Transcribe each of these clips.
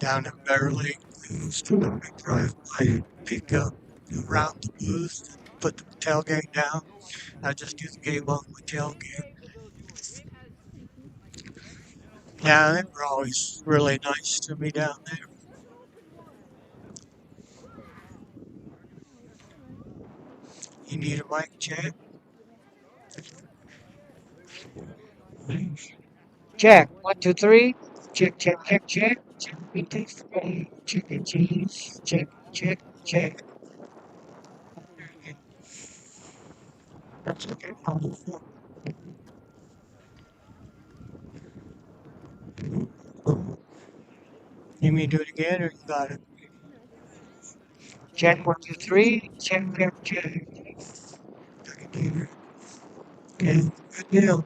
down at Beverly. We used to drive by, pick up around the booth, put the tailgate down. I just do the game on my tailgate. Yeah, they were always really nice to me down there. You need a mic check? Check. One, two, three. Check, check, check, check. Check, one, two, three. Check and cheese. Check, check, check. That's okay. You mean do it again or you got it? Check, one, two, three. Check, check, check. Okay, good deal.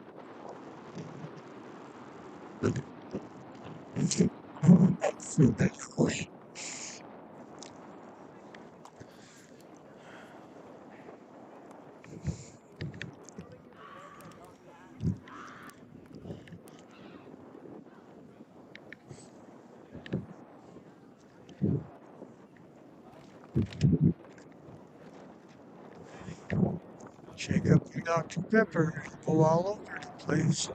Shake up your Dr. Pepper. Go all over the place.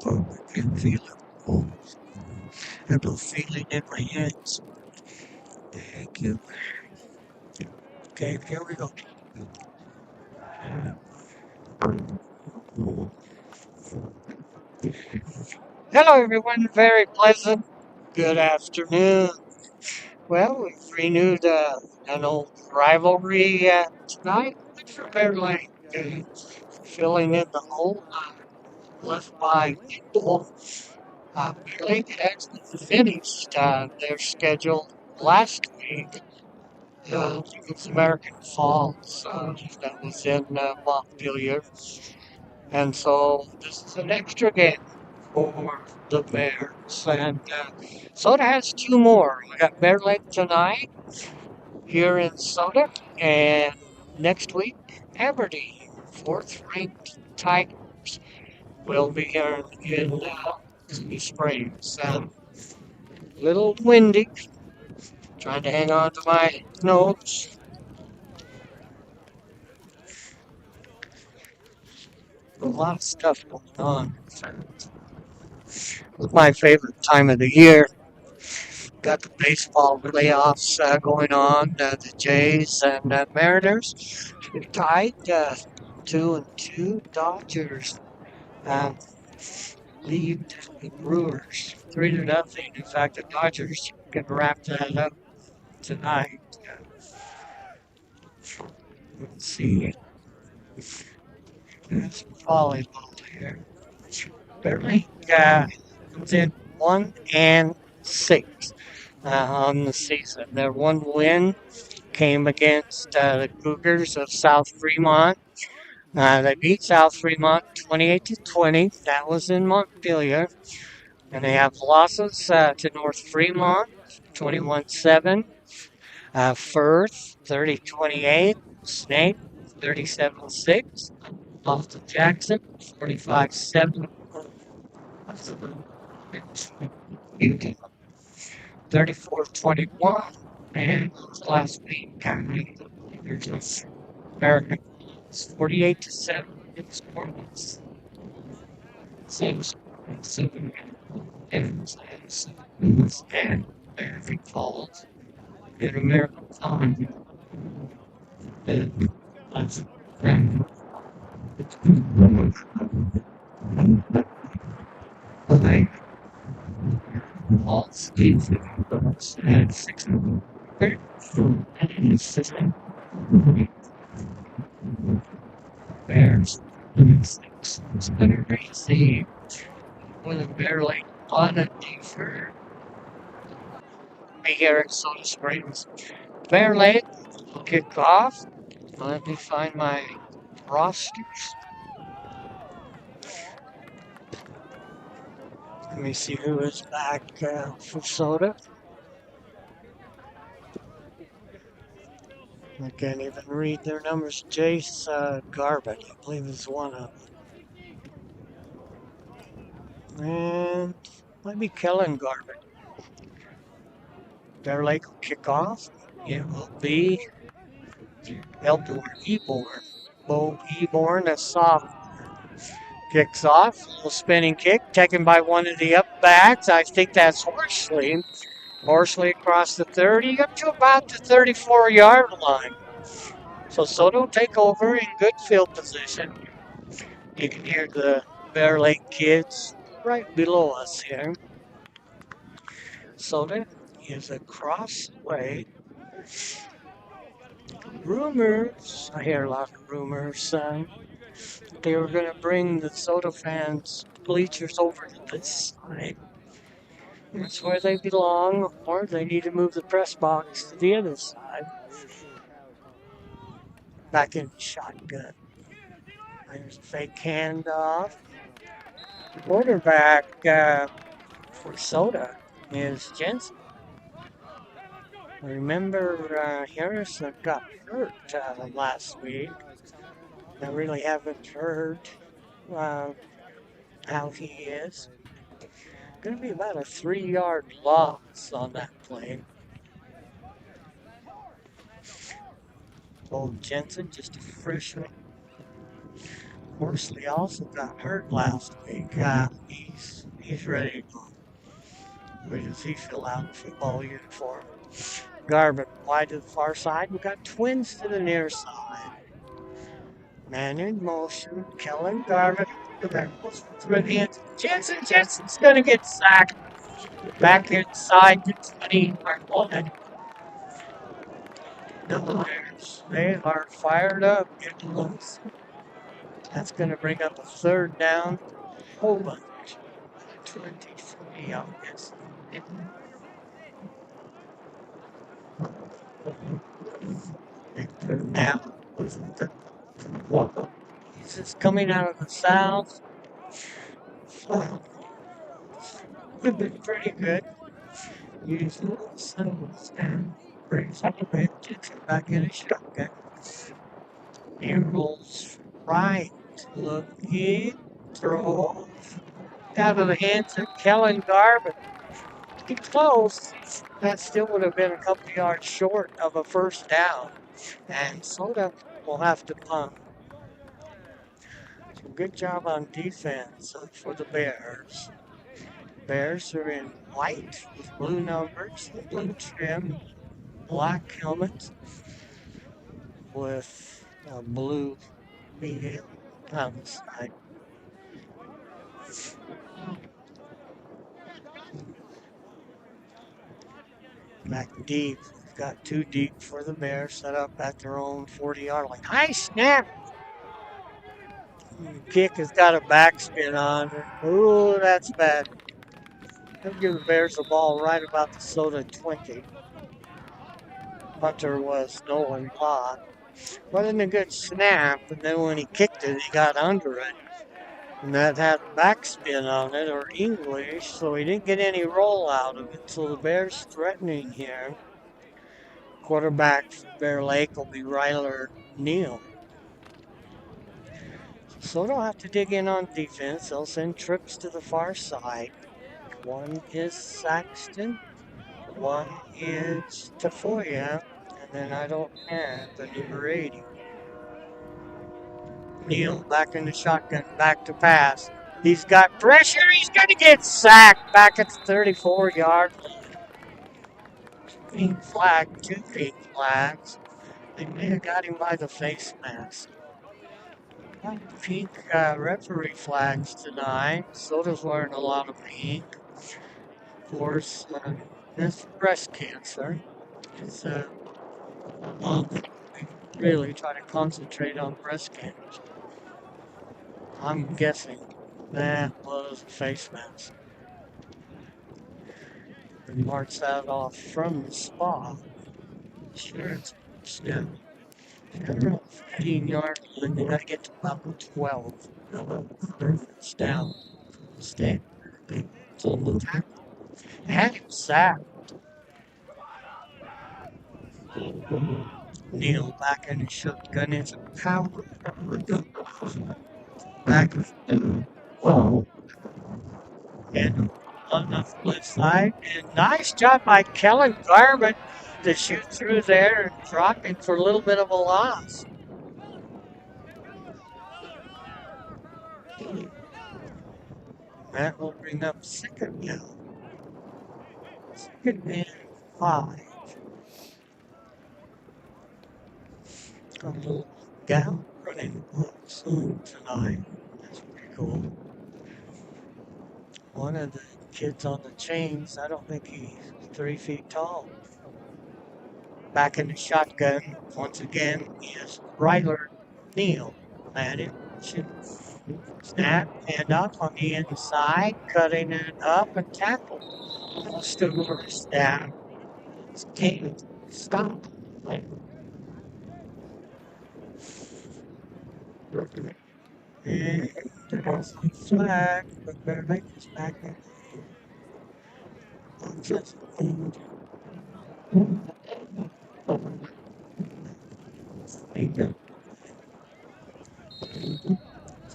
Oh, I can feel it. Oh, I have a feeling in my hands. Thank you. Okay, here we go. Hello, everyone. Very pleasant. Good afternoon. Well, we've renewed an old rivalry tonight. Fair Lake filling in the hole left by people. Fair Lake actually finished their schedule last week. It was American Falls that was in Montpelier. And so this is an extra game for the Bears. And Soda has two more. We got Bear Lake tonight here in Soda, and next week, Aberdeen, fourth ranked Tigers, will be here in Disney Springs. Little windy, trying to hang on to my notes. A lot of stuff going on. It's my favorite time of the year. Got the baseball playoffs going on. The Jays and Mariners tied 2-2. Dodgers uh, lead the Brewers 3-0. In fact, the Dodgers can wrap that up tonight. Let's see. There's volleyball here. Barely within 1-6 on the season. Their one win came against the Cougars of South Fremont. They beat South Fremont 28-20. That was in Montpelier. And they have losses to North Fremont 21-7. Firth 30-28. Snake 37-6. Off to Jackson 45-7. 34-21. And last week, American 48-7. It's Portland's same 7 and American Falls in American time. And that's Like all states and 6 system bears. It's better to see with a bear like on a deeper. Be here at Soda Springs. Bear Lake will kick off. Let me find my rosters. Let me see who is back for Soda. I can't even read their numbers. Jace Garbett, I believe, is one of them. And might be Kellen Garbett. Bear Lake will kick off. It will be Elborn Eborn. Bo Eborn, a sophomore. Kicks off. A little spinning kick taken by one of the up backs. I think that's Horsley. Horsley across the 30 up to about the 34-yard line. So Soto take over in good field position. You can hear the Bear Lake kids right below us here. Soto is across the way. Rumors, I hear a lot of rumors, they were going to bring the Soto fans' bleachers over to this side. That's where they belong, or they need to move the press box to the other side. Back in the shotgun. There's a fake handoff. Quarterback for Soda is Jensen. Remember, Harrison got hurt last week. I really haven't heard how he is. Going to be about a 3-yard loss on that play. Old Jensen, just a freshman. Horsley also got hurt last week. He's ready to go. Where does he fill out a football uniform? Garbett wide to the far side. We got twins to the near side. Man in motion. Kellen Garbett. The back goes through the hands. Jensen's going to get sacked. Back inside the 20. The Bears, they are fired up. That's going to bring up a third down. Whole bunch. 23, I guess. Now, this is coming out of the south. Would have been pretty good. Usually, the sun was down. Brings up the bench, back in a shotgun. Eagles right. Looking. Throw. Out of the hands of Kellen Garbett. Get close. That still would have been a couple yards short of a first down. And Soda will have to punt. So good job on defense for the Bears. Bears are in white with blue numbers, blue trim, black helmets with a blue medium on the side. Back deep. Got 2 deep for the Bears, set up at their own 40-yard line. High snap! The kick has got a backspin on it. Ooh, that's bad. They'll give the Bears the ball right about the Soda 20. Punter was Nolan Lott. Wasn't a good snap, and then when he kicked it, he got under it. And that had backspin on it, or English, so he didn't get any roll out of it. So the Bears threatening here. Quarterback for Bear Lake will be Ryler Neal. So they'll have to dig in on defense. They'll send trips to the far side. One is Saxton. One is Tafoya. And then I don't have the number 80. Neal back in the shotgun, back to pass. He's got pressure. He's going to get sacked back at the 34-yard line. Green flag, 2 green flags. They may have got him by the face mask. Pink referee flags tonight. Soda's wearing a lot of pink. Of course, this breast cancer. It's really try to concentrate on breast cancer. I'm guessing that was a face mask. And march that off from the spa. Sure, it's still. Around 15 yard line, they gotta get to about 12. It's down. Stay. So the tackle. And it was sacked. Neil back in his shotgun is a power. Back and on the flip side. And nice job by Kellen Garvin to shoot through there and dropping for a little bit of a loss. That will bring up second down. Second and 5. A little gal running soon tonight. That's pretty cool. One of the kids on the chains, I don't think he's 3 feet tall. Back in the shotgun, once again, is Ryler Neal. And it should snap, hand up on the inside, cutting it up and tackle. Still down. Stop. And there's the flag, but better make this back in. Just a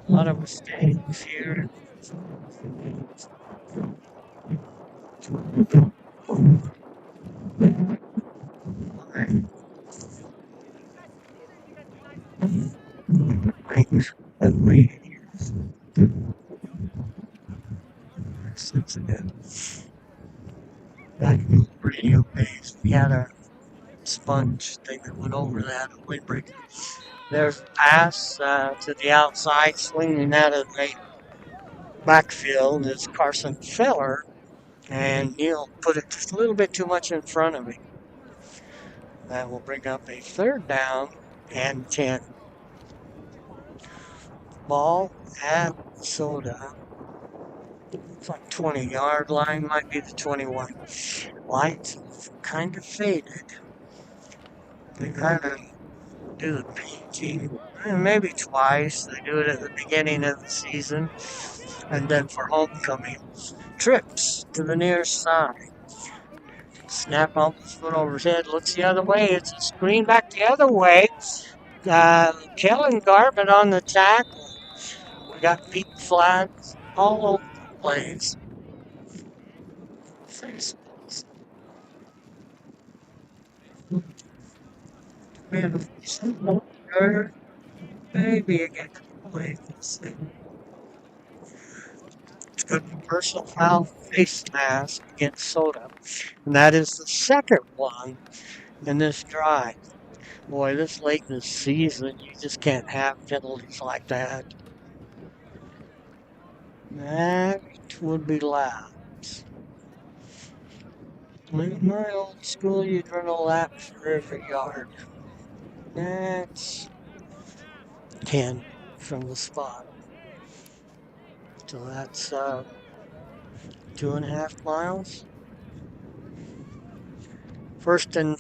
lot of mistakes here. Back radio base, we had a sponge thing that went over that windbreaker. There's a pass to the outside, swinging out of the backfield is Carson Feller, and Neal put it just a little bit too much in front of him. That will bring up a third down and 10. Ball at Soda. It's like 20-yard line, might be the 21. Lights kind of faded. They kind of do the painting, maybe twice. They do it at the beginning of the season, and then for homecoming, trips to the near side. Snap off his foot over his head, looks the other way. It's a screen back the other way. Kellen Garvin on the tackle. We got pink flags all over the place. Maybe again. It's got a personal foul face mask against Soda. And that is the second one in this drive. Boy, this late in the season, you just can't have penalties like that. That would be laps. In my old school, you'd run a lap for every yard. That's 10 from the spot. So that's 2.5 miles. First and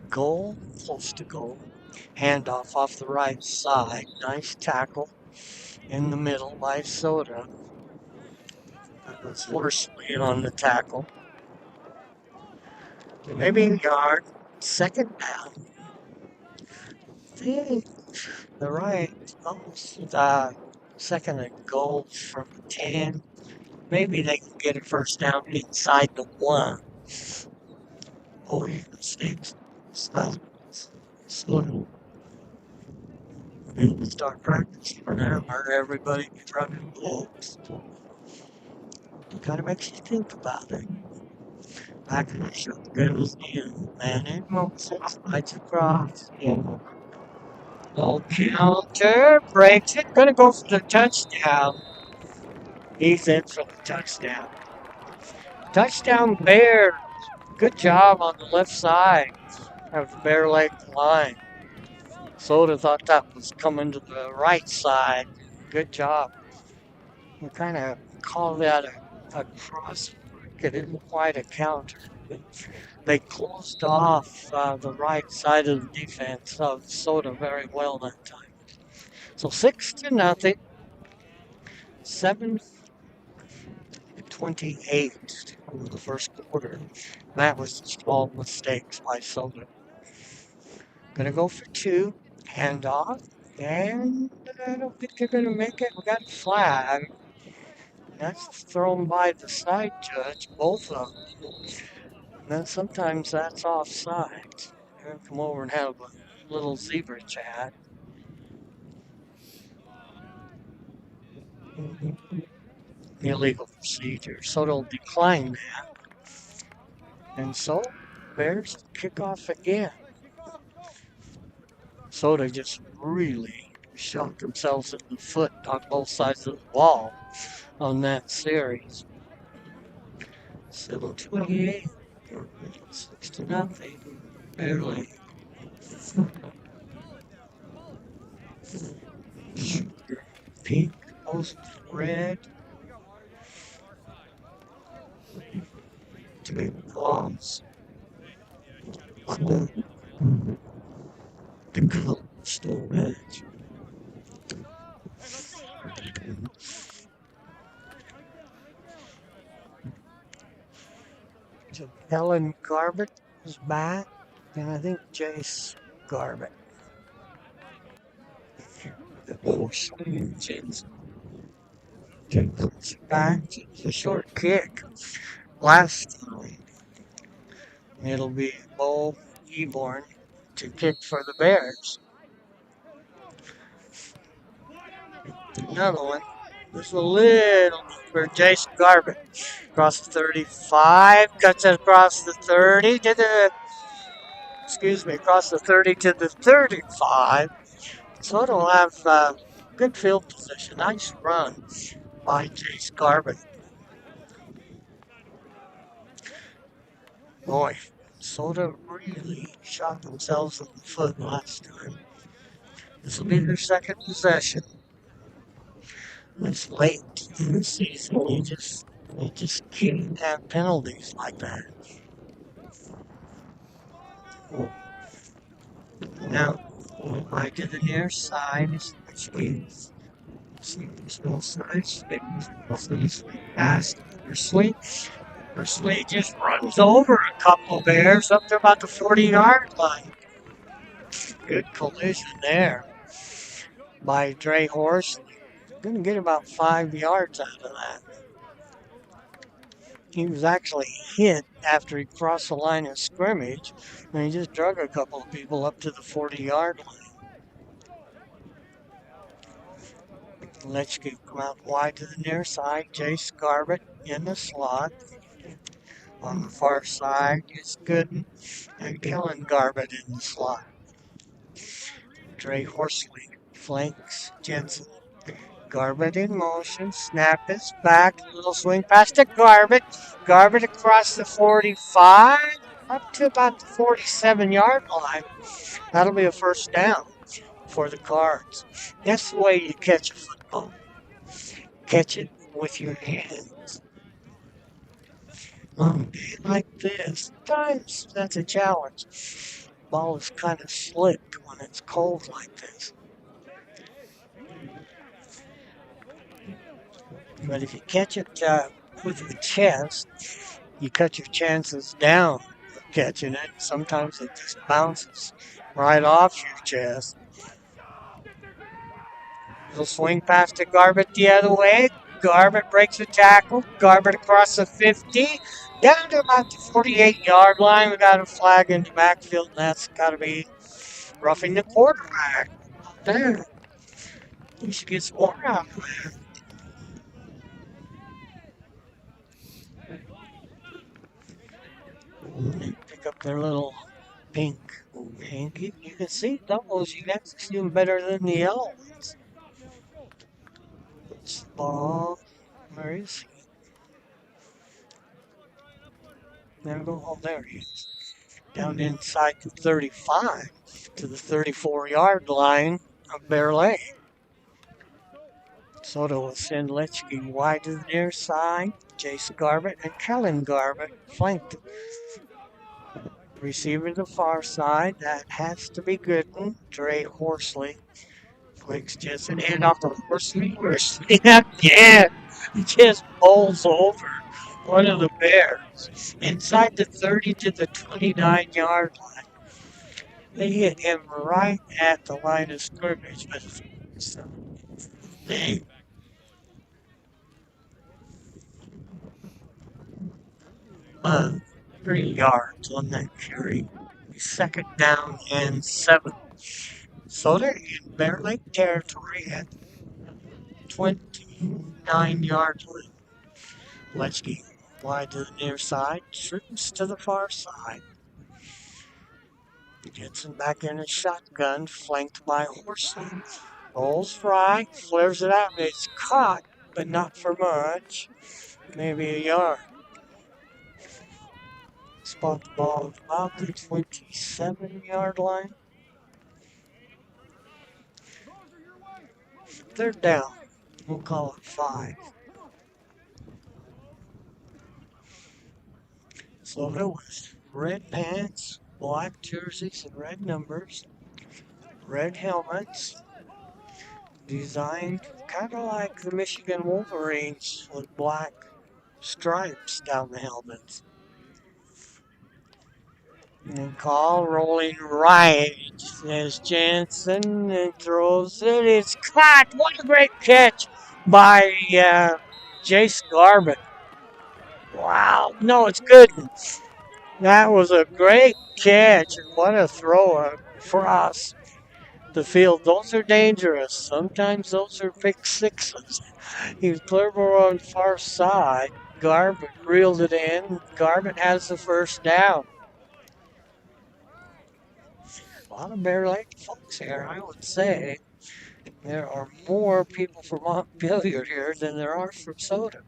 goal, close to goal. Handoff off the right side. Nice tackle in the middle by Soda. That was Horsley on the tackle. Maybe a yard. Second down. The right, almost second and goal from 10. Maybe they can get a first down inside the 1. Boy, mistakes. Slow. We'll start practice for them, or everybody gets running blocks. It kind of makes you think about it. Back in the show, goes in, man, it moves sides across. Yeah. Ball counter, breaks it, gonna go for the touchdown. He's in for the touchdown. Touchdown Bears. Good job on the left side of the Bear Lake line. Soda thought that was coming to the right side. Good job. We kind of call that a cross. It isn't quite a counter. They closed off the right side of the defense of Soda very well that time. So 6-0, 7:28 in the first quarter. That was just all mistakes by Soda. Gonna go for two, handoff, and I don't think they're gonna make it. We got a flag. That's thrown by the side judge, both of them. And then sometimes that's offside. They're gonna come over and have a little zebra chat. Illegal procedure. So they'll decline that. And so Bears kick off again. So they just really shot themselves in the foot on both sides of the ball on that series. 7:28, 6-0, barely. Pink, post red. To be bombs. The color still red. So Helen Garbett is back, and I think Jace Garbett. The horse engines. Comes back. It's a short kick. Last time, it'll be Bo Eborn to kick for the Bears. Another one. There's a little for Jason Garbett. Across the 35, cuts it across the 30 to the, across the 30 to the 35. So it'll have good field position. Nice run by Jace Garbett. Boy, Soda really shot themselves in the foot last time. This will be their second possession. It's late in the season. You just can't have penalties like that. Now, right to the near side is Sweets. Small size, fast. Pursley just runs over a couple Bears up to about the 40-yard line. Good collision there by Dre Horsley. Going to get about 5 yards out of that. He was actually hit after he crossed the line of scrimmage, and he just drug a couple of people up to the 40-yard line. Lechke come out wide to the near side. Jace Garbett in the slot. On the far side is Gooden and Kellen Garbett in the slot. Dre Horsley flanks Jensen. Garbett in motion. Snap is back. A little swing pass to Garbett. Garbett across the 45 up to about the 47-yard line. That'll be a first down for the Cards. That's the way you catch a football. Catch it with your hands. On a day like this, sometimes that's a challenge. Ball is kind of slick when it's cold like this. But if you catch it with your chest, you cut your chances down catching it. Sometimes it just bounces right off your chest. Little swing pass to Garbett the other way. Garbett breaks a tackle. Garbett across the 50. Down to about the 48-yard line. We got a flag in the backfield, and that's got to be roughing the quarterback. There. You should get some more out of that. They pick up their little Pink. Pink. You can see those. You can actually see them better than the yellow ones. It's the ball. Where is he? There go. Oh, there he is. Down inside the 35 to the 34-yard line of Bear Lake. Soto will send Lechke wide to the near side. Jace Garbett and Kellen Garbett flanked. Receiver to the far side. That has to be Gooden. Dre Horsley. Flicks just an hand off the Horsley. Yeah. He just bowls over one of the Bears. Inside the 30 to the 29-yard line. They hit him right at the line of scrimmage. But they 3 yards on that carry. Second down and 7. So they're in Bear Lake territory at 29-yard line. Lechke wide to the near side, trips to the far side. Jensen back in his shotgun, flanked by Horsley. Rolls right, flares it out, and it's caught, but not for much. Maybe a yard. Spot the ball at about the 27-yard line. Third down. We'll call it 5. So it was red pants, black jerseys, and red numbers, red helmets, designed kind of like the Michigan Wolverines with black stripes down the helmets. And call rolling right as Jansen and throws it. It's caught. What a great catch by Jace Garbett. Wow. No, it's good. That was a great catch. And what a throw across the field. Those are dangerous. Sometimes those are pick sixes. He was clear on the far side. Garbett reeled it in. Garbett has the first down. A lot of Bear Lake folks here, I would say. There are more people from Montpelier here than there are from Soda.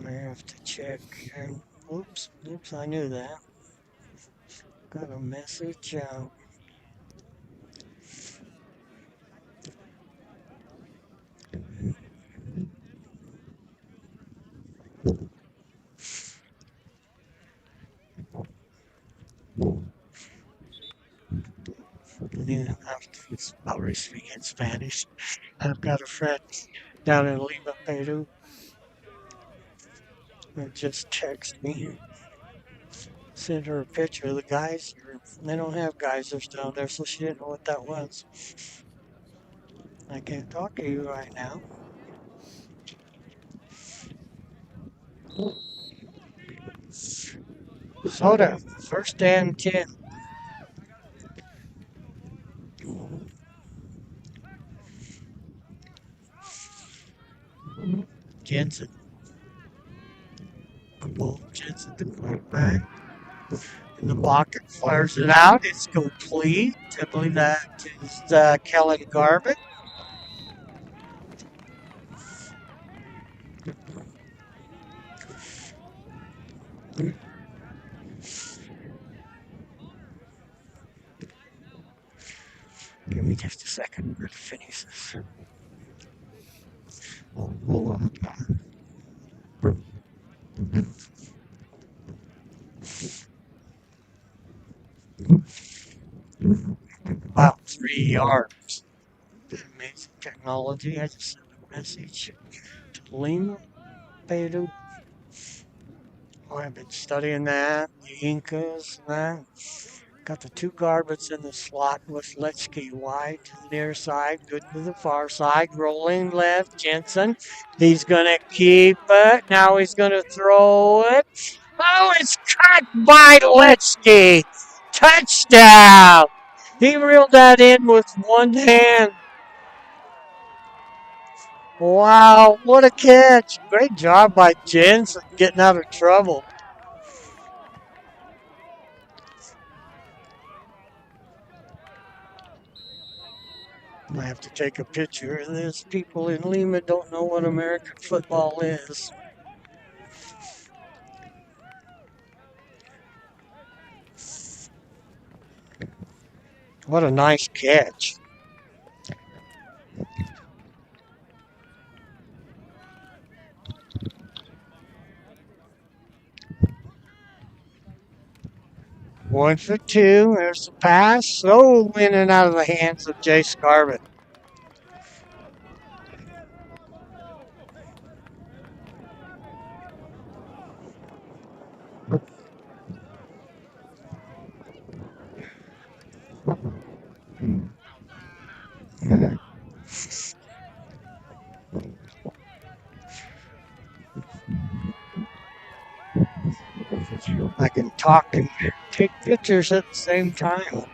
I have to check here. Oops, I knew that. Got a message out. Yeah, I already speak in Spanish. I've got a friend down in Lima, Peru, that just texted me. Sent her a picture of the geyser. They don't have geysers down there, so she didn't know what that was. I can't talk to you right now. Soda, first and 10. Jensen. Jensen, the quarterback. In the pocket, fires it out. It's complete. I believe that is Kellen Garbett. Give me just a second to finish this. About 3 yards. Amazing technology. I just sent a message to Lima, Peru. I've been studying that, the Incas and that. Got the 2 Garbets in the slot with Lechke wide to the near side, good to the far side, rolling left, Jensen. He's going to keep it. Now he's going to throw it. Oh, it's caught by Lechke. Touchdown. He reeled that in with one hand. Wow, what a catch. Great job by Jensen getting out of trouble. I have to take a picture of this. People in Lima don't know what American football is. What a nice catch. One for two. There's the pass. So in and out of the hands of Jay Scarvett. I can talk and take pictures at the same time.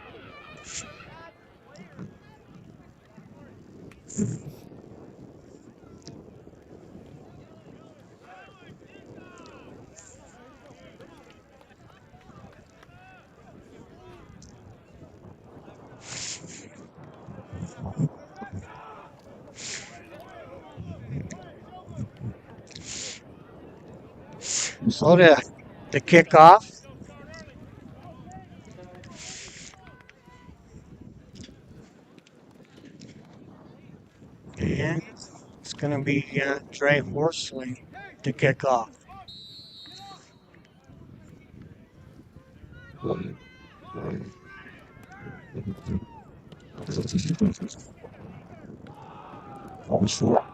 So the kickoff. And it's going to be Trey Horsley to kick off.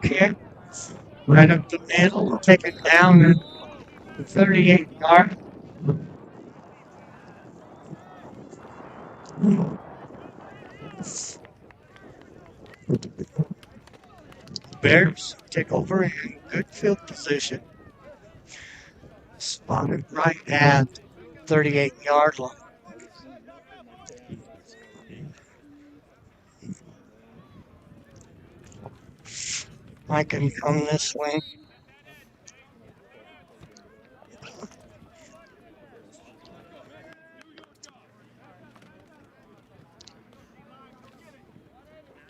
Kick right up the middle, take it down the 38 yard. Bears take over in good field position. Spotted right at 38-yard line. I can come this way.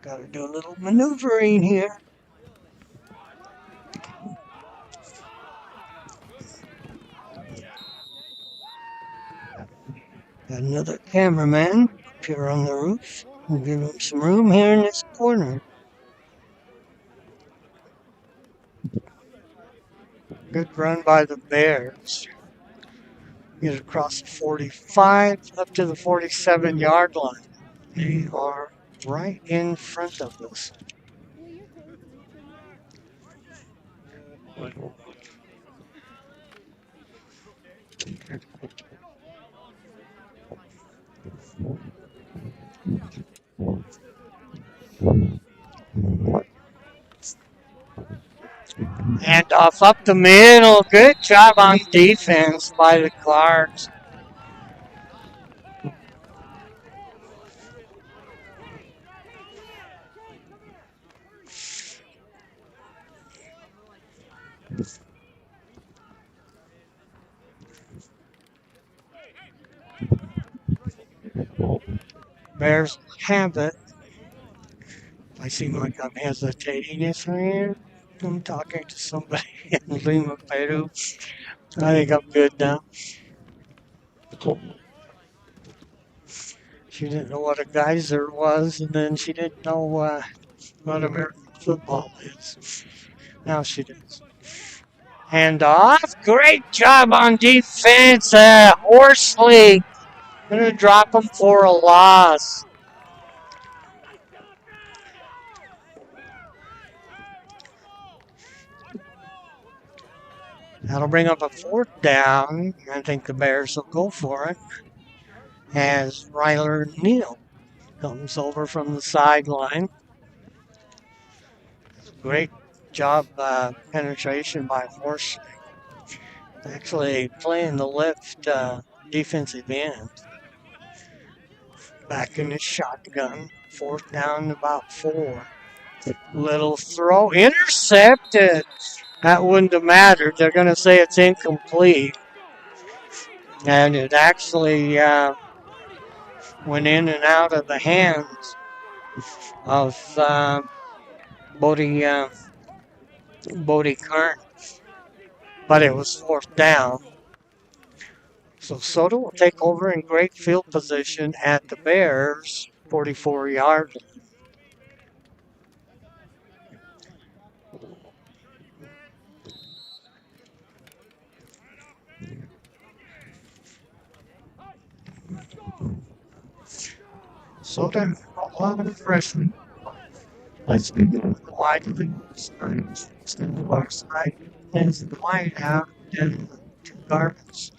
Got to do a little maneuvering here. Got another cameraman up here on the roof. We'll give him some room here in this corner. Good run by the Bears. Get across the 45 up to the 47-yard line. They are right in front of us. And off up the middle. Good job on defense by the Clarks. Bears have it. I seem like I'm hesitating. Yes, I am. I'm talking to somebody in Lima, Peru. I think I'm good now. She didn't know what a geyser was, and then she didn't know what American football is. Now she does. Hand off. Great job on defense. Horsley gonna drop him for a loss. That'll bring up a fourth down. I think the Bears will go for it as Ryler Neal comes over from the sideline. Great job penetration by Horsley. Actually playing the left defensive end. Back in the shotgun. Fourth down, about 4. Little throw intercepted. That wouldn't have mattered. They're going to say it's incomplete. And it actually went in and out of the hands of Bodie, Bodie Kern. But it was fourth down. So Soto will take over in great field position at the Bears' 44-yard line. Soto, a lot of freshman. Let's begin widely experienced in the far side. As the wide out and two guards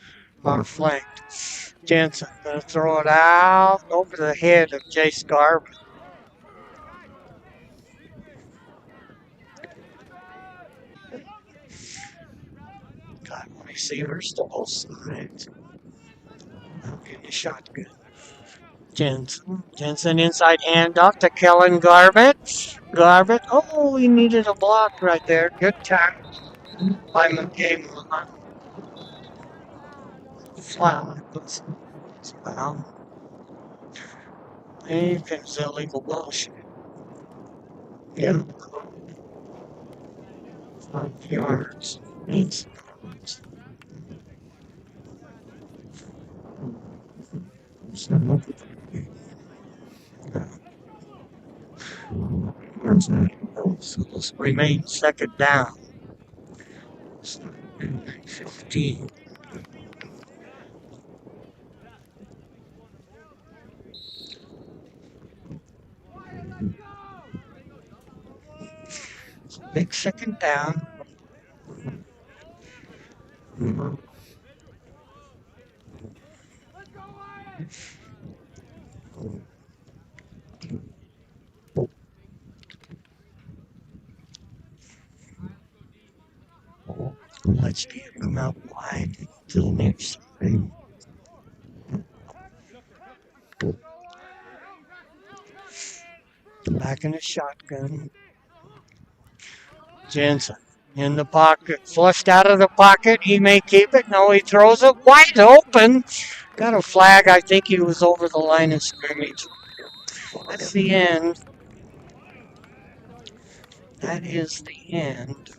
are flanked. Jensen gonna throw it out over the head of Jace Garvin. Got receivers to both sides. In the shotgun. Jensen inside handoff to Kellen Garbutt. Garbutt. Oh, he needed a block right there. Good tackle by McCabe. Flat. Well, he thinks illegal bullshit. Yeah. 5 yards. Needs remain second down. 15. Big second down. Let's get him out wide to the next thing. Back in the shotgun. Jensen in the pocket, flushed out of the pocket. He may keep it. No, he throws it wide open. Got a flag. I think he was over the line of scrimmage. That's the end. That is the end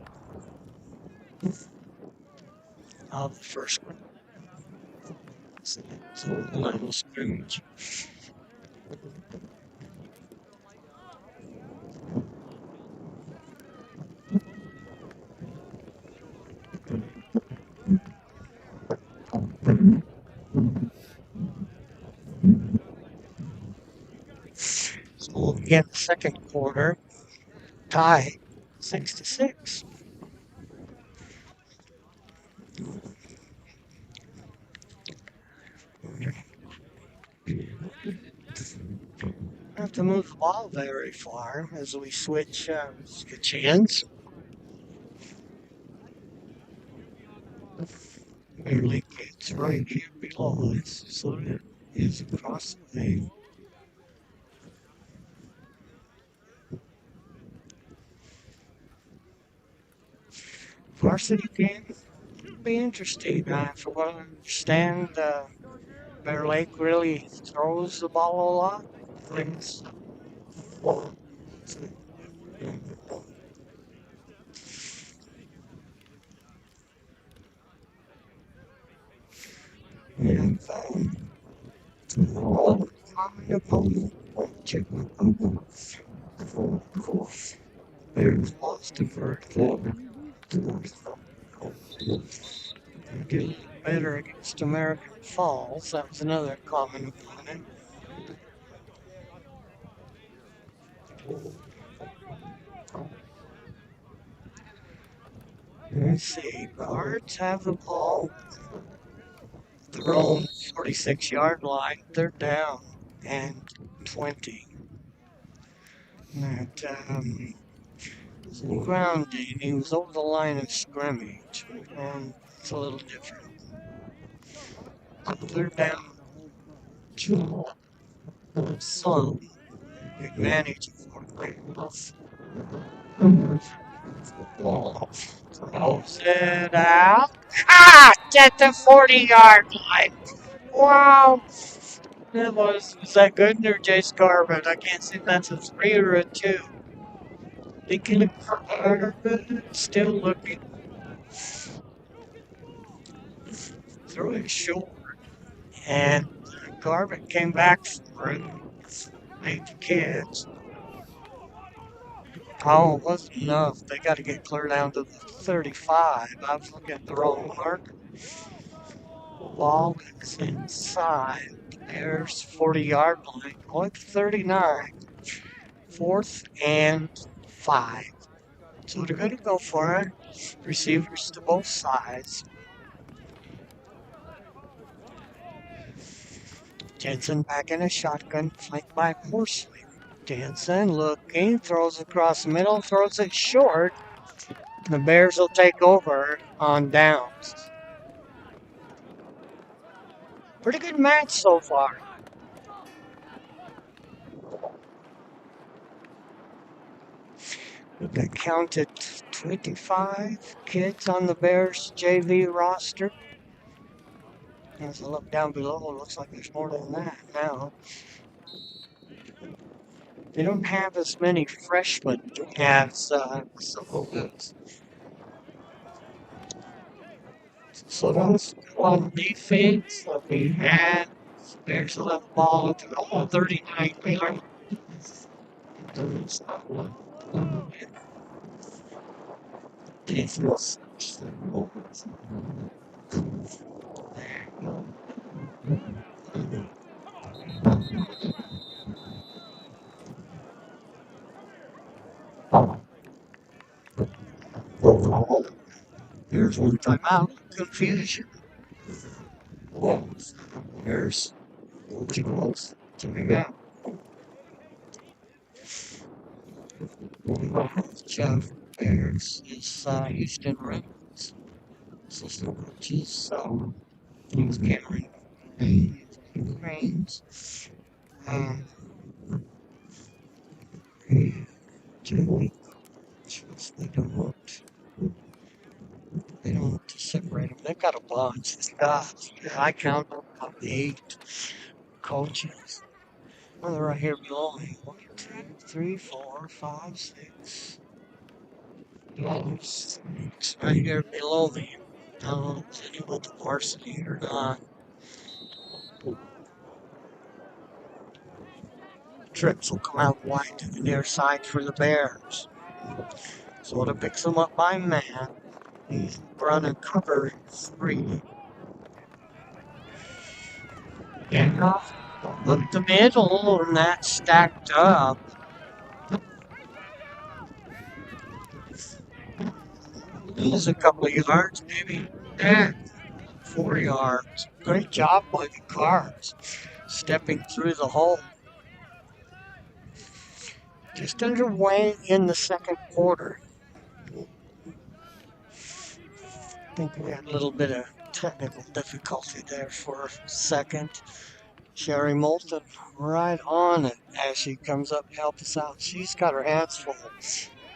of the first one. So the line of scrimmage. So we'll get the second quarter tie 6-6. Have to move the ball very far as we switch chance. Barely gets right here below us, so it is across the thing. Varsity game will be interesting. From what I understand, Bear Lake really throws the ball a lot. Things. And tomorrow, common opponent, check my opponent. Bears lost to Bird Get better against American Falls. That was another common opponent. Let's see. Guards have the ball. Their own 46-yard line. They're down and 20. That grounding. He was over the line of scrimmage, and it's a little different. They're down to some advantage for great enough Throws it out. At the 40-yard line. Wow. Was that good or Jay Scarlett? I can't see if that's a 3 or a 2. Thinking of still looking. Threw it short. And Garvin came back for it. Made the kids. Oh, it wasn't enough. They got to get clear down to the 35. I was looking at the wrong mark. Ball is inside. There's 40-yard line. Going to 39. 4th and 5. So they're going to go for it. Receivers to both sides. Jensen back in a shotgun, flanked by Horsley. Jensen looking, throws across the middle, throws it short. The Bears will take over on downs. Pretty good match so far. They counted 25 kids on the Bears JV roster. As I look down below, it looks like there's more than that now. They don't have as many freshmen as so that's on defense. We had Bears left ball at the 39 yard. Defense. Here's one timeout. Confusion. Here's close to me out. Jeff Bears is Houston Reynolds. Assistant coaches, he was Cameron Reigns. They don't want to separate them. They've got a bunch. I count them about 8 coaches. Well, they're right here below me. 1, 2, 3, 4, 5, 6. Right here below me. I don't know if anyone with the varsity or not. Trips will come out wide to the near side for the Bears. So it picks them up by man. He's running cover 3. And look the middle, and that's stacked up. There's a couple of yards, maybe. 4 yards. Great job by the Cards. Stepping through the hole. Just underway in the second quarter. I think we had a little bit of technical difficulty there for a second. Sherry Moulton right on it as she comes up to help us out. She's got her hands full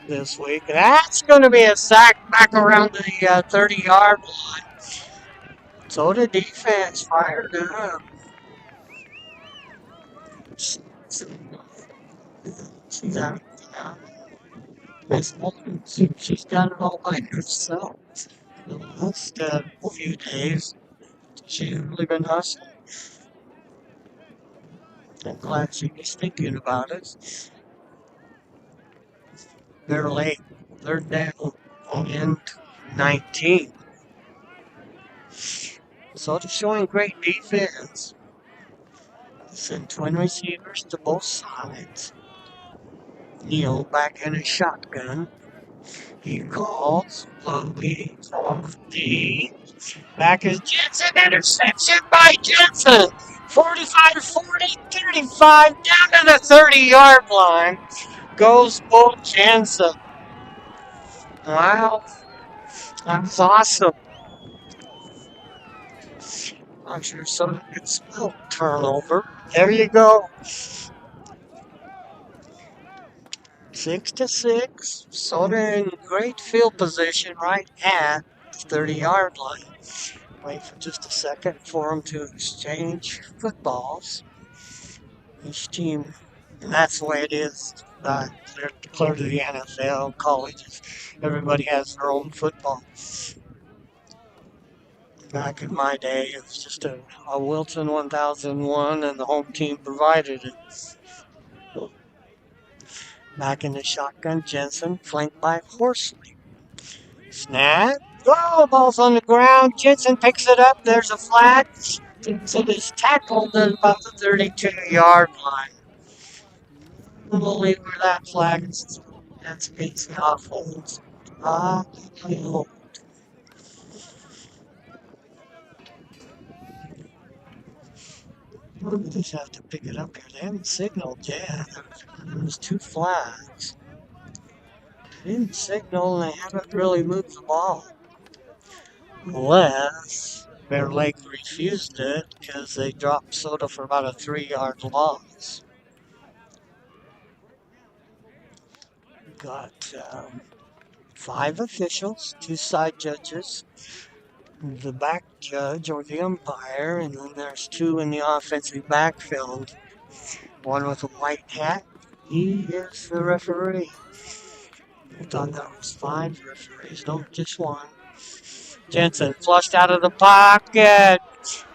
this week. That's going to be a sack back around the 30-yard line. So the defense fired up. She's out. Miss Moulton, she's got it all by herself. The last few days, she's really been hustling. I'm glad she was thinking about it. They're late. They're down in 19. So they're showing great defense. Send twin receivers to both sides. Neal back in a shotgun. He calls. Leading off the back is Jensen. Interception by Jensen. 45-40, 35 down to the 30-yard line. Goes Bo Jensen. Wow. That's awesome. I'm sure someone could spell turnover. There you go. 6-6. Soda in great field position right at the 30-yard line. Wait for just a second for them to exchange footballs. Each team, and that's the way it is. Clear to the NFL, colleges. Everybody has their own football. Back in my day, it was just a Wilson 1001, and the home team provided it. Back in the shotgun, Jensen, flanked by Horsley. Snap. Oh, ball's on the ground. Jensen picks it up. There's a flag. So he's tackled at about the 32-yard line. I believe where that flag is. That's beats off holds. Ah, hold. We just have to pick it up here. They haven't signaled yet. There's two flags. They didn't signal and they haven't really moved the ball. Unless Bear Lake refused it because they dropped Soda for about a 3-yard loss. Got 5 officials, 2 side judges, the back judge or the umpire, and then there's 2 in the offensive backfield. One with a white hat. He is the referee. I thought that was 5 referees, no, just 1. Jensen flushed out of the pocket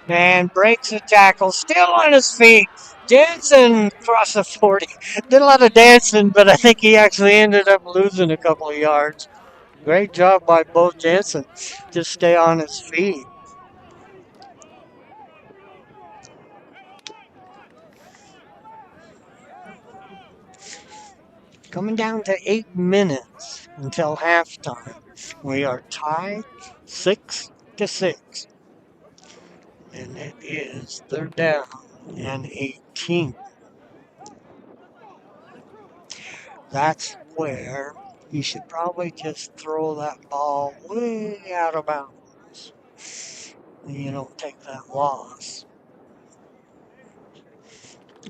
and breaks the tackle, still on his feet. Jensen across the 40. Did a lot of dancing, but I think he actually ended up losing a couple of yards. Great job by Bo Jensen. Just stay on his feet. Coming down to 8 minutes until halftime. We are tied 6-6. And it is 3rd down and 18. That's where you should probably just throw that ball way out of bounds. You don't take that loss.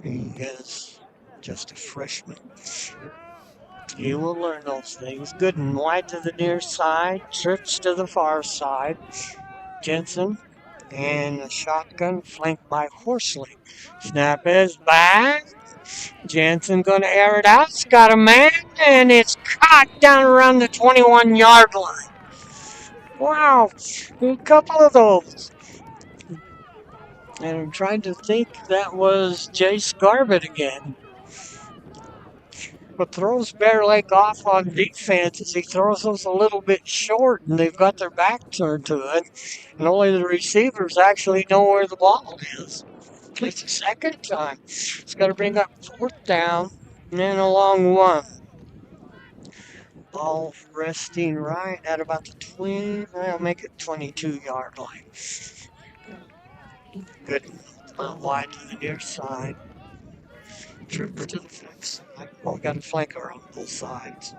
He is just a freshman. He will learn those things. Gooden wide to the near side, trips to the far side. Jensen and a shotgun flanked by Horsley. Snap is back. Jensen going to air it out. It's got a man, and it's caught down around the 21-yard line. Wow, a couple of those. And I'm trying to think that was Jace Garbutt again. What throws Bear Lake off on defense is he throws those a little bit short, and they've got their back turned to it, and only the receivers actually know where the ball is. It's the second time. It's got to bring up 4th down and a long 1. Ball resting right at about the 20, I'll make it 22-yard line. Good. Wide to the near side. Trooper to the flex. We got a flanker on both sides.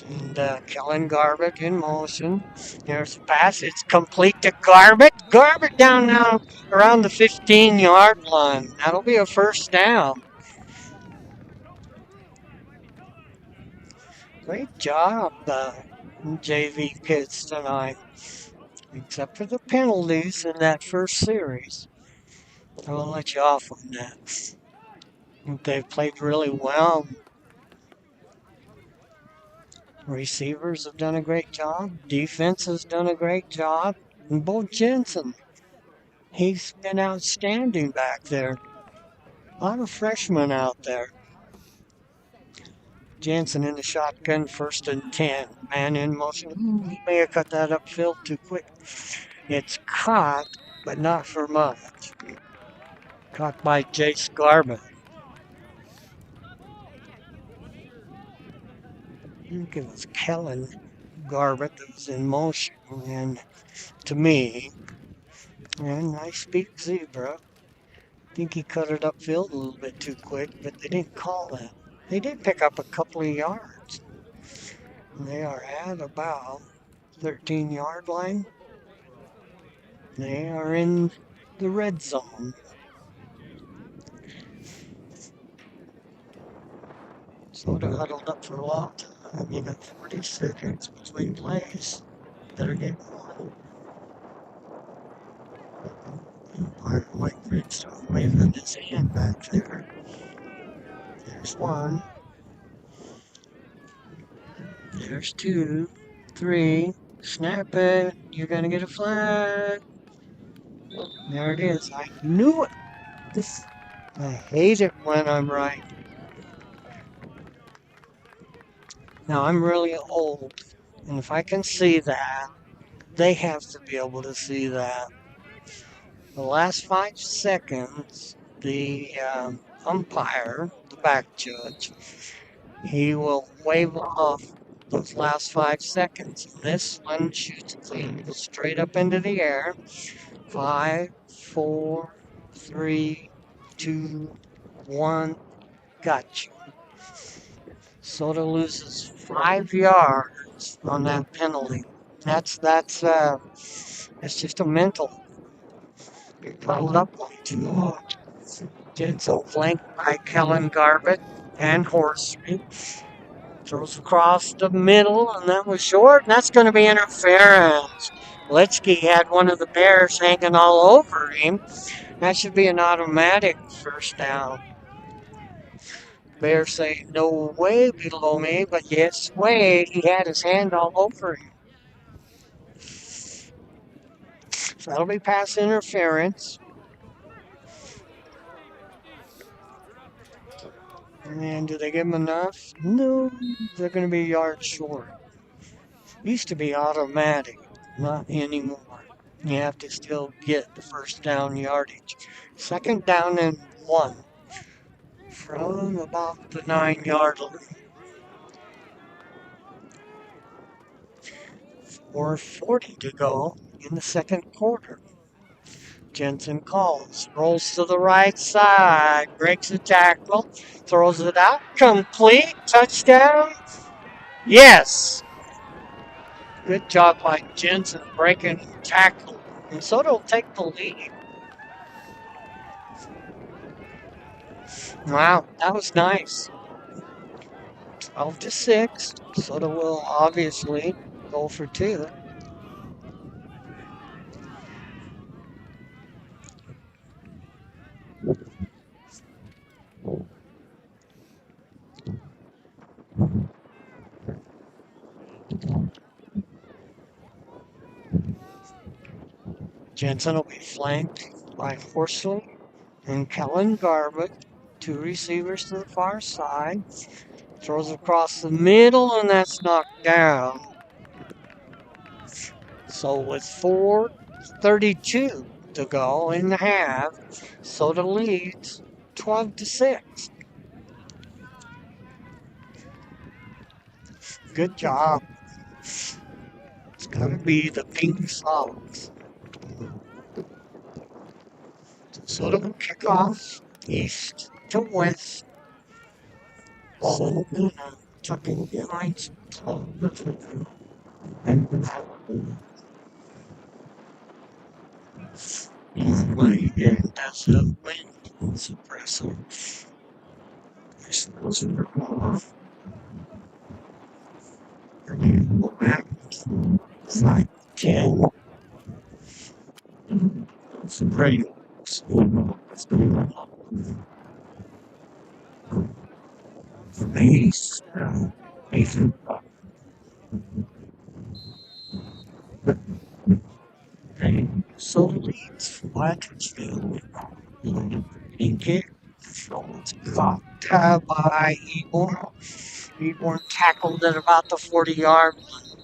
And Kellen Garbutt in motion. There's a pass. It's complete to Garbutt. Garbutt down now around the 15-yard line. That'll be a 1st down. Great job, JV kids tonight. Except for the penalties in that first series. I will let you off on that. They've played really well. Receivers have done a great job. Defense has done a great job. And Bo Jensen, he's been outstanding back there. A lot of freshmen out there. Jensen in the shotgun, 1st and 10. Man in motion. He may have cut that upfield too quick. It's caught, but not for much. Caught by Jace Garbutt. I think it was Kellen Garbutt that was in motion. And to me, and I speak Zebra, I think he cut it upfield a little bit too quick, but they didn't call that. They did pick up a couple of yards. They are at about 13-yard line. They are in the red zone. Sort of huddled up for a long time. You got 40 seconds between plays. Better get one. White Ridge waving his hand back there. There's one. There's two. Three. Snap it. You're gonna get a flag. There it is. I knew it. I hate it when I'm right. Now I'm really old, and if I can see that, they have to be able to see that. The last 5 seconds, the umpire, the back judge, he will wave off those last 5 seconds. This one shoots clean, goes straight up into the air. 5, 4, 3, 2, 1. Got you. Soda loses 5 yards on that penalty. That's just a mental. Get pulled up on too. Gentle flanked by Kellen Garbett and Horsey. Throws across the middle, and that was short, and that's going to be interference. Litsky had one of the Bears hanging all over him. That should be an automatic first down. Bears say, no way below me, but yes, way. He had his hand all over him. So that'll be pass interference. And do they give him enough? No, they're going to be a yard short. Used to be automatic, not anymore. You have to still get the first down yardage. Second down and 1 from about the 9-yard line. 4:40 to go in the second quarter. Jensen calls, rolls to the right side, breaks a tackle, throws it out, complete, touchdown. Yes! Good job by Jensen breaking the tackle. And Soto will take the lead. Wow, that was nice. 12-6. Soto will obviously go for 2. Jensen will be flanked by Horsley and Kellen Garbett. 2 receivers to the far side. Throws across the middle, and that's knocked down. So with 4:32 to go in the half, Soda leads 12-6. Good job. It's gonna be the Pink Sox. Soda will kick off east to west. Soda tucking behind Easily again, that's a wind suppressor. This wasn't off. Go back. It's like 10. It's a great base. So leads Watersfield. And get caught by Eborn. Eborn tackled at about the 40-yard line.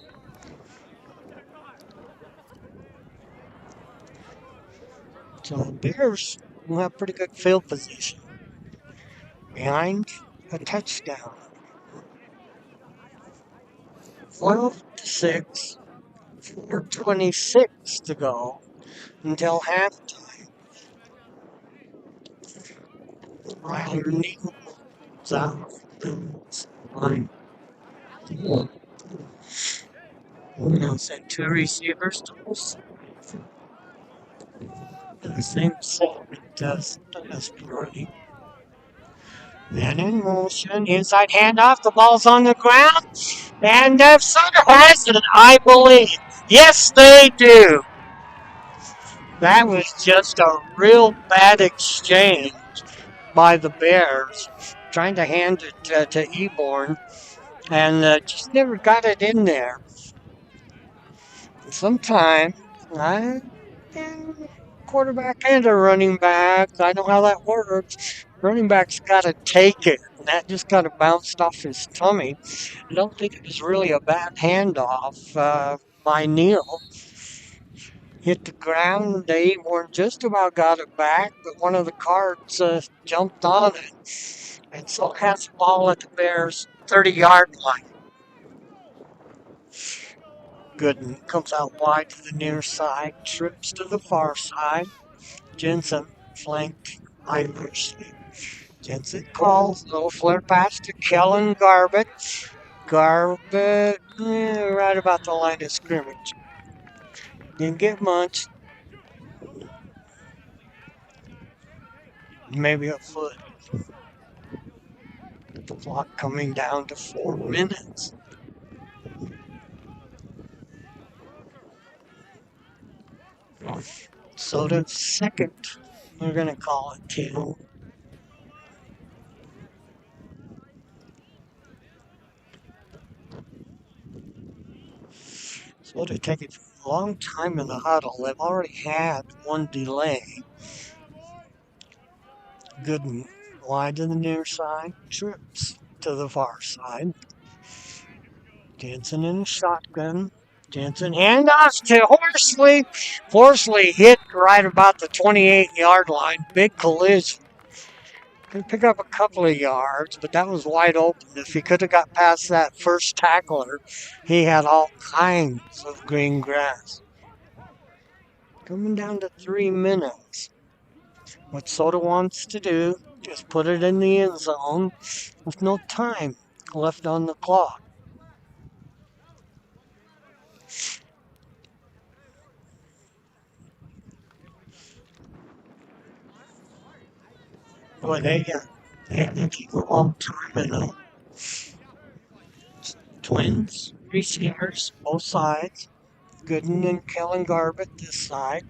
So the Bears will have pretty good field position. Behind a touchdown. 12-6. 4:26 to go until halftime. Ryler Nichols out. Now sent 2 receivers to the same set it does purely. And in motion, inside handoff, the ball's on the ground, and Sutter has it, I believe. Yes, they do. That was just a real bad exchange by the Bears, trying to hand it to Eborn, and just never got it in there. Sometimes I am quarterback and a running back. I know how that works. Running back's got to take it. And that just kind of bounced off his tummy. I don't think it was really a bad handoff by Neal. Hit the ground. They were just about got it back, but one of the cards jumped on it. And so has the ball at the Bears' 30-yard line. Gooden comes out wide to the near side, trips to the far side. Jensen flanked Irish. Jensen calls, little flare pass to Kellen Garbett. Garbett, right about the line of scrimmage. Didn't get much, maybe a foot. The clock coming down to 4 minutes. Soda second. We're going to call it two. Soda taking a long time in the huddle. They've already had one delay. Gooden wide to the near side, trips to the far side. Jansen in the shotgun. Jansen handoffs to Horsley. Horsley hit right about the 28-yard line. Big collision. Could pick up a couple of yards, but that was wide open. If he could have got past that first tackler, he had all kinds of green grass. Coming down to 3 minutes. What Soda wants to do is put it in the end zone with no time left on the clock. Boy, they keep a long time in them. Twins, receivers, both sides. Gooden and Kellen Garbett this side.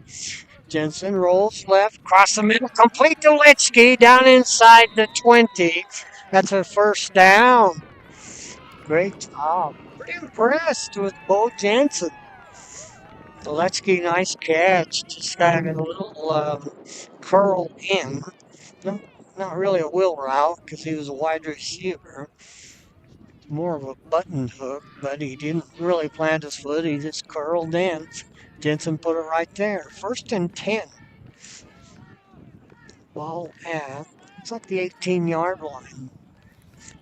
Jensen rolls left, cross the middle, complete to Litsky down inside the 20. That's a first down. Great job. Pretty impressed with Bo Jensen. Letsky, nice catch. Just got a little curl in. No, not really a wheel route because he was a wide receiver. More of a button hook, but he didn't really plant his foot. He just curled in. Jensen put it right there. 1st and 10. Ball at, looks like the 18-yard line.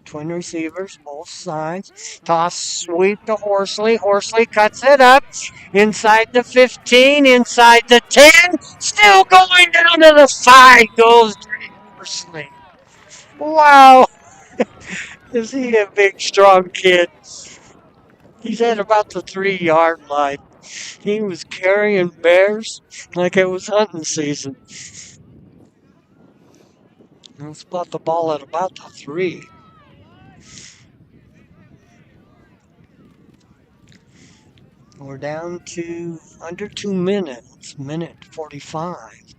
Twin receivers, both sides. Toss sweep to Horsley. Horsley cuts it up. Inside the 15, inside the 10. Still going down to the 5 goes Horsley. Wow. Is he a big, strong kid? He's at about the 3-yard line. He was carrying bears like it was hunting season. Let's spot the ball at about the 3. We're down to under 2 minutes, minute 45.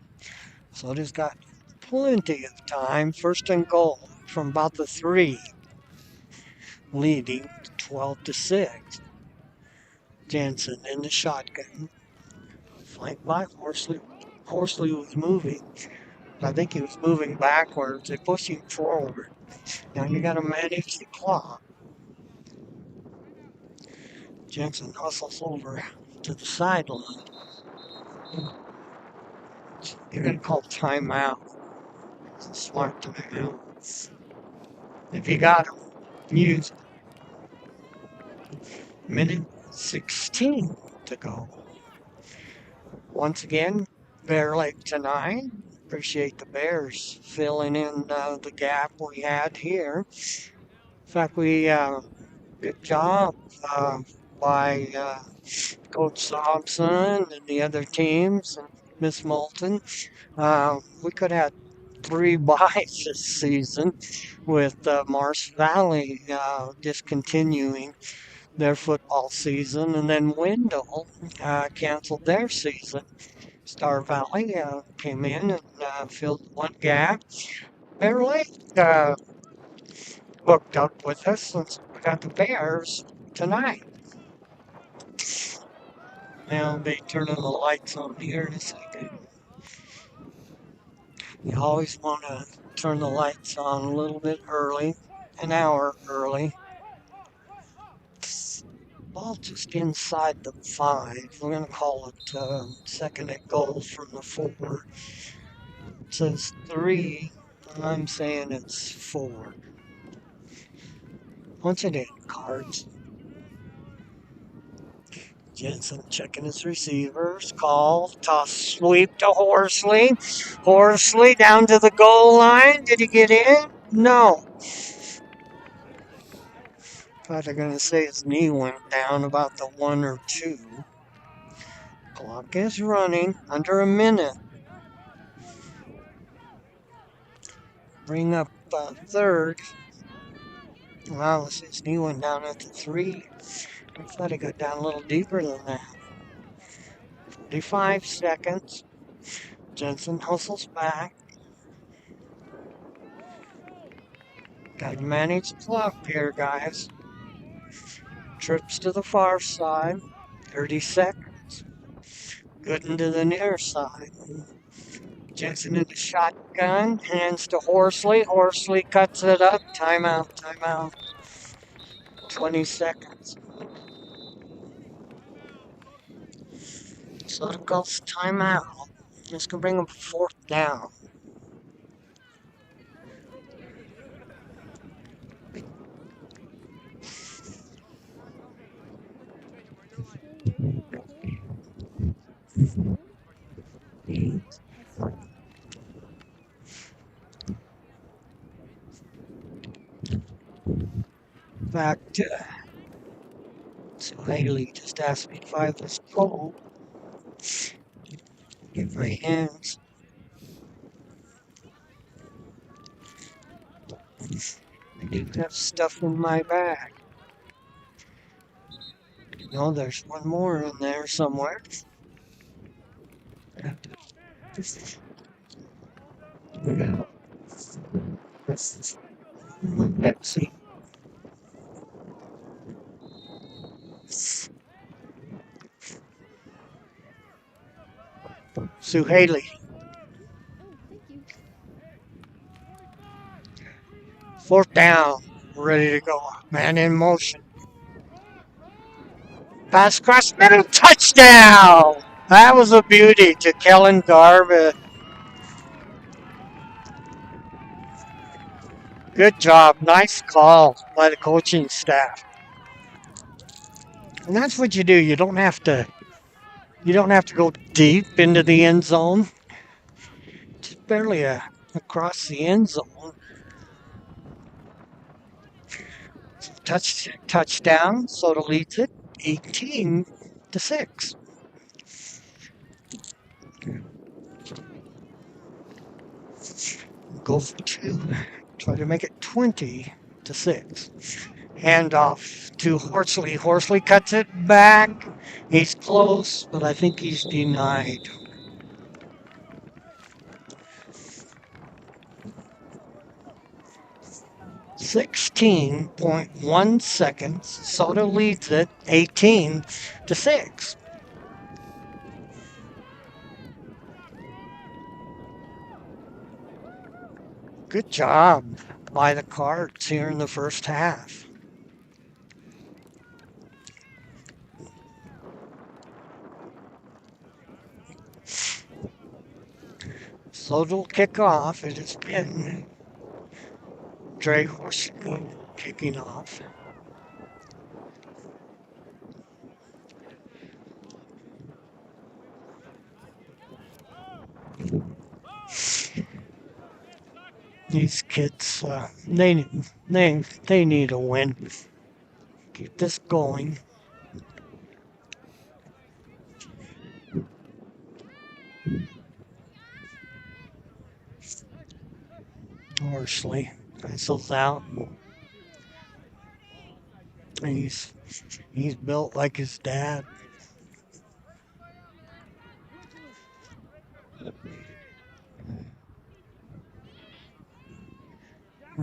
So it has got plenty of time. 1st and goal from about the 3, leading 12-6. Jensen in the shotgun, flanked by Horsley. Horsley was moving. I think he was moving backwards. They pushed him forward. Now you got to manage the clock. Jensen hustles over to the sideline. You're going to call timeout. It's a smart timeout. If you got him, use it. Minute 16 to go. Once again, Bear Lake tonight. Appreciate the Bears filling in the gap we had here. In fact, good job by Coach Thompson and the other teams and Miss Moulton. We could have three buys this season with Marsh Valley discontinuing their football season, and then Wendell canceled their season. Star Valley came in and filled one gap. Bear Lake hooked up with us since we got the Bears tonight. Now they turning the lights on here in a second. You always want to turn the lights on a little bit early, an hour early. Ball just inside the 5. We're going to call it second and goal from the 4. It says 3. I'm saying it's 4. Punch it in, Cards. Jensen checking his receivers. Call. Toss sweep to Horsley. Horsley down to the goal line. Did he get in? No. Thought they're going to say his knee went down about the 1 or 2. Clock is running. Under a minute. Bring up third. Wow, his knee went down at the 3. I thought he got down a little deeper than that. 45 seconds. Jensen hustles back. Got to manage the clock here, guys. Trips to the far side. 30 seconds. Gooden to the near side. Jensen in the shotgun. Hands to Horsley. Horsley cuts it up. Timeout, timeout. 20 seconds. So it goes timeout. This can bring them 4th down. Back to so Haley just asked me if I was cold. Get my hands. I do have stuff in my bag. No, there's one more in there somewhere. Let's see. Sue Haley. 4th down. Ready to go. Man in motion. Pass across middle. Touchdown! That was a beauty to Kellen Garvin. Good job. Nice call by the coaching staff. And that's what you do. You don't have to go deep into the end zone. Just barely across the end zone. Touchdown. Soto leads it 18-6. Go for 2. Try to make it 20-6. Hand off to Horsley. Horsley cuts it back. He's close, but I think he's denied. 16.1 seconds. Soto leads it 18-6. Good job by the Cards here in the first half. Soto kick off. It has been Dre Horsley kicking off. These kids, they need a win. Keep this going. Horsley pencils out. He's he's built like his dad.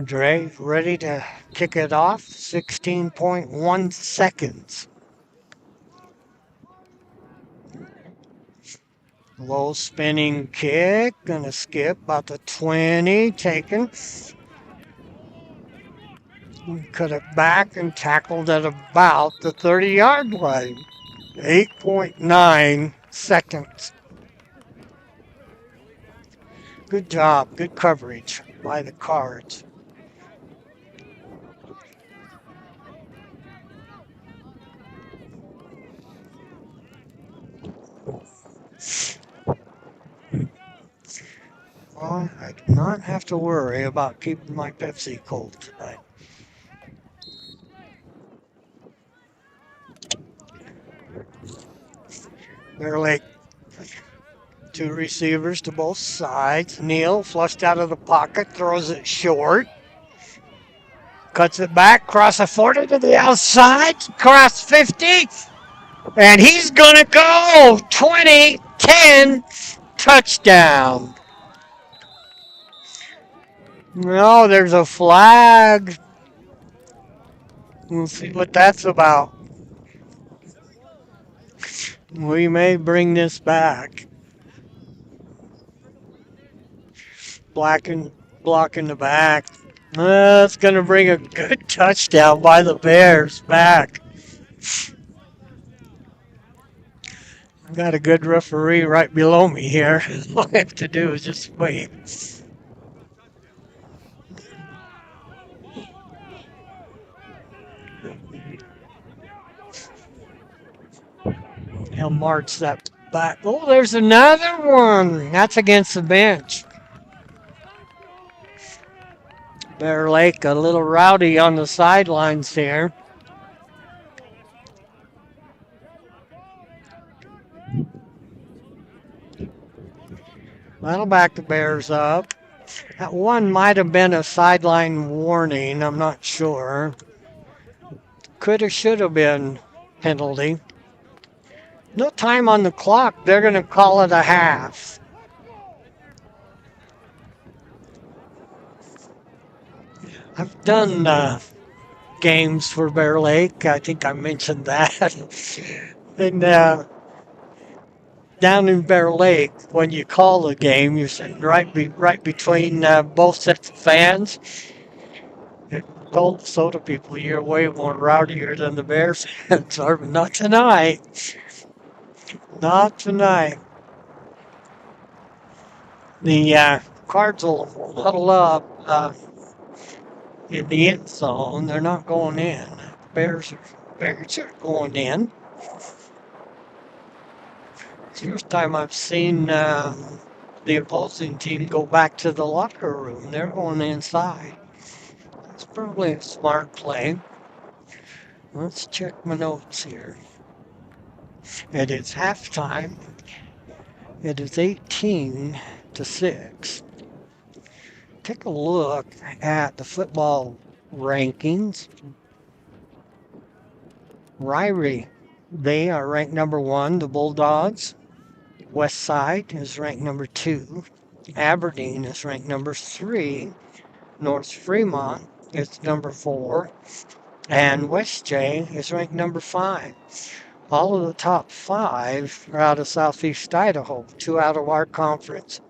Dre ready to kick it off. 16.1 seconds. Low spinning kick. Gonna skip about the 20. Taken. Cut it back and tackled at about the 30-yard line. 8.9 seconds. Good job. Good coverage by the Cards. Well, I do not have to worry about keeping my Pepsi cold tonight. Bear Lake, two receivers to both sides. Neal flushed out of the pocket, throws it short. Cuts it back, cross the 40 to the outside, cross 50, and he's going to go 20-10 touchdown. No, there's a flag. We'll see what that's about. We may bring this back. Blocking the back. That's going to bring a good touchdown by the Bears back. I've got a good referee right below me here. All I have to do is just wait. He'll march that back. Oh, there's another one. That's against the bench. Bear Lake a little rowdy on the sidelines here. That'll back the Bears up. That one might have been a sideline warning. I'm not sure. Could have, should have been penalty. No time on the clock. They're going to call it a half. I've done games for Bear Lake. I think I mentioned that. And down in Bear Lake, when you call the game, you're sitting right between both sets of fans. Told the soda people you're way more rowdier than the Bears fans are, but not tonight. Not tonight. The Cards will huddle up in the end zone. They're not going in. Bears are going in. It's the first time I've seen the opposing team go back to the locker room. They're going inside. It's probably a smart play. Let's check my notes here. It is halftime. It is 18-6. Take a look at the football rankings. Ryrie, they are ranked number 1, the Bulldogs. West Side is ranked number 2. Aberdeen is ranked number 3. North Fremont is number 4. And West J is ranked number 5. All of the top 5 are out of Southeast Idaho, 2 out of our conference,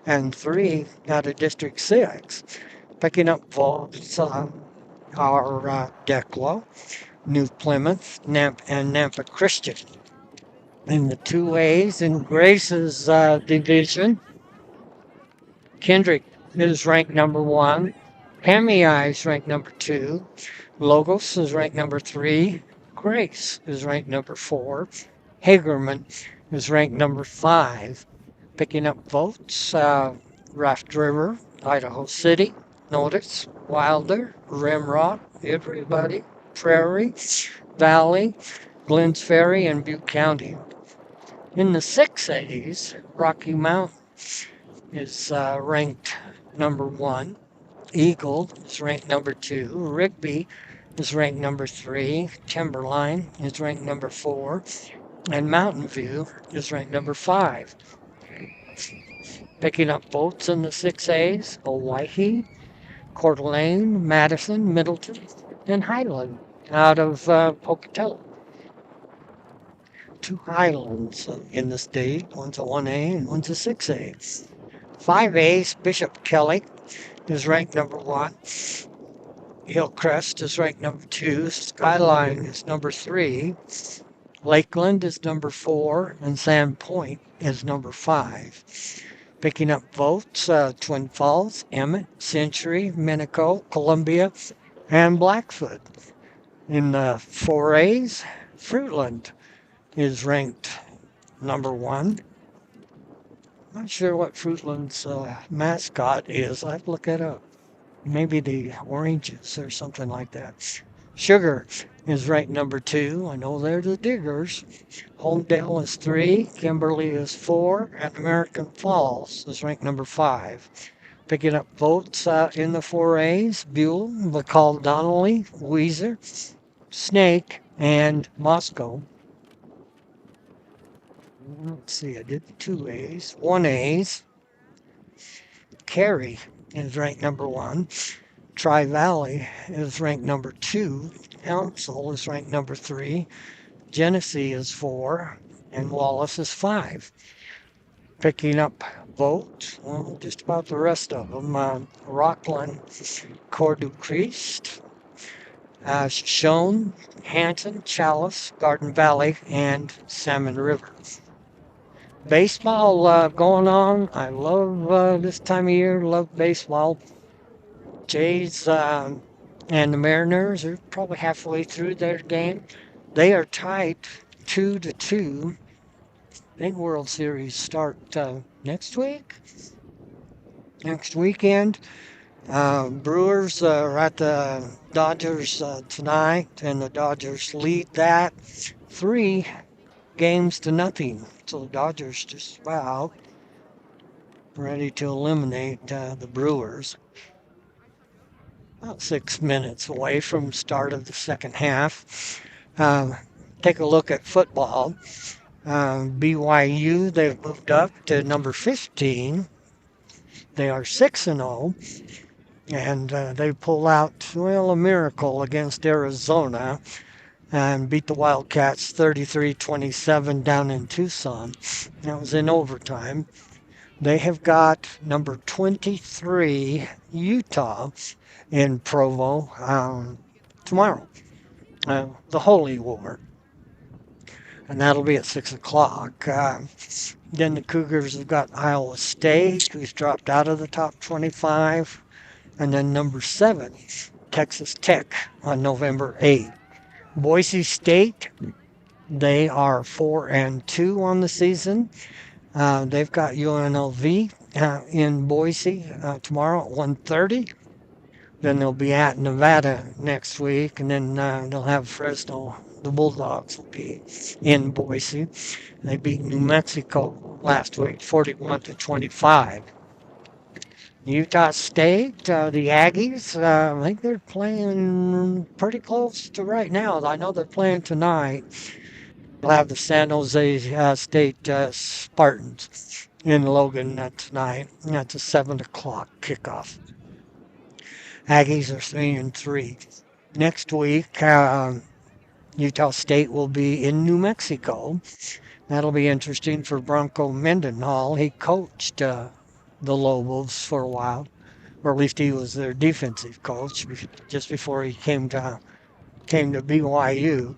and 3 out of District 6. Picking up votes are Declo, New Plymouth, and Nampa Christian. In the 2As in Grace's division, Kendrick is ranked number 1. Pamei is ranked number 2. Logos is ranked number 3. Grace is ranked number 4. Hagerman is ranked number 5. Picking up votes, Raft River, Idaho City, Notice, Wilder, Rimrock, everybody, Prairie, Valley, Glens Ferry, and Butte County. In the 6As, Rocky Mountain is ranked number 1. Eagle is ranked number 2. Rigby is ranked number 3. Timberline is ranked number 4. And Mountain View is ranked number 5. Picking up votes in the 6As, Owyhee, Coeur d'Alene, Madison, Middleton, and Highland out of Pocatello. 2 Highlands in the state. One's a 1A and one's a 6A. 5A's, Bishop Kelly is ranked number 1. Hillcrest is ranked number 2. Skyline is number 3. Lakeland is number 4. And Sand Point is number 5. Picking up votes, Twin Falls, Emmett, Century, Minico, Columbia, and Blackfoot. In the 4As, Fruitland is ranked number 1. Not sure what Fruitland's mascot is. I have to look that up. Maybe the oranges or something like that. Sugar is ranked number 2. I know they're the Diggers. Homedale is 3. Kimberly is 4. And American Falls is ranked number 5. Picking up votes in the 4As, Buell, McCall Donnelly, Weiser, Snake, and Moscow. Let's see, I did 2As. 1As. Cary is ranked number 1. Tri-Valley is ranked number 2. Council is ranked number 3. Genesee is 4. And Wallace is 5. Picking up votes, well, just about the rest of them. Rockland, Coeur d'Alene, Shoshone, Hanson, Chalice, Garden Valley, and Salmon River. Baseball going on. I love this time of year. Love baseball. Jays and the Mariners are probably halfway through their game. They are tied 2-2. I think World Series start next weekend. Brewers are at the Dodgers tonight, and the Dodgers lead that 3-0. So the Dodgers just about ready to eliminate the Brewers. About 6 minutes away from start of the second half. Take a look at football. BYU, they've moved up to number 15. They are 6-0. And they pull out, well, a miracle against Arizona and beat the Wildcats 33-27 down in Tucson. That was in overtime. They have got number 23, Utah, in Provo tomorrow. The Holy War. And that'll be at 6 o'clock. Then the Cougars have got Iowa State, who's dropped out of the top 25. And then number 7, Texas Tech on November 8th. Boise State, they are 4-2 on the season. They've got UNLV in Boise tomorrow at 1:30. Then they'll be at Nevada next week, and then they'll have Fresno. The Bulldogs will be in Boise. They beat New Mexico last week, 41-25. Utah State, the Aggies, I think they're playing pretty close to right now. I know they're playing tonight. They'll have the San Jose State Spartans in Logan tonight. That's a 7 o'clock kickoff. Aggies are 3-3. Next week, Utah State will be in New Mexico. That'll be interesting for Bronco Mendenhall. He coached the Lobos for a while, or at least he was their defensive coach just before he came to BYU.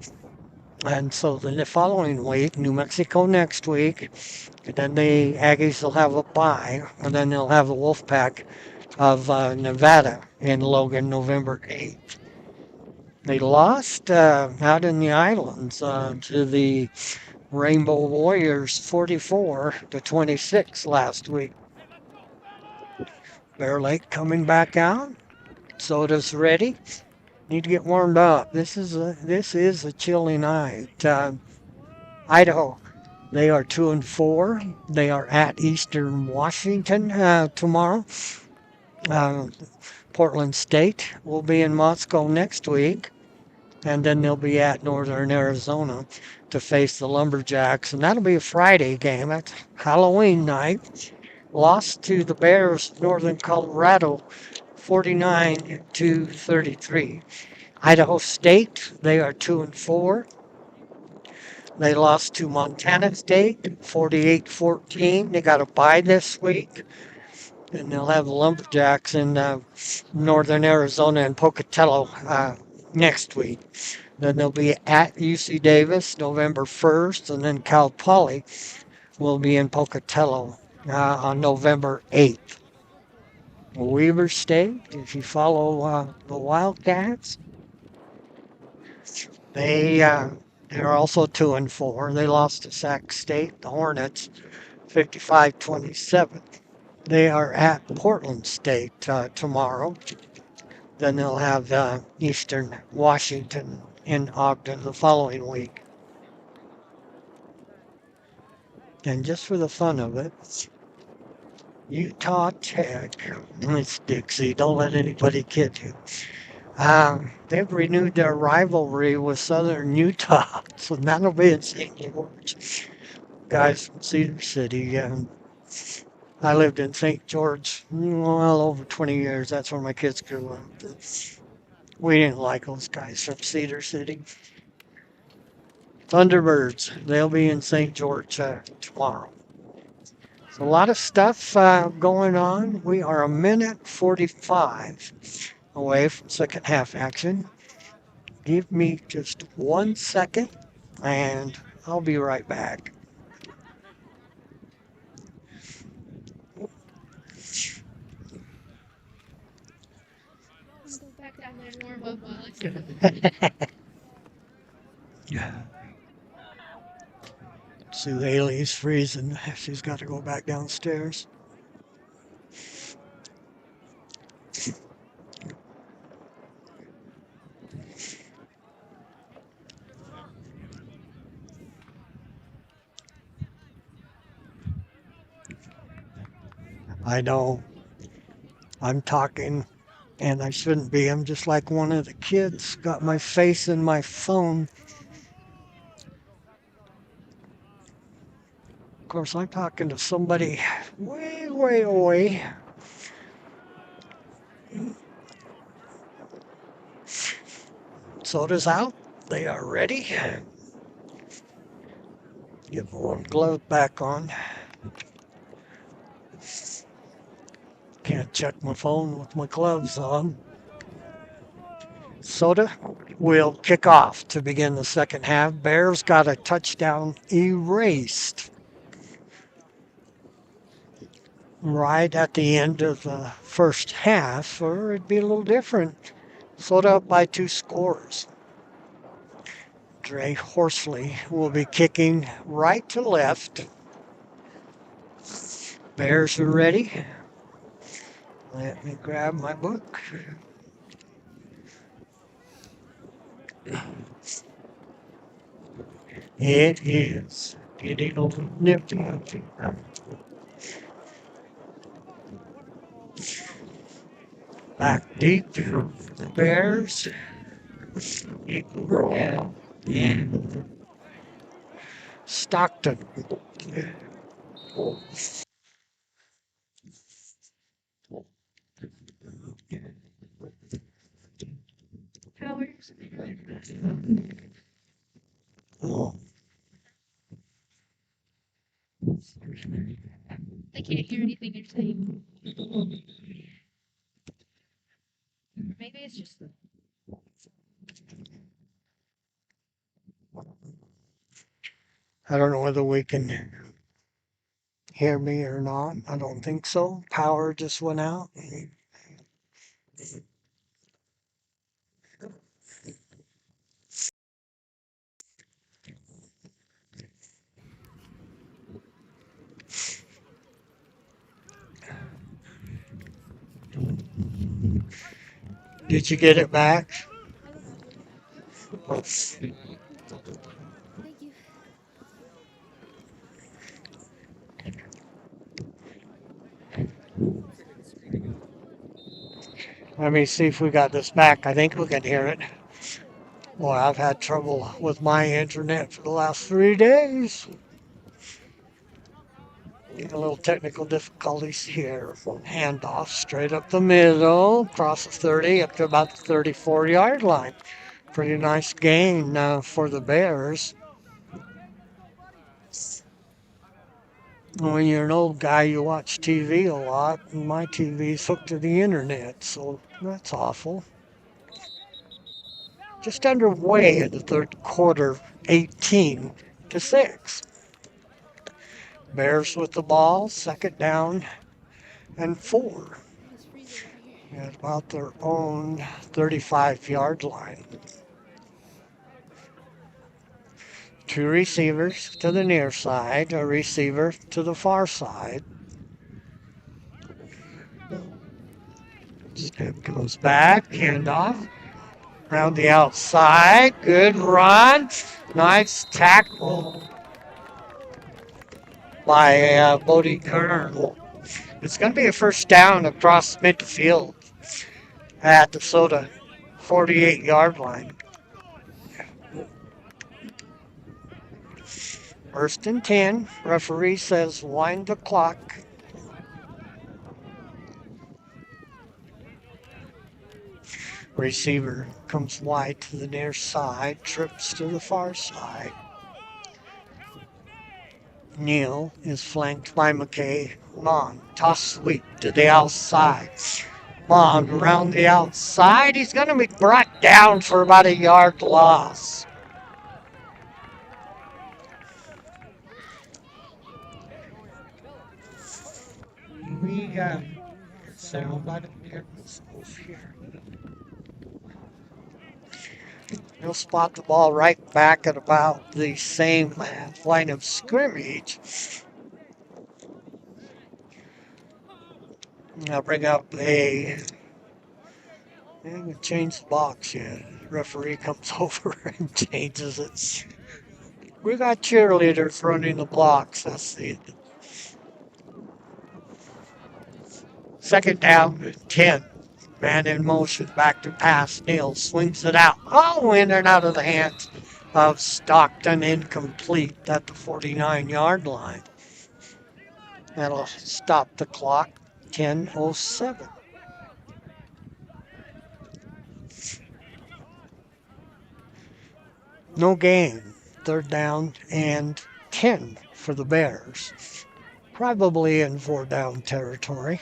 And so the following week, New Mexico next week, and then the Aggies will have a bye, and then they'll have the Wolfpack of Nevada in Logan November 8th. They lost out in the islands to the Rainbow Warriors 44-26 last week. Bear Lake coming back out. Soda's ready. Need to get warmed up. This is a chilly night. Idaho, they are 2-4. They are at Eastern Washington tomorrow. Portland State will be in Moscow next week, and then they'll be at Northern Arizona to face the Lumberjacks, and that'll be a Friday game. That's Halloween night. Lost to the Bears, Northern Colorado, 49 to 33. Idaho State, they are 2-4. They lost to Montana State, 48-14. They got a bye this week, and they'll have the Lumberjacks in Northern Arizona and Pocatello next week. Then they'll be at UC Davis November 1st, and then Cal Poly will be in Pocatello on November 8th. Weber State, if you follow the Wildcats, they're also 2-4. They lost to Sac State, the Hornets, 55-27. They are at Portland State tomorrow. Then they'll have Eastern Washington in Ogden the following week. And just for the fun of it, Utah Tech, it's Dixie, don't let anybody kid you. They've renewed their rivalry with Southern Utah, so that'll be in St. George. Guys from Cedar City. I lived in St. George well over 20 years. That's where my kids grew up. We didn't like those guys from Cedar City. Thunderbirds, they'll be in St. George tomorrow. So a lot of stuff going on. We are a minute 45 away from second half action. Give me just 1 second and I'll be right back. Go back down there and warm up while Yeah. Sue Haley's freezing. She's got to go back downstairs. I know I'm talking and I shouldn't be. I'm just like one of the kids. Got my face in my phone. Of course, I'm talking to somebody way, way away. Soda's out. They are ready. Get one glove back on. Can't check my phone with my gloves on. Soda will kick off to begin the second half. Bears got a touchdown erased right at the end of the first half, or it'd be a little different. Soda up by 2 scores. Dre Horsley will be kicking right to left. Bears are ready. Let me grab my book. It is getting a little nifty. Back deep. The Bears. And Stockton. Powers. Oh, I can't hear anything you're saying. Maybe it's just the. I don't know whether we can hear me or not. I don't think so. Power just went out. Did you get it back? Thank you. Let me see if we got this back. I think we can hear it. Boy, I've had trouble with my internet for the last 3 days. A little technical difficulties here. Handoff straight up the middle, across the 30, up to about the 34-yard line. Pretty nice gain for the Bears. When you're an old guy, you watch TV a lot, and my TV's hooked to the internet, so that's awful. Just underway in the third quarter, 18-6. Bears with the ball, second down and 4 at about their own 35-yard line. Two receivers to the near side, a receiver to the far side. Snap goes back, handoff. Around the outside, good run. Nice tackle by Bodie Kern. It's going to be a first down across midfield at the Soda 48-yard line. First and 10. Referee says wind the clock. Receiver comes wide to the near side, trips to the far side. Neal is flanked by McKay. Mon, toss sweep to the outside. Mon around the outside. He's going to be brought down for about a yard loss. We sound by the here. He'll spot the ball right back at about the same line of scrimmage. I'll bring up a. I haven't changed the box yet. Referee comes over and changes it. We got cheerleaders running the blocks. That's the second down, 10. Man in motion, back to pass. Neal swings it out. Oh, in and out of the hands of Stockton, incomplete at the 49-yard line. That'll stop the clock. 10:07. No gain. Third down and 10 for the Bears. Probably in 4-down territory.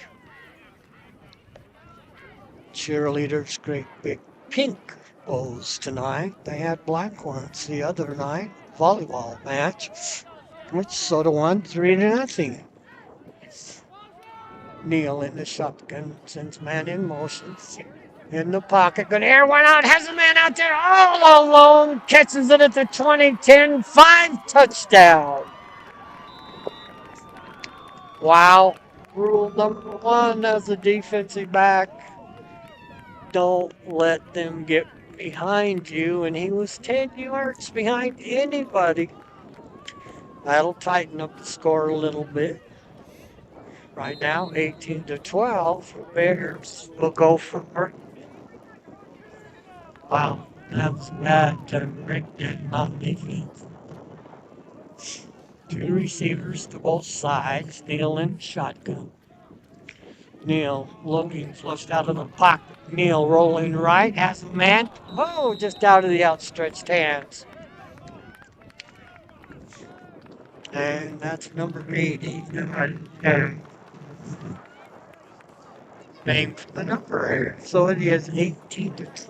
Cheerleaders, great big pink bows tonight. They had black ones the other night. Volleyball match. Which Soda won 3-0. Neal in the shotgun, sends man in motion. In the pocket, going to air one out, has a man out there all alone, catches it at the 20, 10, 5, touchdown. Wow. Rule number 1 as a defensive back, don't let them get behind you, and he was 10 yards behind anybody. That'll tighten up the score a little bit. Right now, 18-12. Bears will go for. Wow, that was bad to break that on defense. Two receivers to both sides. Neal in shotgun. Neal looking, flushed out of the pocket. Neal rolling right, has a man. Oh, just out of the outstretched hands. And that's number 80. Name for the number. So it is 18-12.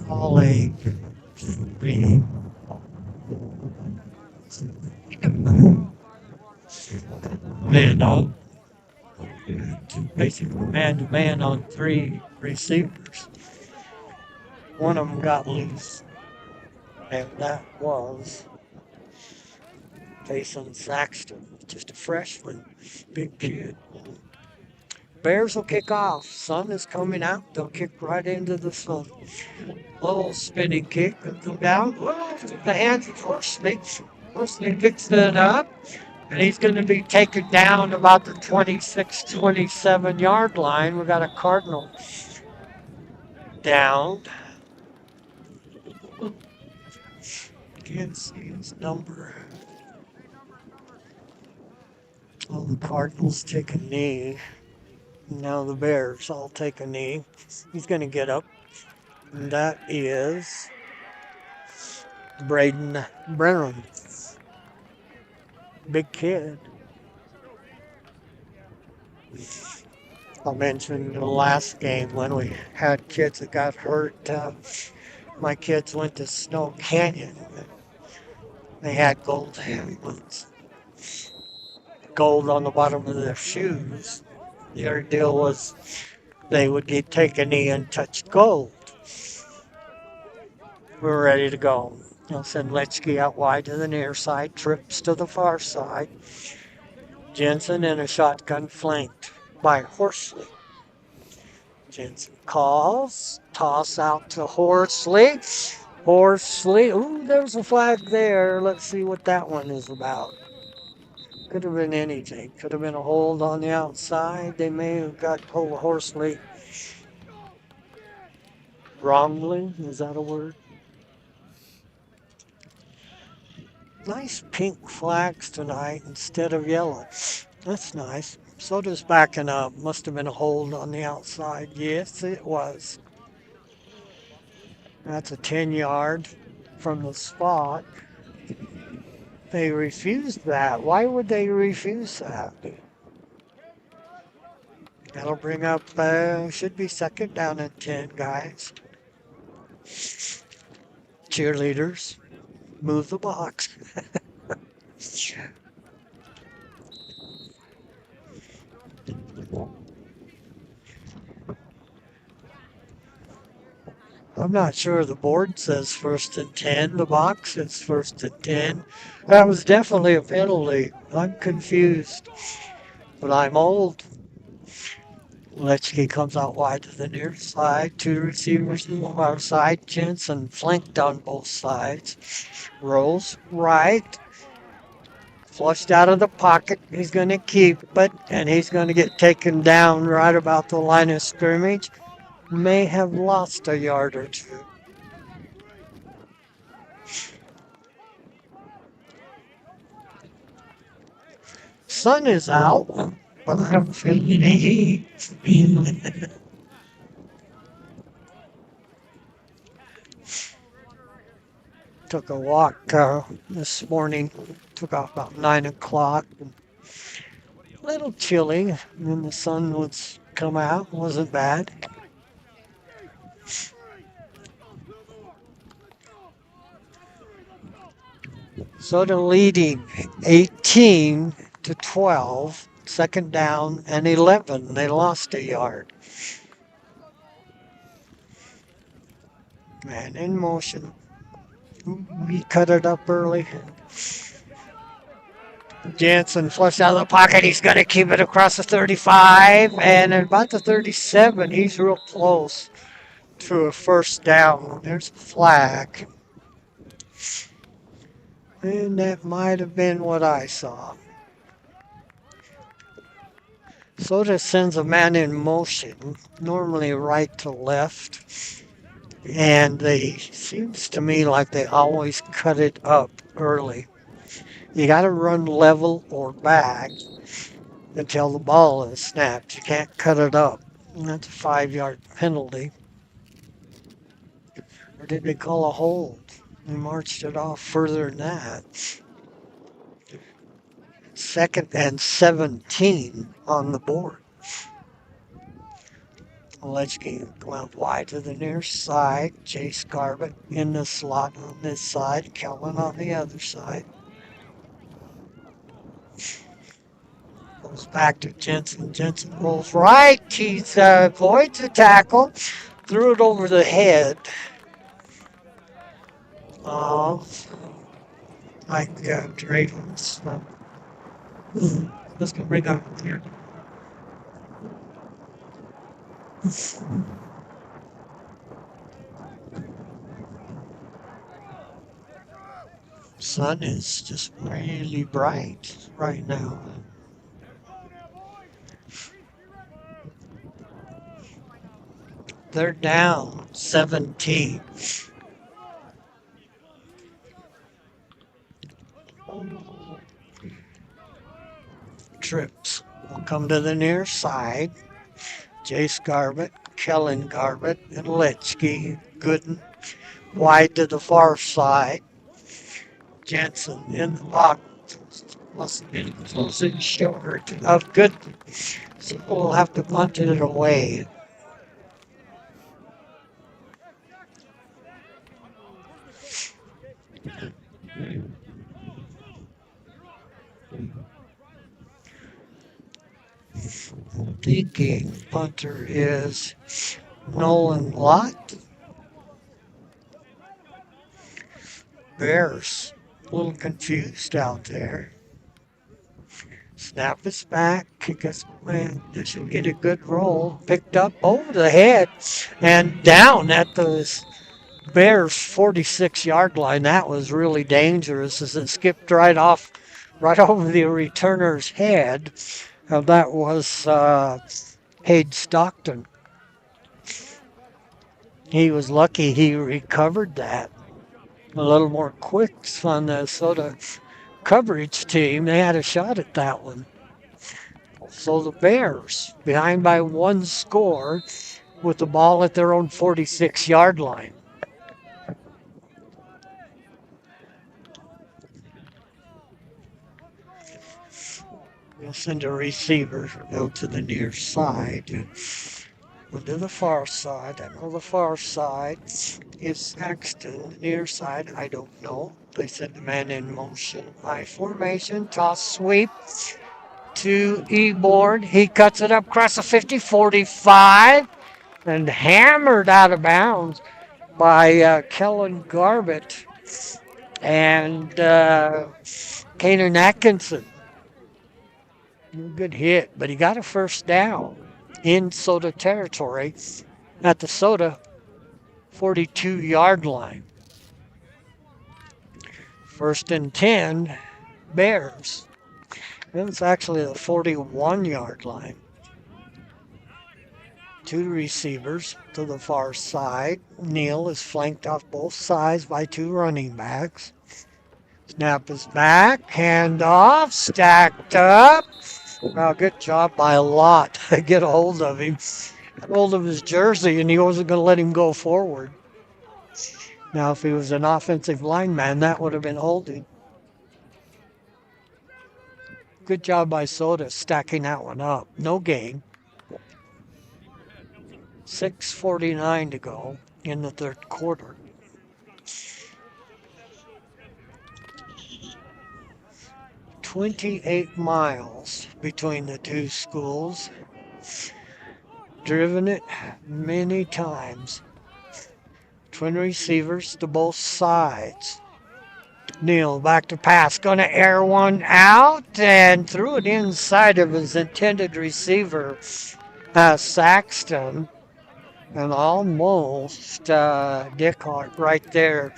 Calling. Man on. Basically man-to-man on 3 receivers. One of them got loose. And that was Jason Saxton, just a freshman, big kid. Bears will kick off. Sun is coming out. They'll kick right into the sun. Little spinning kick and come down. Whoa, the hands of Horsley. Horsley picks it up. And he's going to be taken down about the 26, 27 yard line. We got a Cardinal down. Can't see his number. Oh, the Cardinals take a knee. Now the Bears all take a knee. He's going to get up. And that is Braden Brennan. Big kid. I mentioned in the last game when we had kids that got hurt. My kids went to Snow Canyon. They had gold helmets, gold on the bottom of their shoes. The other deal was they would get take a knee and touch gold. We were ready to go. I'll send Lechke out wide to the near side, trips to the far side. Jensen in a shotgun flanked by Horsley. Jensen calls, toss out to Horsley. Horsley, ooh, there's a flag there. Let's see what that one is about. Could have been anything. Could have been a hold on the outside. They may have got hold of Horsley. Wrongly, is that a word? Nice pink flags tonight instead of yellow. That's nice. So does backing up. Must have been a hold on the outside. Yes, it was. That's a 10 yard from the spot. They refused that. Why would they refuse that? That'll bring up, should be second down and 10, guys. Cheerleaders, move the box. I'm not sure the board says first and 10. The box says first and 10. That was definitely a penalty. I'm confused. But I'm old. Lechke comes out wide to the near side. Two receivers on the far side. Jensen flanked on both sides. Rolls right. Flushed out of the pocket. He's going to keep it. And he's going to get taken down right about the line of scrimmage. May have lost a yard or two. Sun is out, but I'm feeling heat. Took a walk this morning. Took off about 9 o'clock. A little chilly, and then the sun would come out. Wasn't bad. So they're leading 18-12, second down and 11. They lost a yard. Man in motion. We cut it up early. Jensen flushed out of the pocket. He's going to keep it across the 35 and at about the 37. He's real close to a first down. There's a flag. And that might have been what I saw. Soda sends a man in motion, normally right to left. And they seems to me like they always cut it up early. You got to run level or back until the ball is snapped. You can't cut it up. And that's a 5-yard penalty. Or did they call a hold? They marched it off further than that. 2nd and 17 on the board. Lechke went wide to the near side. Chase Garbutt in the slot on this side. Kelvin on the other side. Goes back to Jensen. Jensen rolls right. He avoids a tackle. Threw it over the head. Like Drayton's. Let's go bring up here. Sun is just really bright right now. They're down 17 trips. Will come to the near side. Jace Garbutt, Kellen Garbutt, and Lechke. Gooden wide to the far side. Jensen in the box. Must be closing short of Gooden. So we'll have to punt it away. Thinking punter is Nolan Lott. Bears a little confused out there. Snap is back. Kick us, man. This should get a good roll. Picked up over the head and down at the Bears 46-yard line. That was really dangerous as it skipped right over the returner's head. That was Hayden Stockton. He was lucky he recovered that. A little more quicks on the Soda coverage team. They had a shot at that one. So the Bears behind by one score with the ball at their own 46-yard line. We'll send a receiver go to the near side. We'll do the far side. I know the far side is Saxton. Near side, I don't know. They send the man in motion. High formation, toss sweep to Eborn. He cuts it up across the 50, 45, and hammered out of bounds by Kellen Garbutt and Kanan Atkinson. Good hit, but he got a first down in Soda territory at the Soda 42-yard line. First and 10, Bears. It's actually the 41-yard line. Two receivers to the far side. Neal is flanked off both sides by two running backs. Snap is back, hand off, stacked up. Well, good job by Lott to get a hold of him. Got hold of his jersey, and he wasn't going to let him go forward. Now, if he was an offensive lineman, that would have been holding. Good job by Soda stacking that one up. No gain. 6:49 to go in the third quarter. "28 miles between the two schools. Driven it many times. Twin receivers to both sides. Neal back to pass. Going to air one out and threw it inside of his intended receiver, Saxton. And almost Dickhart right there.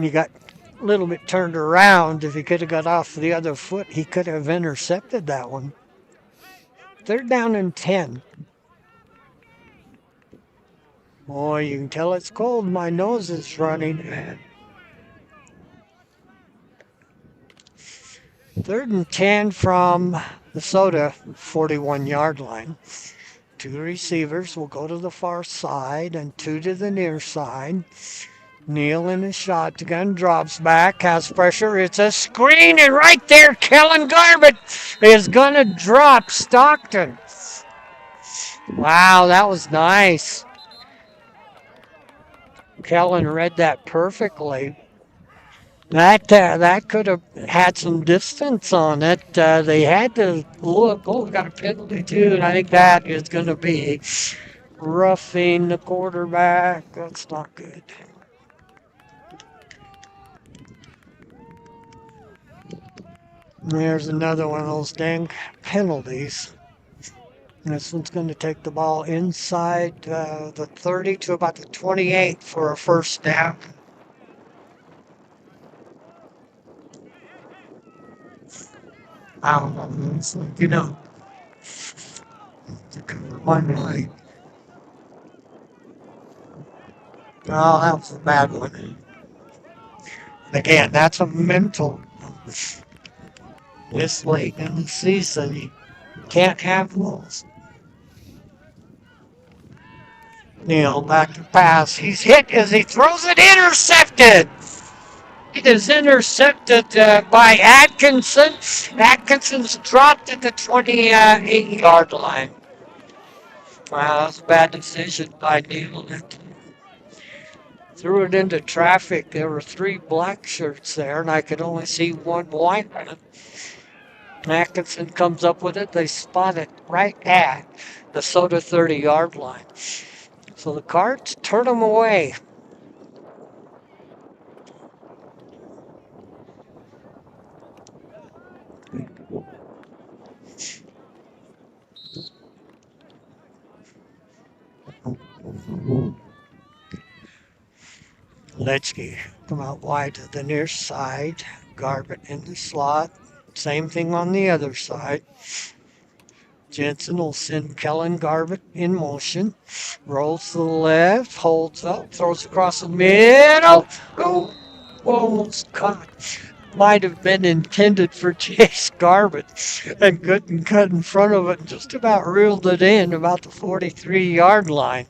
He got a little bit turned around. If he could have got off the other foot, he could have intercepted that one. Third down and 10. Boy, you can tell it's cold. My nose is running. Third and 10 from the Soda 41-yard line. Two receivers will go to the far side and two to the near side. Neal in the shotgun, drops back, has pressure. It's a screen, and right there, Kellen Garbutt is going to drop Stockton. Wow, that was nice. Kellen read that perfectly. That could have had some distance on it. They had to look. Oh, we got a penalty too, and I think that is going to be roughing the quarterback. That's not good. There's another one of those dang penalties. This one's going to take the ball inside the 30 to about the 28 for a first down. I don't know. It's like, one way. Oh, that was a bad one. Again, that's a mental. This late in the season, you can't have those. Neal back to pass. He's hit as he throws it intercepted. It is intercepted by Atkinson. Atkinson's dropped at the 28-yard line. Wow, that's a bad decision by Neal. Threw it into traffic. There were three black shirts there, and I could only see one white one. Atkinson comes up with it. They spot it right at the Soda 30-yard line. So the Cards turn them away. Lechke come out wide to the near side. Garbutt in the slot. Same thing on the other side. Jensen will send Kellen Garbutt in motion. Rolls to the left, holds up, throws across the middle. Oh, almost caught. Might have been intended for Chase Garbutt and couldn't cut in front of it and just about reeled it in about the 43-yard line.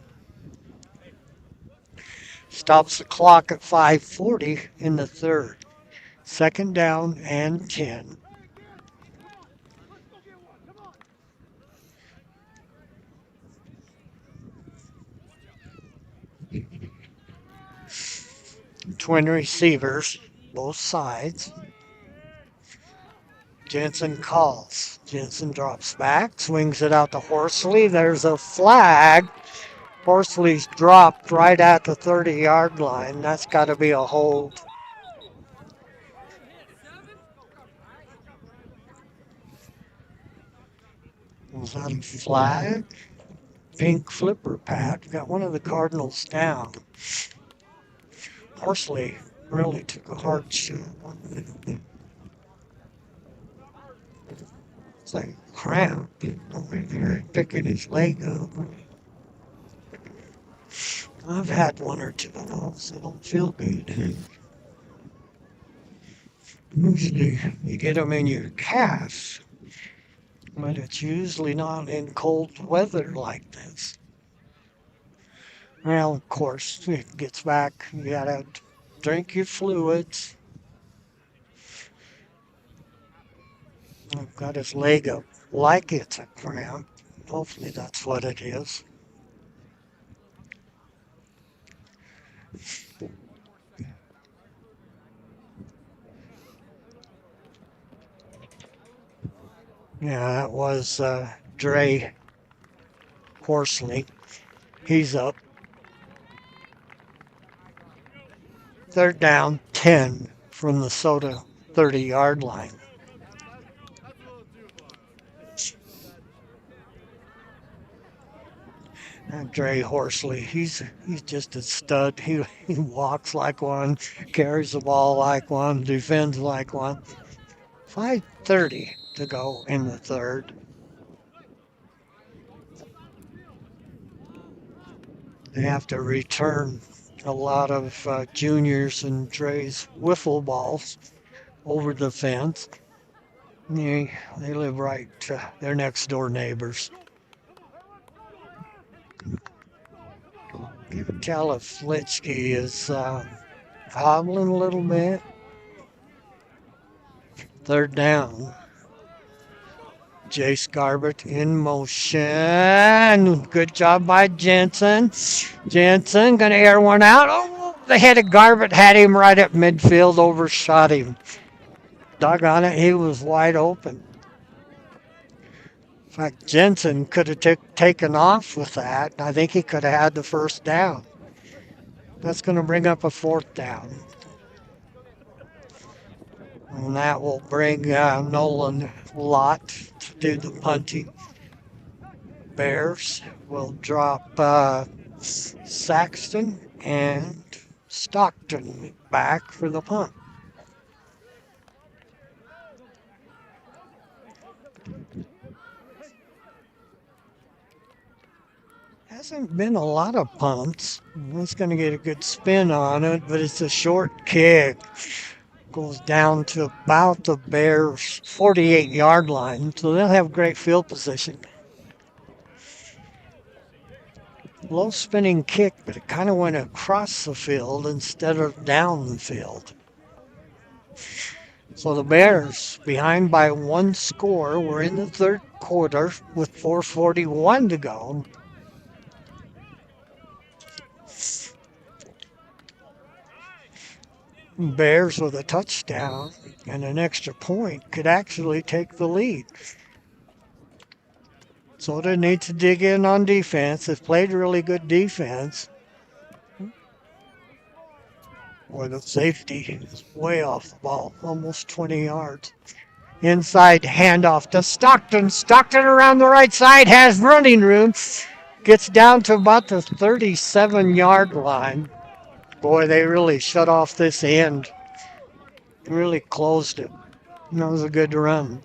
Stops the clock at 5:40 in the third. Second down and 10. Twin receivers, both sides. Jensen calls. Jensen drops back, swings it out to Horsley. There's a flag. Horsley's dropped right at the 30-yard line. That's got to be a hold. Was that a flag? Pink flipper pad. Got one of the Cardinals down. Horsley really took a hard shot. It's like cramp over here, picking his leg up. I've had one or two of those. They don't feel good. Usually you get them in your calf, but it's usually not in cold weather like this. Well, of course, it gets back. You gotta drink your fluids. I've got his leg up like it's a cramp. Hopefully that's what it is. Yeah, that was Dre Horsley. He's up. Third down, 10 from the Soda 30-yard line. And Dre Horsley, he's just a stud. He walks like one, carries the ball like one, defends like one. 5:30 to go in the third. They have to return a lot of juniors and Dre's wiffle balls over the fence. They live right, they're next door neighbors. You can tell if Lechke is hobbling a little bit. Third down. Jace Garbutt in motion. Good job by Jensen. Jensen going to air one out. Oh, the head of Garbutt had him right at midfield, overshot him. Doggone it, he was wide open. In fact, Jensen could have taken off with that. I think he could have had the first down. That's going to bring up a fourth down. And that will bring Nolan Lott to do the punting. Bears will drop Saxton and Stockton back for the punt. Hasn't been a lot of punts. It's going to get a good spin on it, but it's a short kick. Goes down to about the Bears' 48-yard line, so they'll have great field position. Low spinning kick, but it kind of went across the field instead of down the field. So the Bears, behind by one score, we're in the third quarter with 4:41 to go. Bears with a touchdown and an extra point could actually take the lead. So they need to dig in on defense. They've played really good defense. Or the safety is way off the ball, almost 20 yards. Inside handoff to Stockton. Stockton around the right side has running room. Gets down to about the 37-yard line. Boy, they really shut off this end. Really closed it. That was a good run.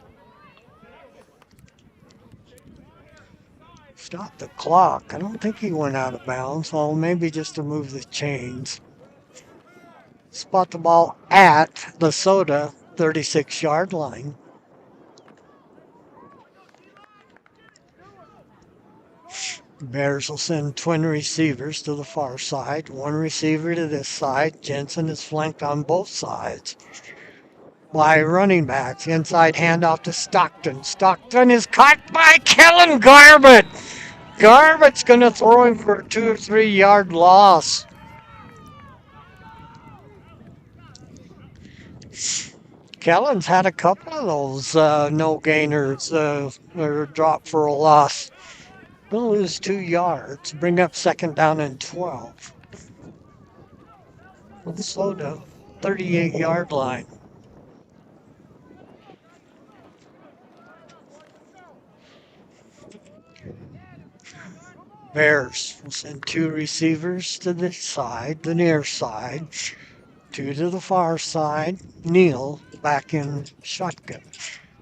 Stop the clock. I don't think he went out of bounds. Well, maybe just to move the chains. Spot the ball at the Soda 36-yard line. Bears will send twin receivers to the far side. One receiver to this side. Jensen is flanked on both sides by running backs. Inside handoff to Stockton. Stockton is caught by Kellen Garbett. Garbett's going to throw him for a 2 or 3 yard loss. Kellen's had a couple of those no gainers or drop for a loss. They'll lose 2 yards. Bring up second down and 12. Slow to 38-yard line. Bears will send 2 receivers to this side, the near side. 2 to the far side. Neal back in shotgun.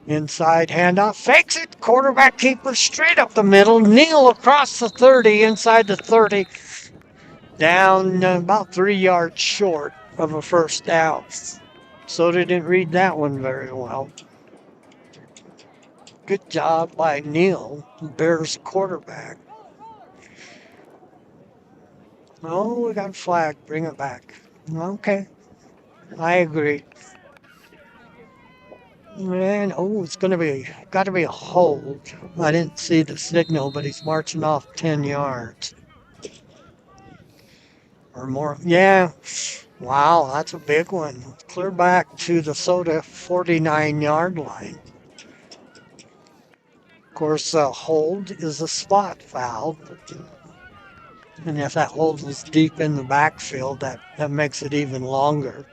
Inside handoff, fakes it, quarterback keeper straight up the middle. Neal across the 30, inside the 30. Down about 3 yards short of a first down. So they didn't read that one very well. Good job by Neal, Bears quarterback. Oh, we got a flag. Bring it back. Okay. I agree. Man, oh, it's got to be a hold. I didn't see the signal, but he's marching off 10 yards. Or more. Yeah. Wow, that's a big one. Clear back to the Soda 49-yard line. Of course, hold is a spot foul. And if that hold was deep in the backfield, that makes it even longer.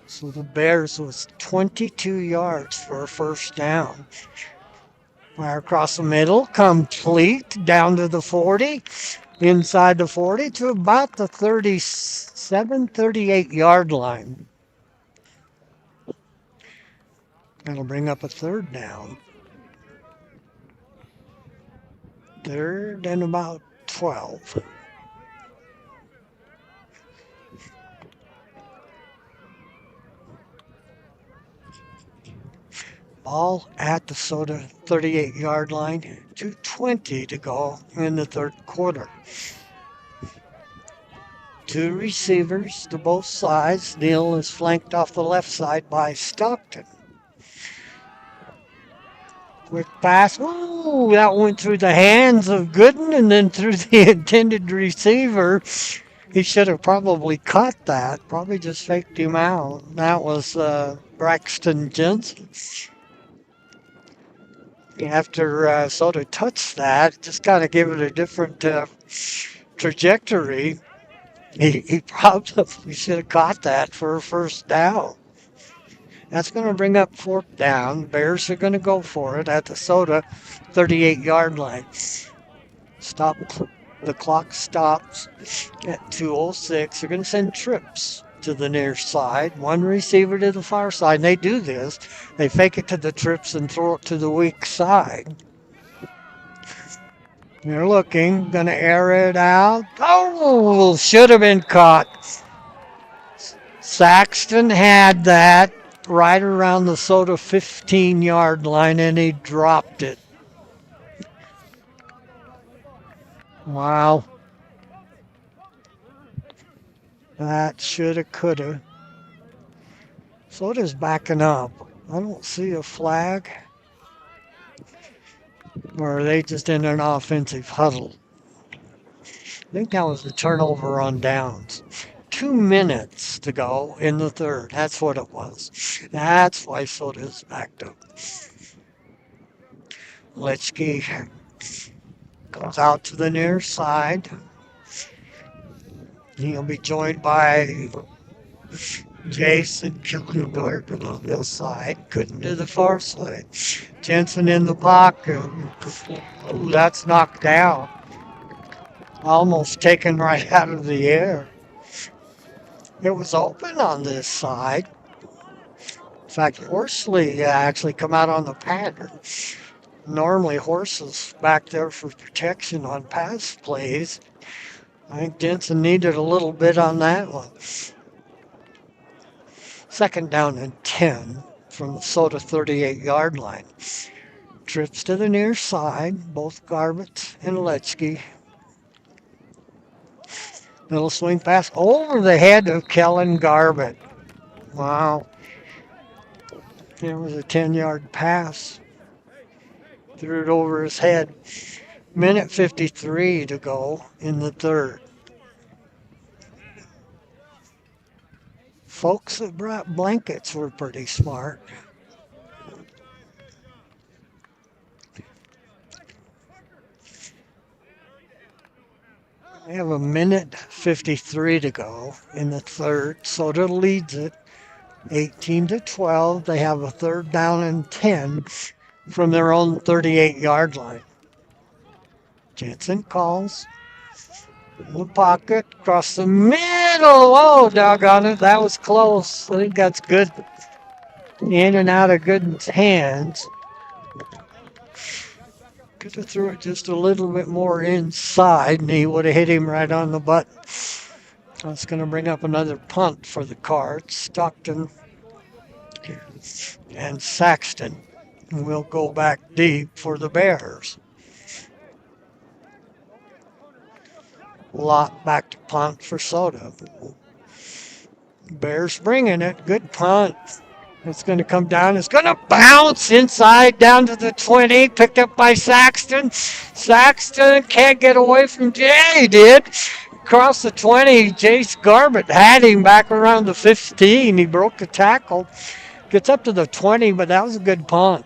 So the Bears was 22 yards for a first down. Fire across the middle, complete, down to the 40, inside the 40 to about the 37, 38-yard line. That'll bring up a third down. Third and about 12. Ball at the Soda 38-yard line. 2:20 to go in the third quarter. 2 receivers to both sides. Neal is flanked off the left side by Stockton. Quick pass. Ooh, that went through the hands of Gooden and then through the intended receiver. He should have probably caught that. Probably just faked him out. That was Braxton Jensen. After Soda touched that, just got to give it a different trajectory. He probably should have caught that for a first down. That's going to bring up fourth down. Bears are going to go for it at the Soda 38-yard line. Stop. The clock stops at 2:06. They're going to send trips to the near side. One receiver to the far side. And they do this. They fake it to the trips and throw it to the weak side. They're looking. Going to air it out. Oh, should have been caught. Saxton had that right around the Soda 15-yard line and he dropped it. Wow. That shoulda, coulda. Soda's backing up. I don't see a flag. Or are they just in an offensive huddle? I think that was a turnover on downs. 2 minutes to go in the third. That's what it was. That's why Soda's backed up. Litschke goes out to the near side. He'll be joined by Jason Killendorf on this side. Couldn't do the far side. Jensen in the pocket. Ooh, that's knocked down. Almost taken right out of the air. It was open on this side. In fact, Horsley actually come out on the pattern. Normally, horses back there for protection on pass plays. I think Jensen needed a little bit on that one. Second down and 10 from the Soda 38-yard line. Trips to the near side, both Garbett and Letschke. Little swing pass over the head of Kellen Garbett. Wow. There was a 10-yard pass. Threw it over his head. Minute 53 to go in the third. Folks that brought blankets were pretty smart. We have a minute 53 to go in the third. Soda leads it 18-12. They have a third down and 10 from their own 38-yard line. Jensen calls. In the pocket, across the middle. Oh, doggone it. That was close. I think that's good. In and out of Gooden's hands. Could have threw it just a little bit more inside, and he would have hit him right on the button. That's going to bring up another punt for the Cards. Stockton and Saxton will go back deep for the Bears. Lot back to punt for Soda. Bears bringing it. Good punt. It's going to come down. It's going to bounce inside down to the 20. Picked up by Saxton. Saxton can't get away from Jay. He did. Across the 20. Jace Garbett had him back around the 15. He broke the tackle. Gets up to the 20, but that was a good punt.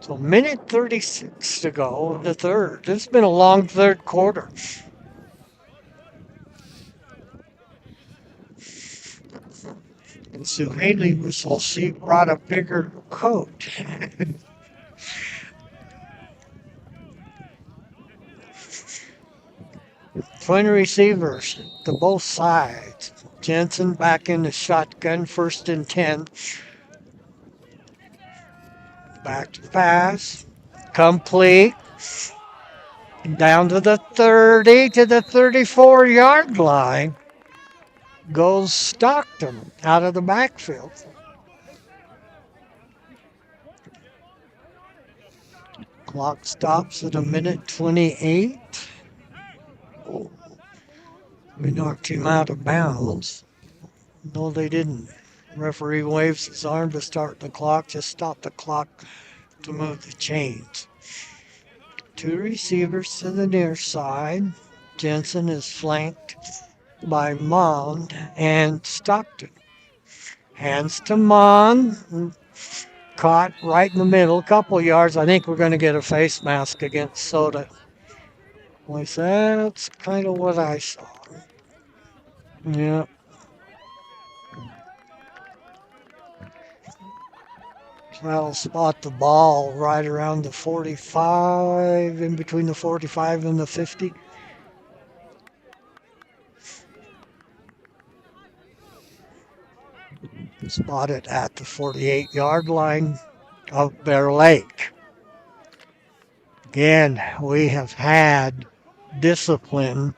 So minute 36 to go in the third. It's been a long third quarter. And so Haley was all she brought a bigger coat. Twin receivers to both sides. Jensen back in the shotgun, 1st and 10. Back to pass. Complete. Down to the 30 to the 34-yard line. Goes Stockton out of the backfield. Clock stops at a minute 28. We knocked him out of bounds. No, they didn't. Referee waves his arm to start the clock. Just stop the clock to move the chains. Two receivers to the near side. Jensen is flanked by Mond and Stockton. Hands to Mond. Caught right in the middle, a couple yards. I think we're going to get a face mask against Soda. Well, that's kind of what I saw. Yeah. I'll spot the ball right around the 45, in between the 45 and the 50. Spot it at the 48-yard line of Bear Lake. Again, we have had discipline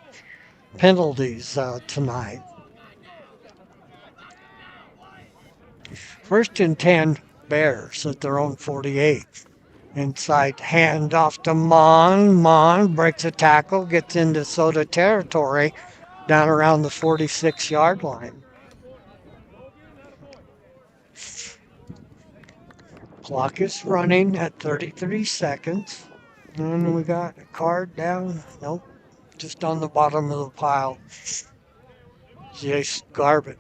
penalties tonight. First and 10, Bears at their own 48. Inside handoff to Mon. Mon breaks a tackle, gets into Soda territory down around the 46-yard line. Clock is running at 33 seconds. And we got a card down. Nope. Just on the bottom of the pile. Jace Garbett.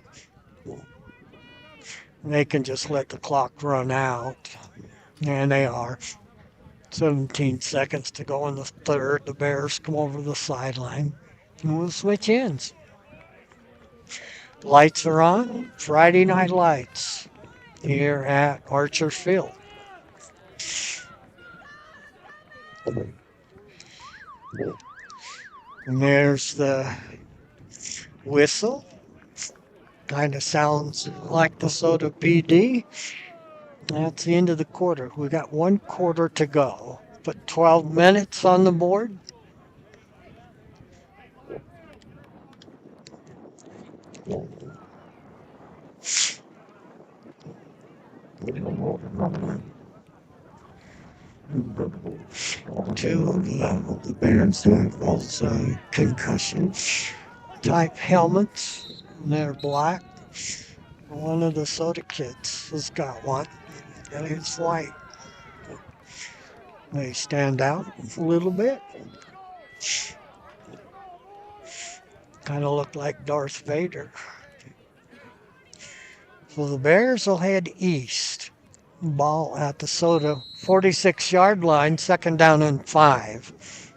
They can just let the clock run out. And they are. 17 seconds to go in the third. The Bears come over the sideline. And we'll switch ends. Lights are on. Friday Night Lights here at Archer Field. And there's the whistle. Kind of sounds like the Soda PD. That's the end of the quarter. We got 1 quarter to go. Put 12 minutes on the board. Two of the Bears have those concussion type helmets. They're black. One of the Soda kids has got one. And it's white. They stand out a little bit. Kind of look like Darth Vader. So the Bears will head east. Ball at the Soda 46-yard line, 2nd down and 5.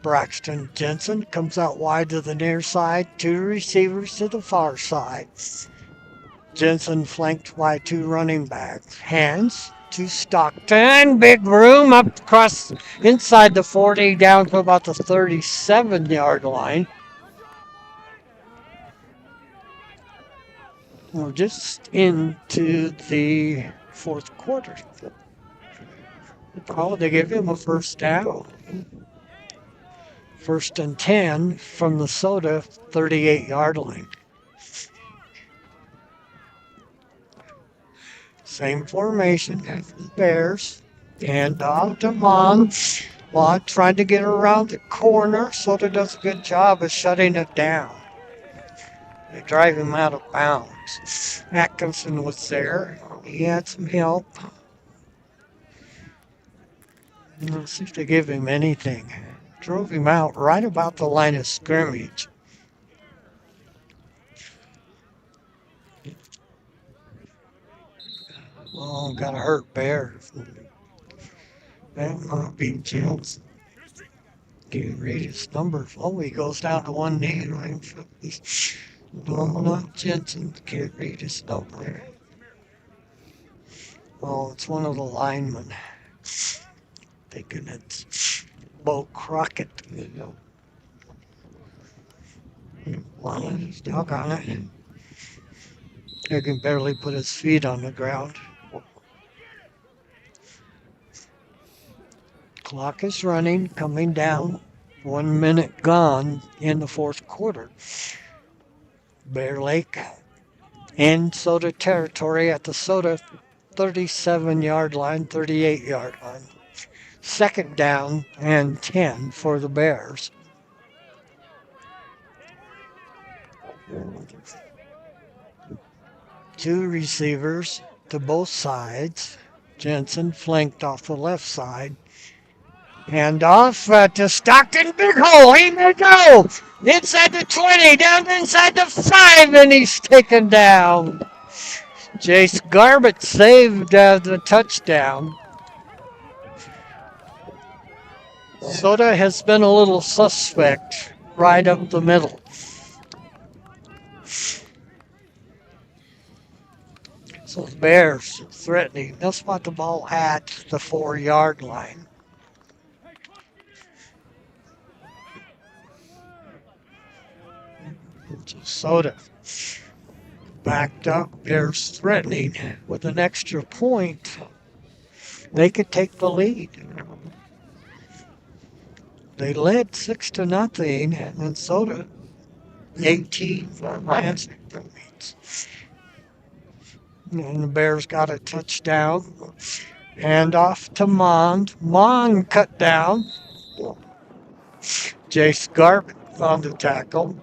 Braxton Jensen comes out wide to the near side, 2 receivers to the far side. Jensen flanked by 2 running backs. Hands to Stockton. Big room up across inside the 40 down to about the 37-yard line. We're just into the 4th quarter. Oh, they give him a 1st down. 1st and 10 from the Soda 38-yard line. Same formation as the Bears. And off to Mon. Mon trying to get around the corner. Soda does a good job of shutting it down. They drive him out of bounds. Atkinson was there. He had some help. Let's see if they give him anything. Drove him out right about the line of scrimmage. Oh, got a hurt Bear. That might be Jensen. Can't read his numbers. Oh, he goes down to 1 knee. No, not Jensen. Can't read his number. Oh, it's one of the linemen. Thinking it's Bo Crockett. Well, he's doggone it. He can barely put his feet on the ground. Clock is running, coming down. 1 minute gone in the 4th quarter. Bear Lake and Soda territory at the Soda 37-yard line, 38-yard line. 2nd down and 10 for the Bears. Two receivers to both sides. Jensen flanked off the left side. Hand off to Stockton. Big hole. He may go. Inside the 20. Down inside the 5. And he's taken down. Jace Garbett saved the touchdown. Soda has been a little suspect right up the middle. So the Bears threatening. They'll spot the ball at the 4-yard line. Soda backed up. Bears threatening with an extra point. They could take the lead. They led 6-0, and Soda 18 answer points. And the Bears got a touchdown. Hand off to Mond. Mond cut down. Jace Garbutt on the tackle.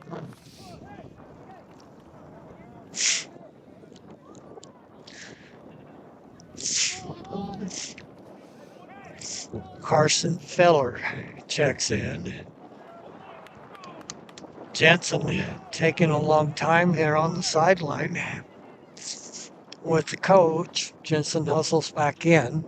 Carson Feller checks in. Jensen taking a long time here on the sideline with the coach. Jensen hustles back in.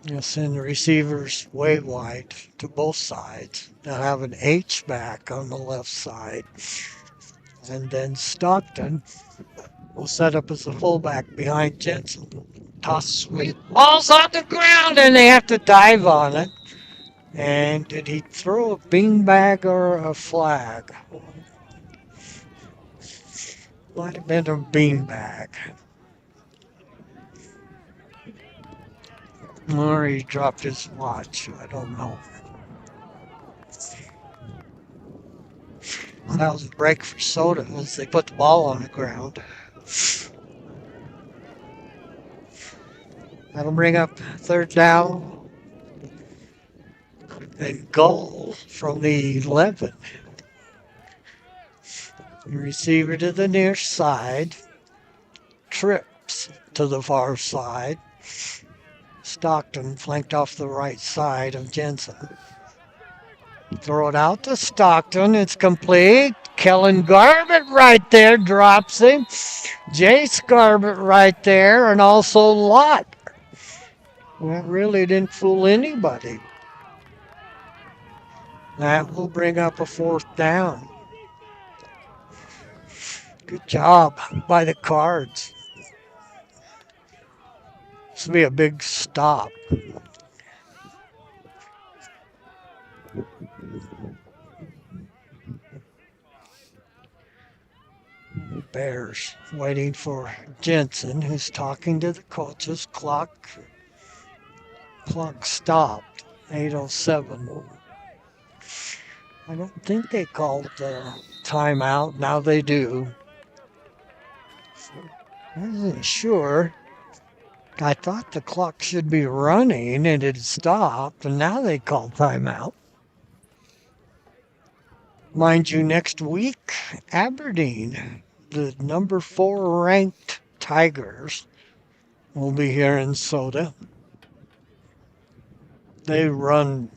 You'll send the receivers way wide to both sides. They'll have an H back on the left side. And then Stockton will set up as a fullback behind Jensen. Toss sweep. Ball's on the ground and they have to dive on it. And did he throw a beanbag or a flag? Might have been a beanbag. Or he dropped his watch. I don't know. That was a break for Soda as they put the ball on the ground. That'll bring up third down and goal from the 11. The receiver to the near side. Trips to the far side. Stockton flanked off the right side of Jensen. Throw it out to Stockton. It's complete. Kellen Garbutt right there drops him. Jace Garbutt right there, and also Lott. That really didn't fool anybody. That will bring up a fourth down. Good job by the Cards. This will be a big stop. Bears waiting for Jensen, who's talking to the coaches. Clock stopped. 8:07. I don't think they called timeout. Now they do. I wasn't sure. I thought the clock should be running and it stopped, and now they call timeout. Mind you, next week, Aberdeen, the number 4 ranked Tigers, will be here in Soda. They run,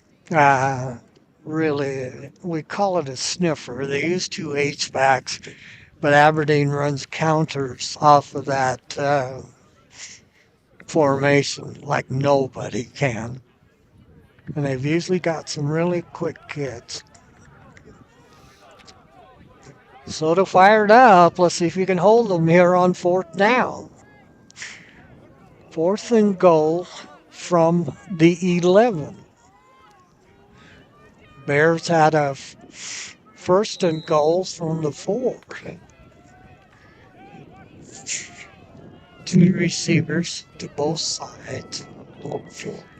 really, we call it a sniffer. They use 2 H-backs, but Aberdeen runs counters off of that formation like nobody can. And they've usually got some really quick kids. Soda fired up. Let's see if you can hold them here on fourth down. 4th and goal from the 11. Bears had a 1st and goal from the 4. 2 receivers to both sides.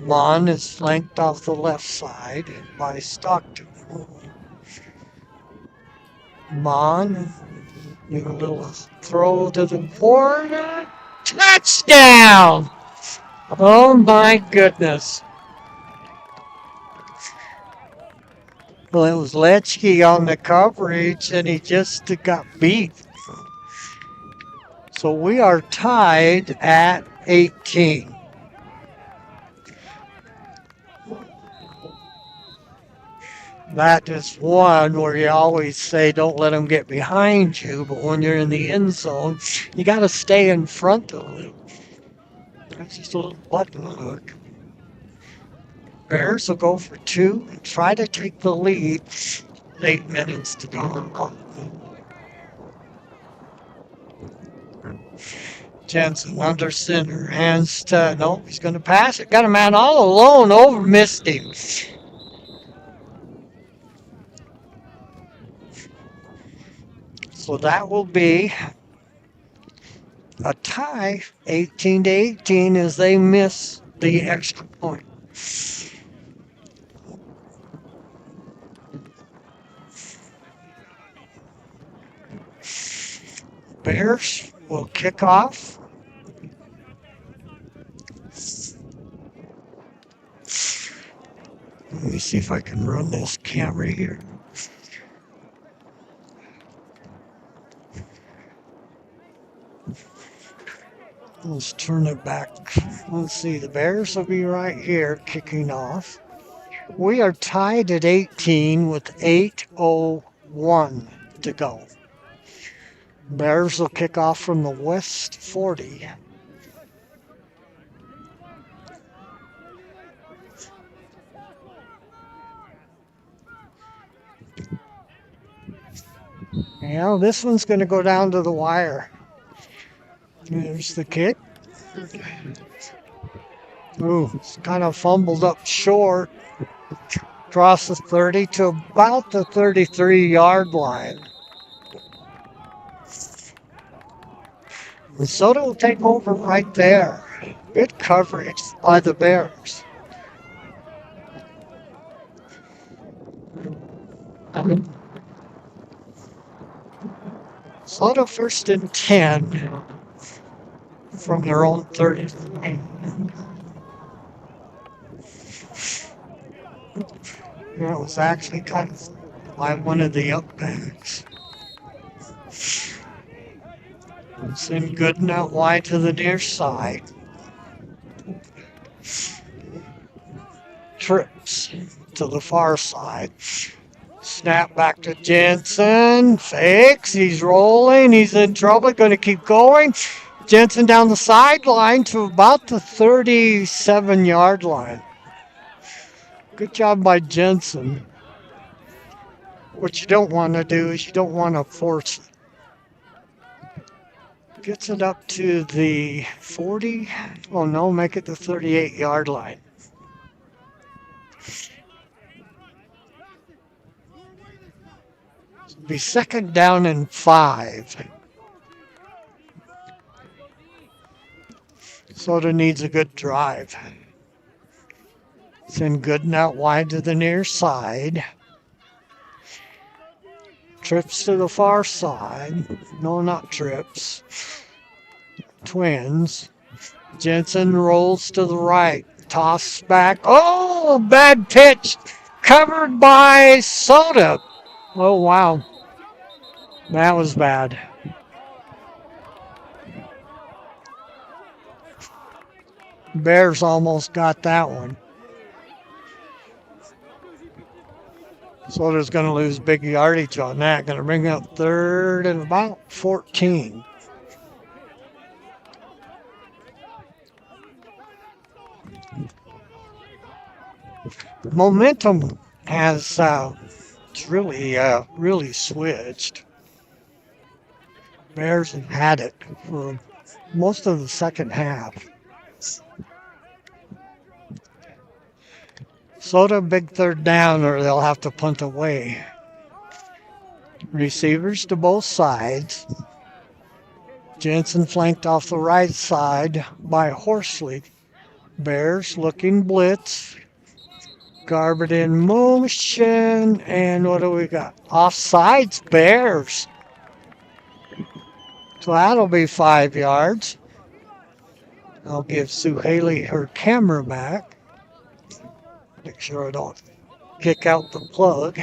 Mon is flanked off the left side by Stockton. Mon, a little throw to the corner. Touchdown! Oh my goodness. Well, it was Lechke on the coverage and he just got beat. So we are tied at 18. That is one where you always say don't let them get behind you, but when you're in the end zone, you got to stay in front of them. That's just a little button hook. Bears will go for 2 and try to take the lead. 8 minutes to go. Jensen under center, hands to, no, he's going to pass it. Got a man all alone over, missed him. So that will be a tie, 18-18, as they miss the extra point. Bears will kick off. Let me see if I can run this camera here. Let's turn it back. Let's see, the Bears will be right here kicking off. We are tied at 18 with 8:01 to go. Bears will kick off from the West 40. Yeah, this one's going to go down to the wire. There's the kick. Ooh, it's kind of fumbled up short. Across the 30 to about the 33-yard line. Minnesota will take over right there. Good coverage by the Bears. Minnesota first and 10 from their own 30. Yeah, it was actually kind of by one of the upbacks. It's in good and out wide to the near side. Trips to the far side. Snap back to Jensen. Fakes. He's rolling. He's in trouble. Going to keep going. Jensen down the sideline to about the 37-yard line. Good job by Jensen. What you don't want to do is you don't want to force it. Gets it up to the 40. Oh no, make it the 38-yard line. It'll be second down and 5. Soda needs a good drive. It's in good and out wide to the near side. Trips to the far side. No, not trips. Twins. Jensen rolls to the right. Toss back. Oh, bad pitch. Covered by Soda. Oh, wow. That was bad. Bears almost got that one. Soda's going to lose big yardage on that. Going to bring up third and about 14. Momentum has really switched. Bears have had it for most of the second half. Soda, big third down, or they'll have to punt away. Receivers to both sides. Jensen flanked off the right side by Horsley. Bears looking blitz. Garbutt in motion. And what do we got? Offsides, Bears. So that'll be 5 yards. I'll give Sue Haley her camera back. Make sure I don't kick out the plug.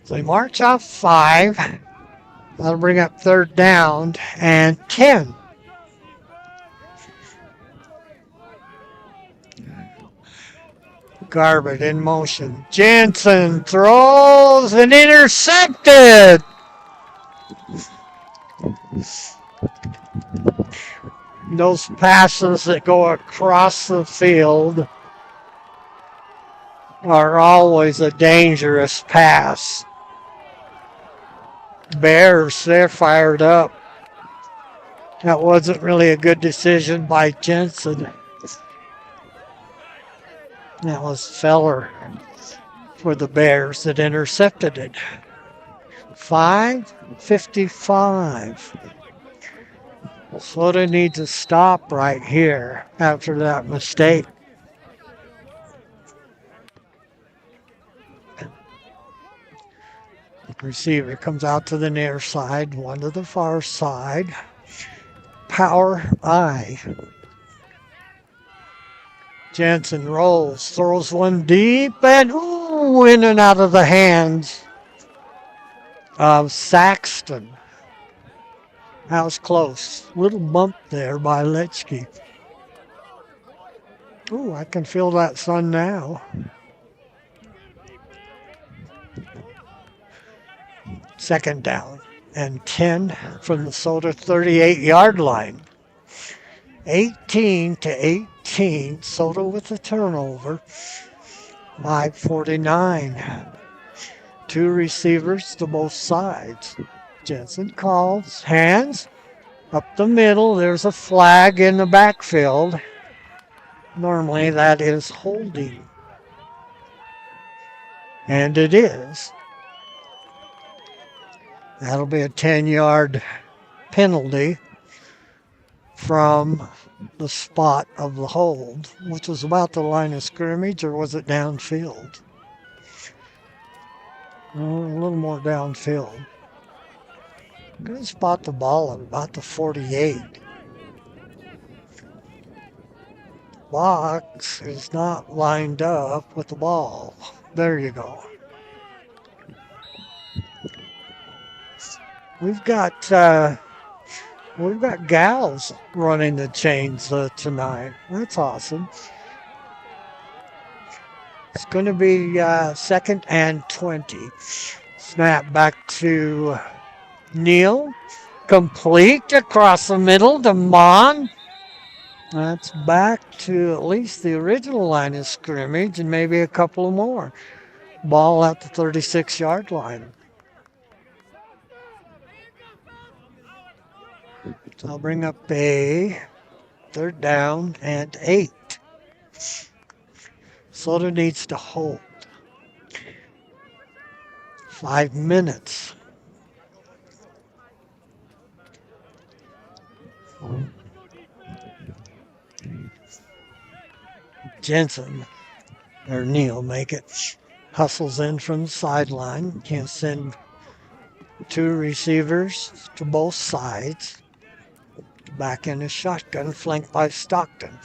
So they march off 5. That'll bring up third down and 10. Garbutt in motion. Jensen throws and intercepted. those passes that go across the field are always a dangerous pass. Bears, they're fired up. That wasn't really a good decision by Jensen. That was Feller for the Bears that intercepted it. 5:55. Slaughter needs to stop right here after that mistake. Receiver comes out to the near side, one to the far side. Power I. Jensen rolls, throws one deep, and in and out of the hands of Saxton. That was close. Little bump there by Lechke. Ooh, I can feel that sun now. Second down and 10 from the Soda 38-yard line. 18-18. Soda with the turnover. 5:49. Two receivers to both sides. Jensen calls. Hands up the middle. There's a flag in the backfield. Normally that is holding. And it is. That'll be a 10-yard penalty from the spot of the hold, which was about the line of scrimmage, or was it downfield? A little more downfield. Good spot the ball at about the 48. Box is not lined up with the ball. There you go. We've got gals running the chains tonight. That's awesome. It's going to be 2nd and 20. Snap back to Neal. Complete across the middle to Mon. That's back to at least the original line of scrimmage and maybe a couple more. Ball at the 36-yard line. So I'll bring up a 3rd down and 8. Soda needs to hold. 5 minutes. Jensen, or Neal, make it. Hustles in from the sideline. Can't send two receivers to both sides. Back in his shotgun, flanked by Stockton.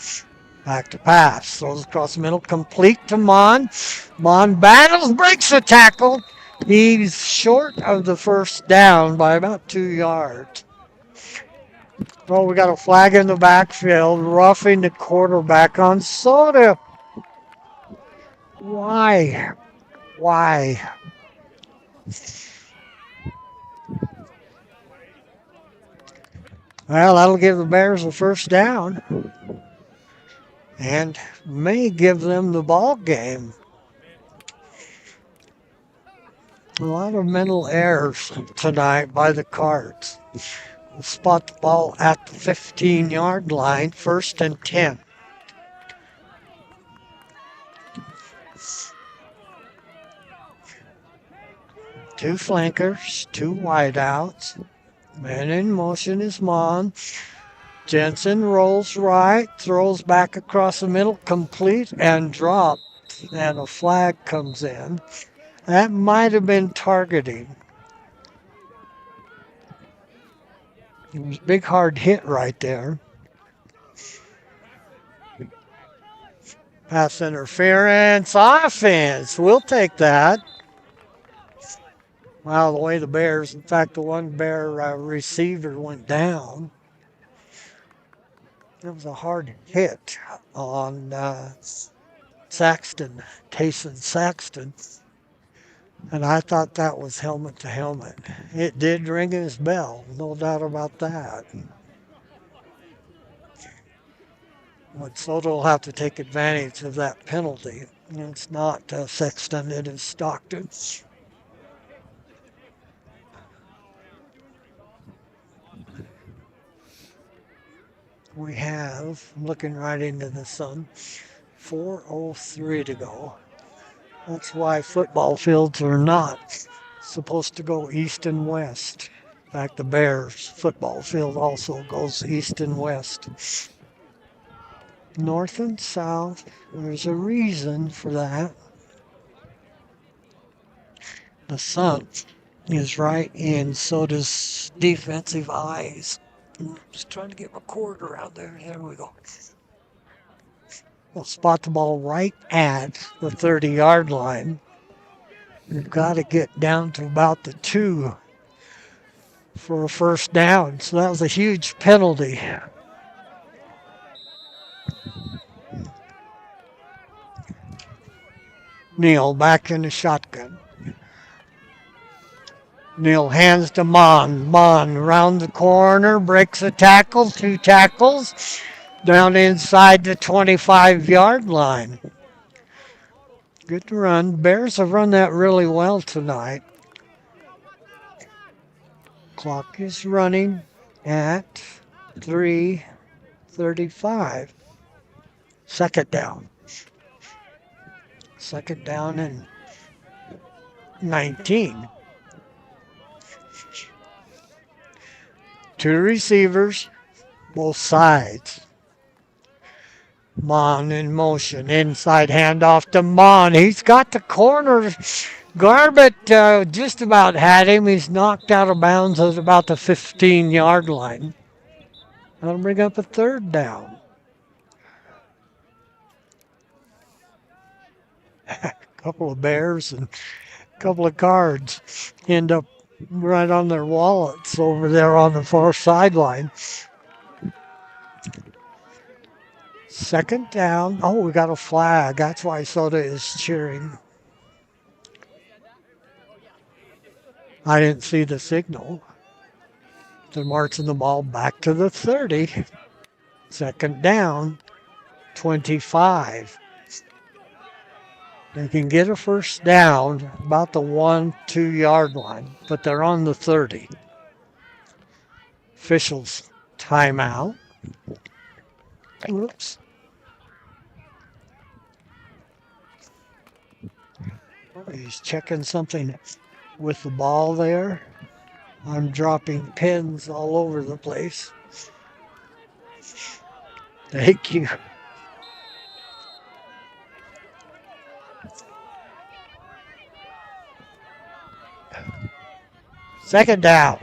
Back to pass. Throws across the middle. Complete to Mon. Mon battles, breaks the tackle. He's short of the first down by about 2 yards. Oh, we got a flag in the backfield. Roughing the quarterback on Soda. Why? Well, that'll give the Bears a first down. And may give them the ball game. A lot of mental errors tonight by the Cards. We'll spot the ball at the 15-yard line, 1st and 10. Two flankers, two wideouts. Man in motion is Mon. Jensen rolls right, throws back across the middle, complete and dropped. And a flag comes in. That might have been targeting. It was a big hard hit right there. Pass interference, offense. We'll take that. Wow, the way the Bears, in fact, the one Bear receiver went down. It was a hard hit on Saxton, Tayson Saxton. And I thought that was helmet to helmet. It did ring his bell, no doubt about that. But Soto will have to take advantage of that penalty. It's not Sexton, it is Stockton. We have, looking right into the sun, 4:03 to go. That's why football fields are not supposed to go east and west. In fact, the Bears football field also goes east and west. North and south, there's a reason for that. The sun is right in Soda's defensive eyes. Just trying to get my cord around there. There we go. We'll spot the ball right at the 30-yard line. We've got to get down to about the 2 for a first down. So that was a huge penalty. Neal back in the shotgun. Neal hands to Mon. Mon around the corner, breaks a tackle, 2 tackles, down inside the 25-yard line. Good run. Bears have run that really well tonight. Clock is running at 3:35. Second down. Second down and 19. 2 receivers, both sides. Mon in motion. Inside handoff to Mon. He's got the corner. Garbett just about had him. He's knocked out of bounds at about the 15-yard line. That'll bring up a third down. A couple of Bears and a couple of Cards end up right on their wallets over there on the far sideline. Second down. Oh, we got a flag. That's why Soda is cheering. I didn't see the signal. They're marching the ball back to the 30. Second down, 25. They can get a first down about the 1-2 yard line, but they're on the 30. Officials timeout. Oops. He's checking something with the ball there. I'm dropping pins all over the place. Thank you. Second down.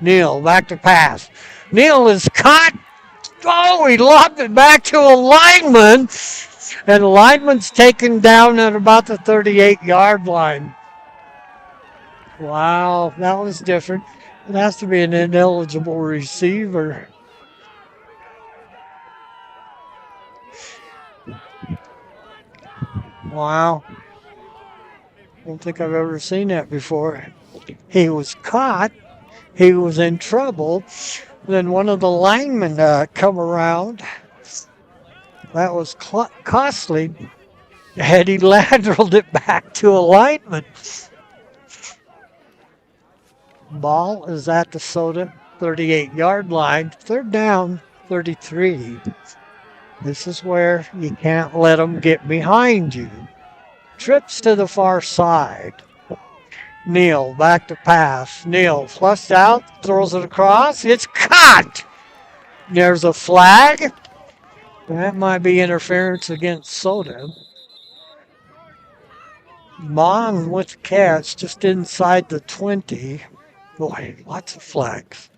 Neal back to pass. Neal is caught. Oh, he lobbed it back to a lineman. And the lineman's taken down at about the 38-yard line. Wow, that was different. It has to be an ineligible receiver. Wow. Don't think I've ever seen that before. He was caught. He was in trouble. Then one of the linemen come around. That was costly. Had he lateraled it back to a lineman. Ball is at the Soda 38-yard line. Third down, 33. This is where you can't let them get behind you. Trips to the far side. Neal back to pass. Neal flushed out, throws it across. It's caught. There's a flag. That might be interference against Soda. Mon with the catch just inside the 20. Boy, lots of flags.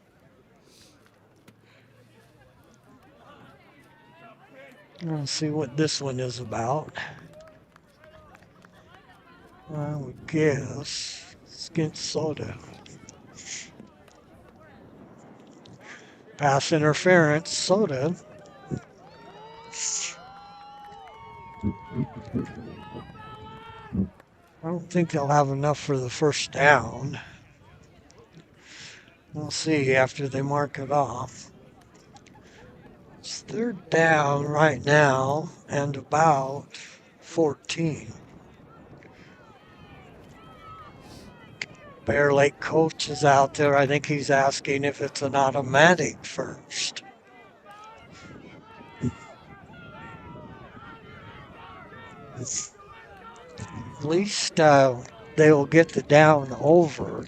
Let's see what this one is about. I would guess it's against Soda. Pass interference, Soda. I don't think they'll have enough for the first down. We'll see after they mark it off. It's They're down right now and about 14. Bear Lake coach is out there. I think he's asking if it's an automatic first. At least they will get the down over.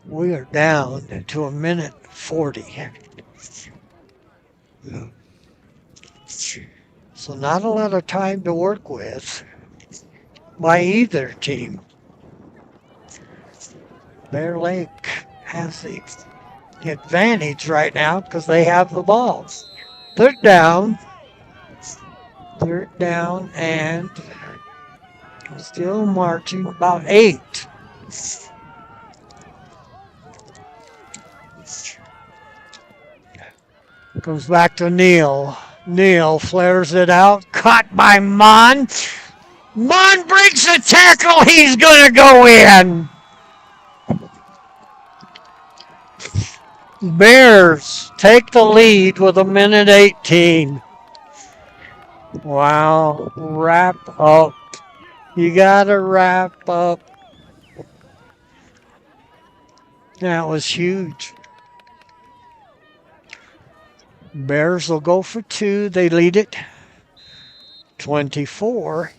We are down to a minute 40. So not a lot of time to work with by either team. Bear Lake has the advantage right now because they have the ball. They're down. They're down and still marching about 8. Comes back to Neal. Neal flares it out. Caught by Mon. Mon breaks the tackle. He's going to go in. Bears take the lead with a minute 18. Wow. Wrap up. You got to wrap up. That was huge. Bears will go for 2. They lead it 24-28.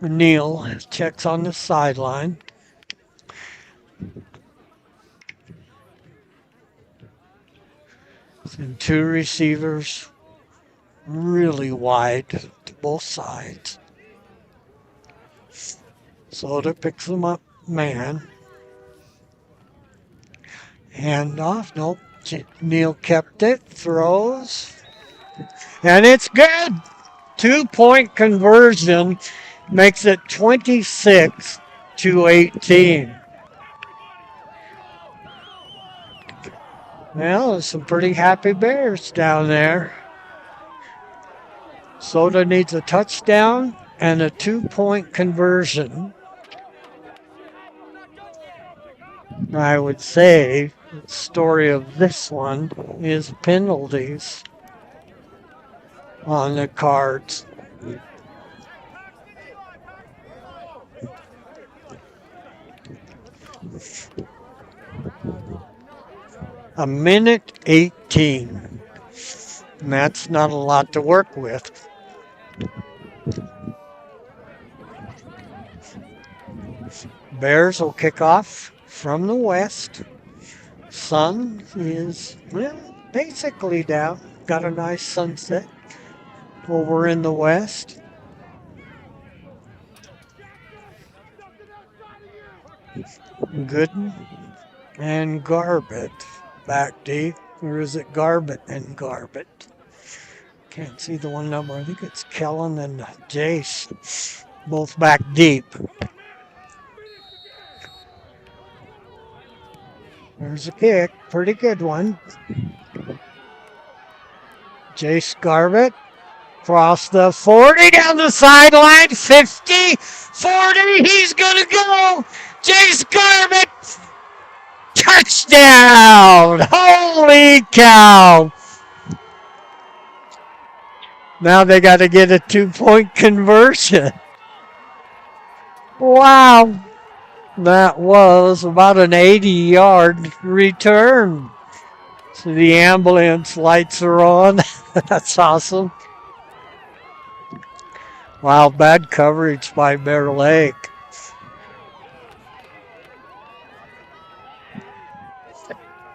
Neal checks on the sideline. And 2 receivers really wide to both sides. Soda picks them up, man. Hand off. Nope. Neal kept it. Throws. And it's good. 2-point conversion makes it 26-18. Well, there's some pretty happy Bears down there. Soda needs a touchdown and a 2-point conversion. I would say the story of this one is penalties on the cards. A minute 18. And that's not a lot to work with. Bears will kick off from the west. Sun is, well, basically down. Got a nice sunset over in the west. Gooden and Garbett back deep. Or is it Garbett and Garbett? Can't see the one number. I think it's Kellen and Jace. Both back deep. There's a kick. Pretty good one. Jace Garbett. Across the 40, down the sideline. 50, 40. He's going to go. Jace Garbett. Touchdown! Holy cow! Now they got to get a 2-point conversion. Wow. That was about an 80-yard return. So the ambulance lights are on. That's awesome. Wow, bad coverage by Bear Lake.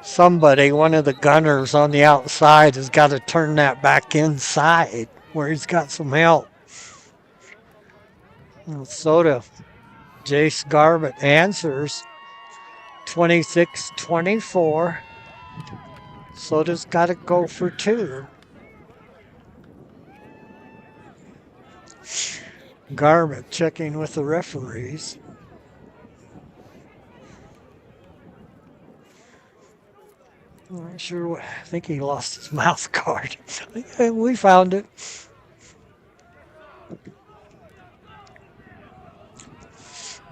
Somebody, one of the gunners on the outside, has got to turn that back inside where he's got some help. Soda, Jace Garbett answers 26-24. Soda's got to go for 2. Garbett checking with the referees. I'm not sure. I think he lost his mouth guard. We found it.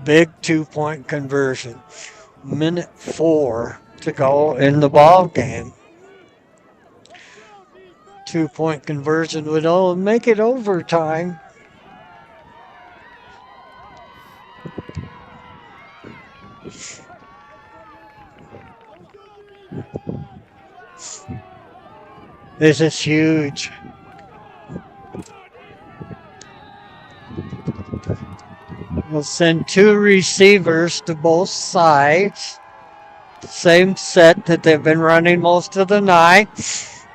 Big 2-point conversion. Minute 4 to go in the ball game. 2-point conversion would make it overtime. This is huge. We'll send 2 receivers to both sides. Same set that they've been running most of the night.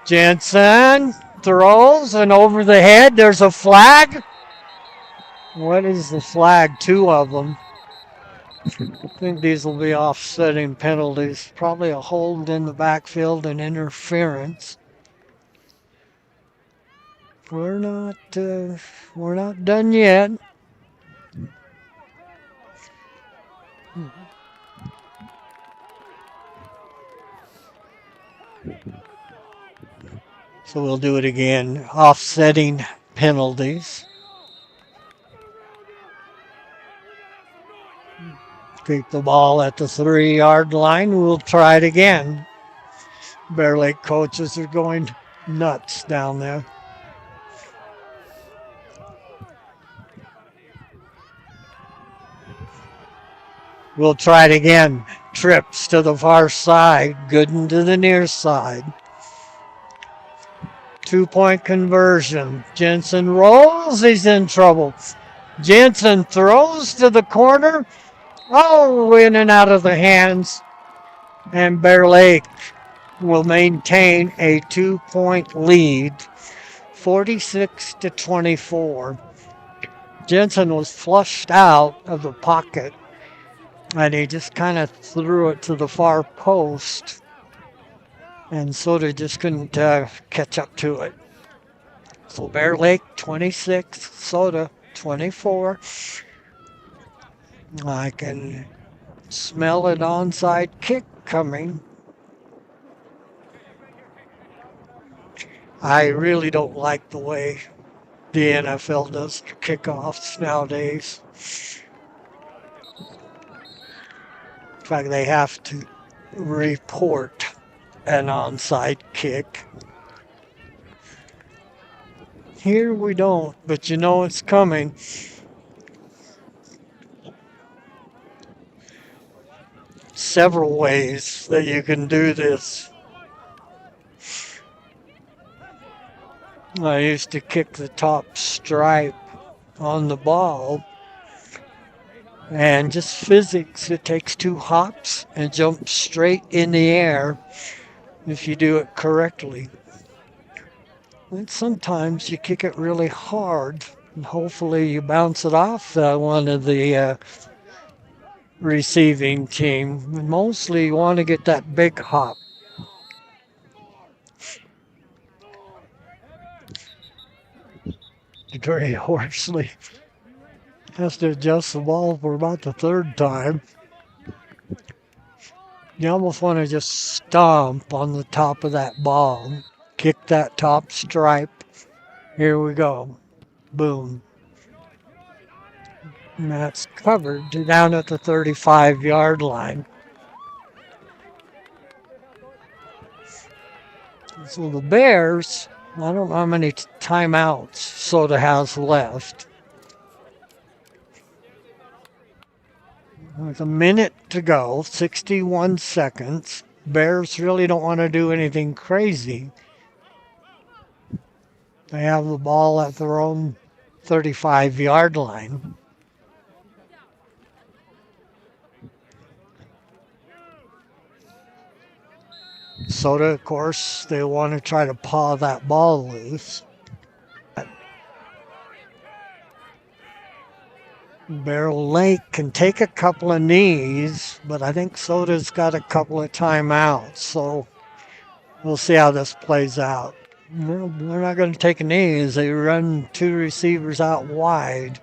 Jensen throws, and over the head there's a flag. What is the flag? 2 of them. I think these will be offsetting penalties. Probably a hold in the backfield and interference. We're not done yet. So we'll do it again. Offsetting penalties. Keep the ball at the 3-yard line. We'll try it again. Bear Lake coaches are going nuts down there. We'll try it again. Trips to the far side. Gooden to the near side. 2-point conversion. Jensen rolls. He's in trouble. Jensen throws to the corner. Oh, in and out of the hands. And Bear Lake will maintain a 2-point lead. 46-24. Jensen was flushed out of the pocket. And he just kind of threw it to the far post. And Soda just couldn't catch up to it. So Bear Lake 26, Soda 24. I can smell an onside kick coming. I really don't like the way the NFL does kickoffs nowadays. In fact, they have to report an onside kick. Here we don't, but you know it's coming. Several ways that you can do this. I used to kick the top stripe on the ball. And just physics, it takes 2 hops and jumps straight in the air if you do it correctly. And sometimes you kick it really hard, and hopefully you bounce it off one of the receiving team. Mostly you want to get that big hop. Very hoarsely. Has to adjust the ball for about the 3rd time. You almost want to just stomp on the top of that ball. Kick that top stripe. Here we go. Boom. And that's covered down at the 35-yard line. So the Bears, I don't know how many timeouts Soda has left. With a minute to go, 61 seconds. Bears really don't want to do anything crazy. They have the ball at their own 35-yard line. Soda, of course, they want to try to paw that ball loose. Bear Lake can take a couple of knees, but I think Soda's got a couple of timeouts, so we'll see how this plays out. They're not going to take knees. They run 2 receivers out wide.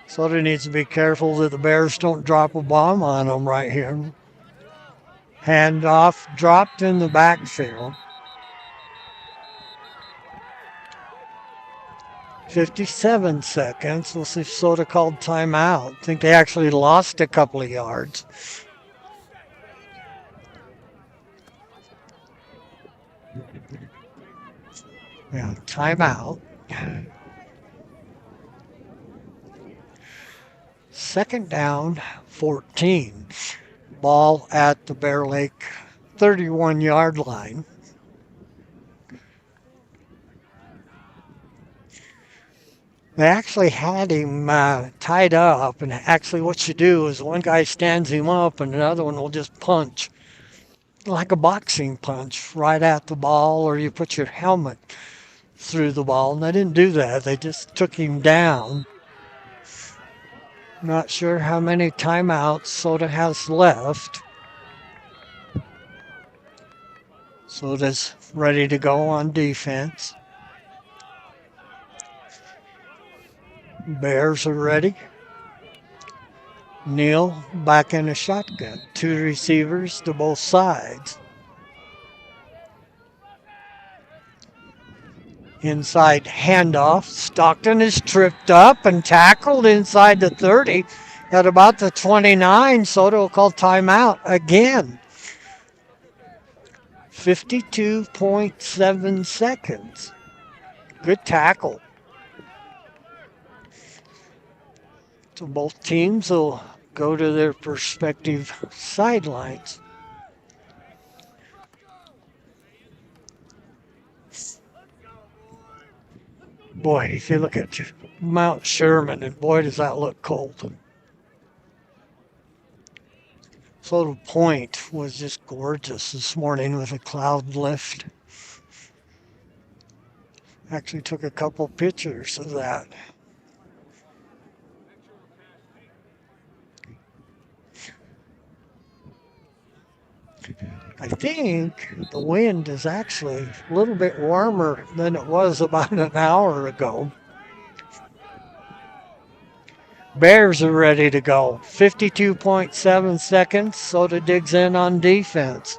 Soda needs to be careful that the Bears don't drop a bomb on them right here. Handoff dropped in the backfield. 57 seconds. We'll see if Soda called timeout. I think they actually lost a couple of yards. Yeah, timeout. Second down, 14. Ball at the Bear Lake 31-yard line. They actually had him tied up, and actually what you do is one guy stands him up and another one will just punch, like a boxing punch, right at the ball, or you put your helmet through the ball. And they didn't do that. They just took him down. Not sure how many timeouts Soda has left. Soda's ready to go on defense. Bears are ready. Neal back in a shotgun. Two receivers to both sides. Inside handoff. Stockton is tripped up and tackled inside the 30 at about the 29. Soda will call timeout again. 52.7 seconds. Good tackle. So both teams will go to their respective sidelines. Boy, if you look at Mount Sherman, and boy, does that look cold. Soda Point was just gorgeous this morning with a cloud lift. Actually took a couple pictures of that. I think the wind is actually a little bit warmer than it was about an hour ago. Bears are ready to go. 52.7 seconds. Soda digs in on defense.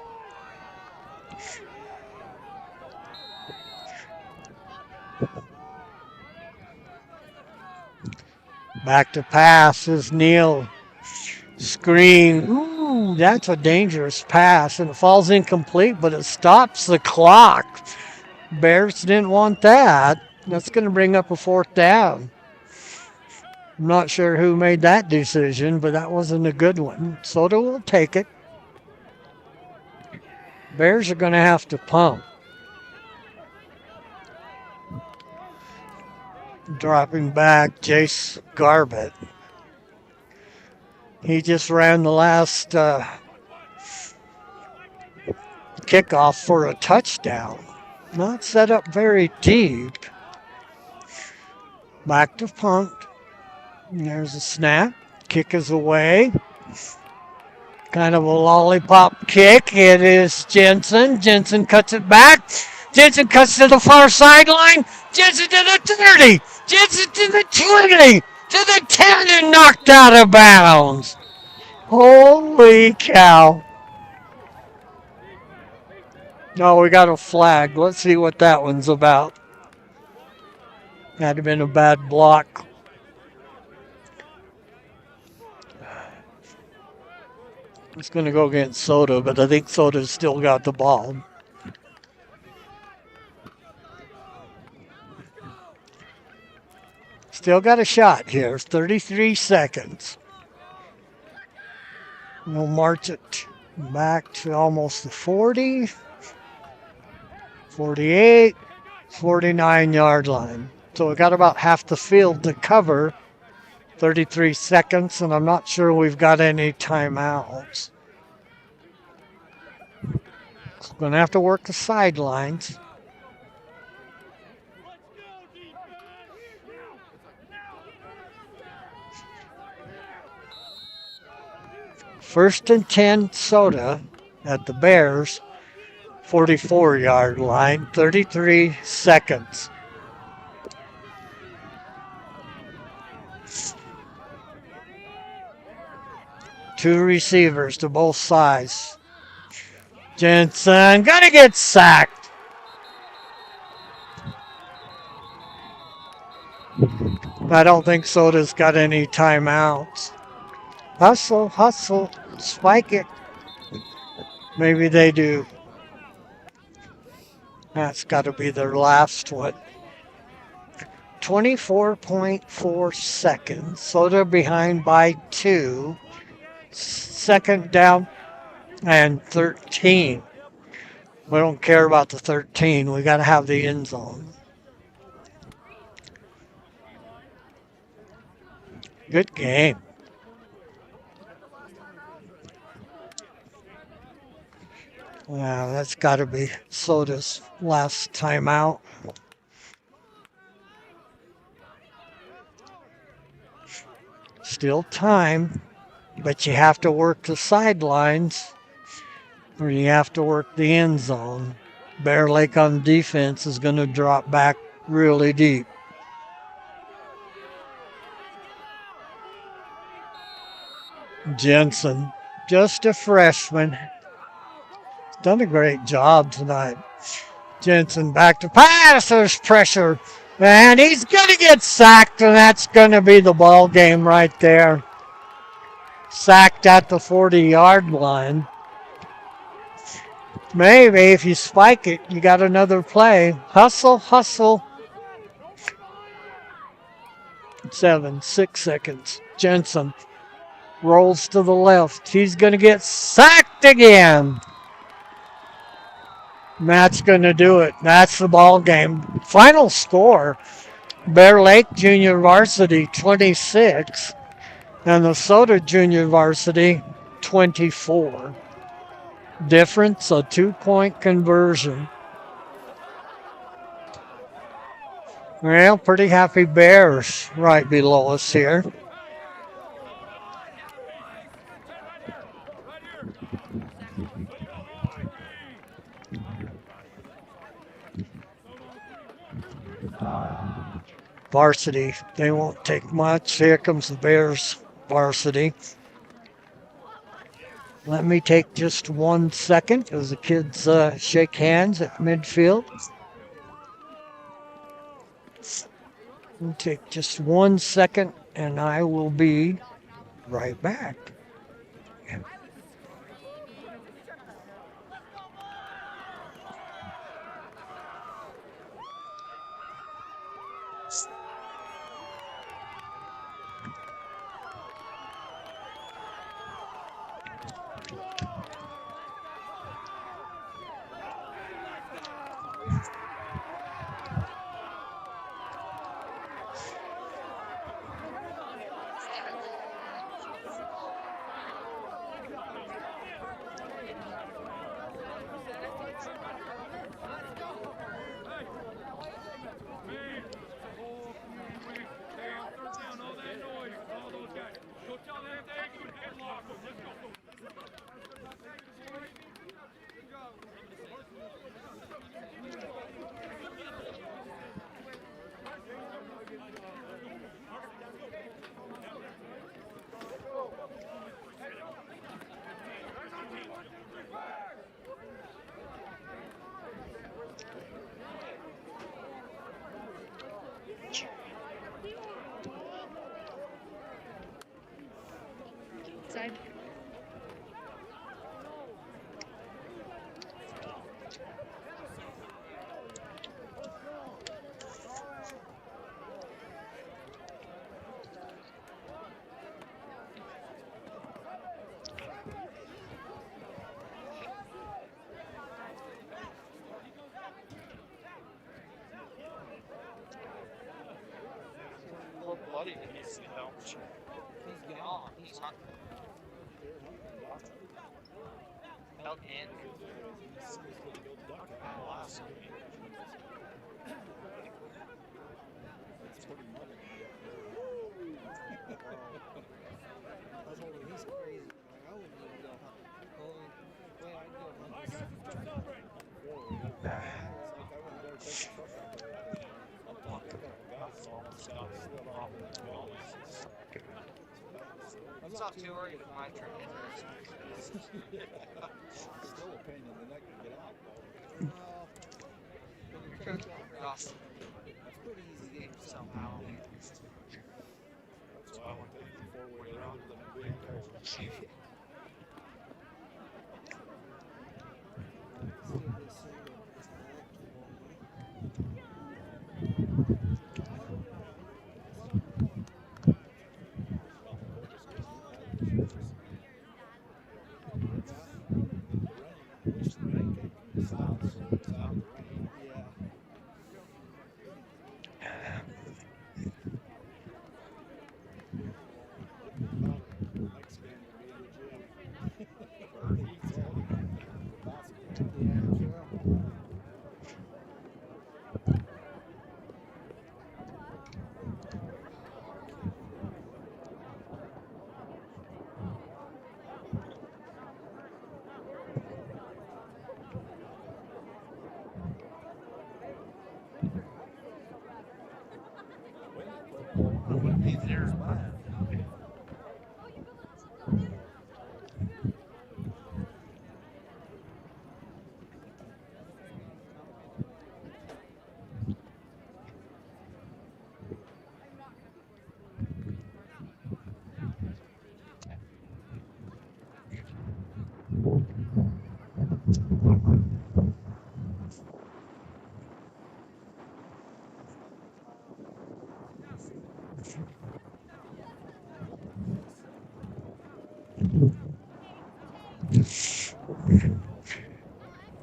Back to pass is Neal. Screen. Ooh, that's a dangerous pass. And it falls incomplete, but it stops the clock. Bears didn't want that. That's going to bring up a fourth down. I'm not sure who made that decision, but that wasn't a good one. Soda will take it. Bears are going to have to pump. Dropping back, Jace Garbett. He just ran the last kickoff for a touchdown. Not set up very deep. Back to punt. There's a snap. Kick is away. Kind of a lollipop kick. It is Jensen. Jensen cuts it back. Jensen cuts to the far sideline. Jensen to the 30. Jensen to the 20. To the 10 and knocked out of bounds. Holy cow. No, we got a flag. Let's see what that one's about. Had to have been a bad block. It's going to go against Soda, but I think Soda's still got the ball. Still got a shot here. 33 seconds. We'll march it back to almost the 40, 48, 49-yard line. So we got about half the field to cover. 33 seconds, and I'm not sure we've got any timeouts. So we're going to have to work the sidelines. First and 10 Soda at the Bears 44-yard line, 33 seconds. Two receivers to both sides. Jensen gonna get sacked. I don't think Soda's got any timeouts. Hustle, hustle, spike it. Maybe they do. That's got to be their last one. 24.4 seconds. Soda behind by 2. Second down and 13. We don't care about the 13. We got to have the end zone. Good game. Wow, that's got to be Soda's last timeout. Still time, but you have to work the sidelines or you have to work the end zone. Bear Lake on defense is going to drop back really deep. Jensen, just a freshman, done a great job tonight. Jensen back to pass. There's pressure. And he's going to get sacked, and that's going to be the ball game right there. Sacked at the 40-yard line. Maybe if you spike it, you got another play. Hustle, hustle. 6 seconds. Jensen rolls to the left. He's going to get sacked again. That's going to do it. That's the ball game. Final score, Bear Lake Junior Varsity 26 and the Soda Junior Varsity 24. Difference, a 2-point conversion. Well, pretty happy Bears right below us here. Varsity, they won't take much. Here comes the Bears varsity. Let me take just 1 second as the kids shake hands at midfield. We'll take just 1 second and I will be right back. Side.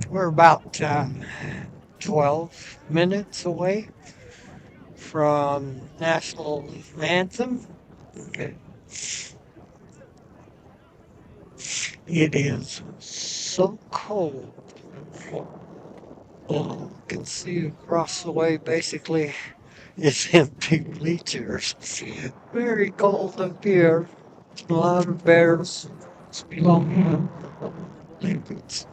We're about 12 minutes away from national anthem. It is so cold. You can see across the way basically it's empty bleachers. Very cold up here. A lot of bears belong blankets.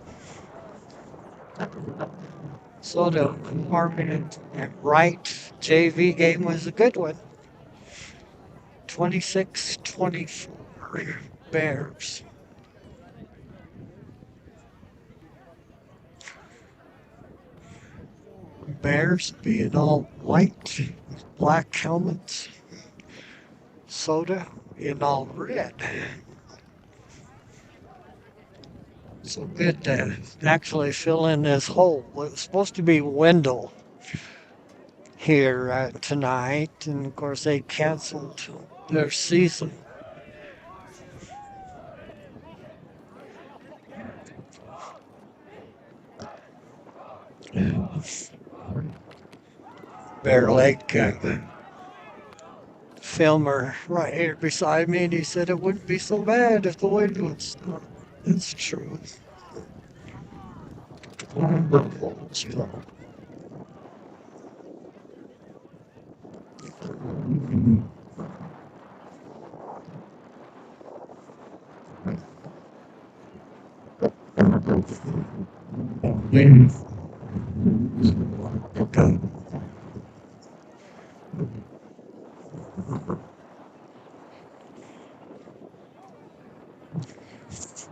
So the Harmon and Wright JV game was a good one. 26-24 Bears. Bears being all white, with black helmets. Soda being all red. So good to actually fill in this hole. It was supposed to be Wendell here tonight, and of course they canceled their season. Bear Lake filmer right here beside me, and he said it wouldn't be so bad if the wind was. It's true.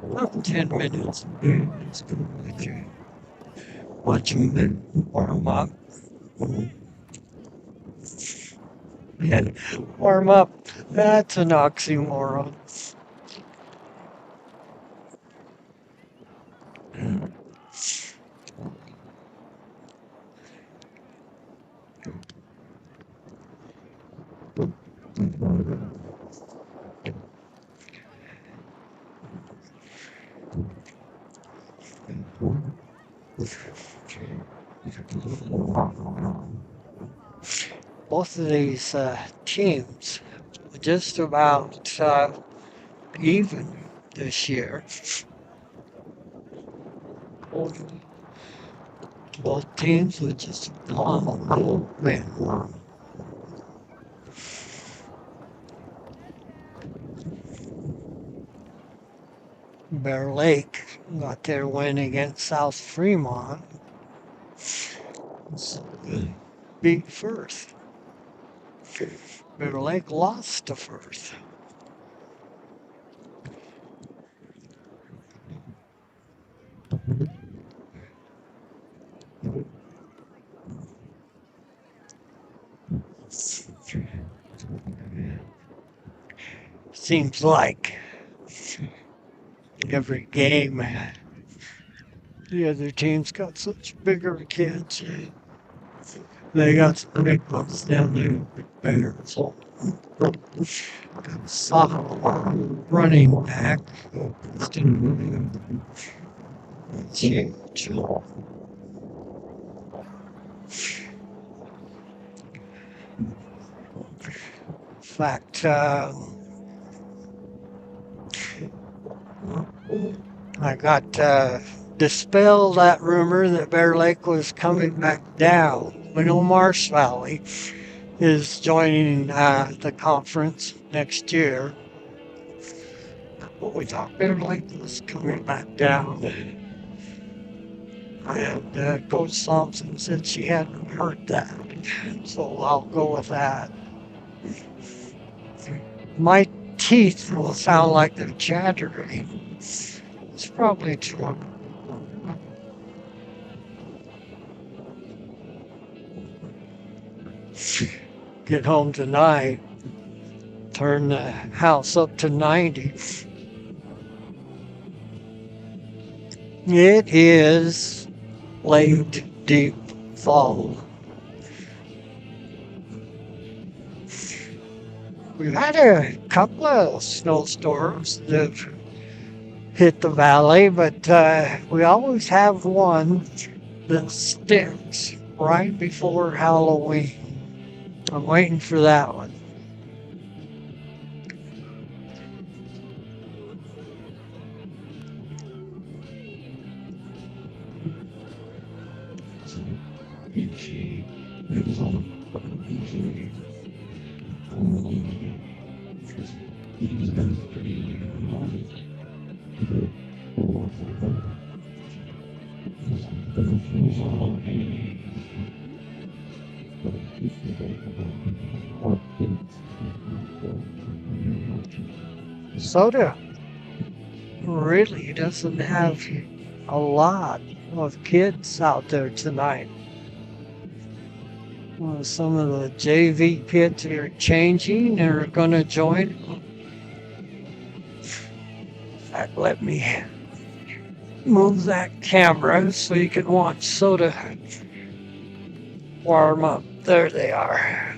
About 10 minutes. It's good. Watching them warm up. Yeah, warm up. That's an oxymoron. Both of these teams just about even this year. Both teams were just oh man. Bear Lake got their win against South Fremont. Beat Firth. Bear Lake lost to Firth. seems like every game the other team's got such bigger kids. They got some big ones down there. Better. So, soft running back. Huge. In fact, I got dispel that rumor that Bear Lake was coming back down. We know Marsh Valley is joining the conference next year. But we thought Bear Lake was coming back down. And Coach Thompson said she hadn't heard that. So I'll go with that. My teeth will sound like they're chattering. It's probably true. Get home tonight, turn the house up to 90. It is late, deep fall. We've had a couple of snowstorms that hit the valley, but we always have one that sticks right before Halloween. I'm waiting for that one. Soda really doesn't have a lot of kids out there tonight. Well, some of the JV kids are changing and are going to join. In fact, let me move that camera so you can watch Soda warm up. There they are.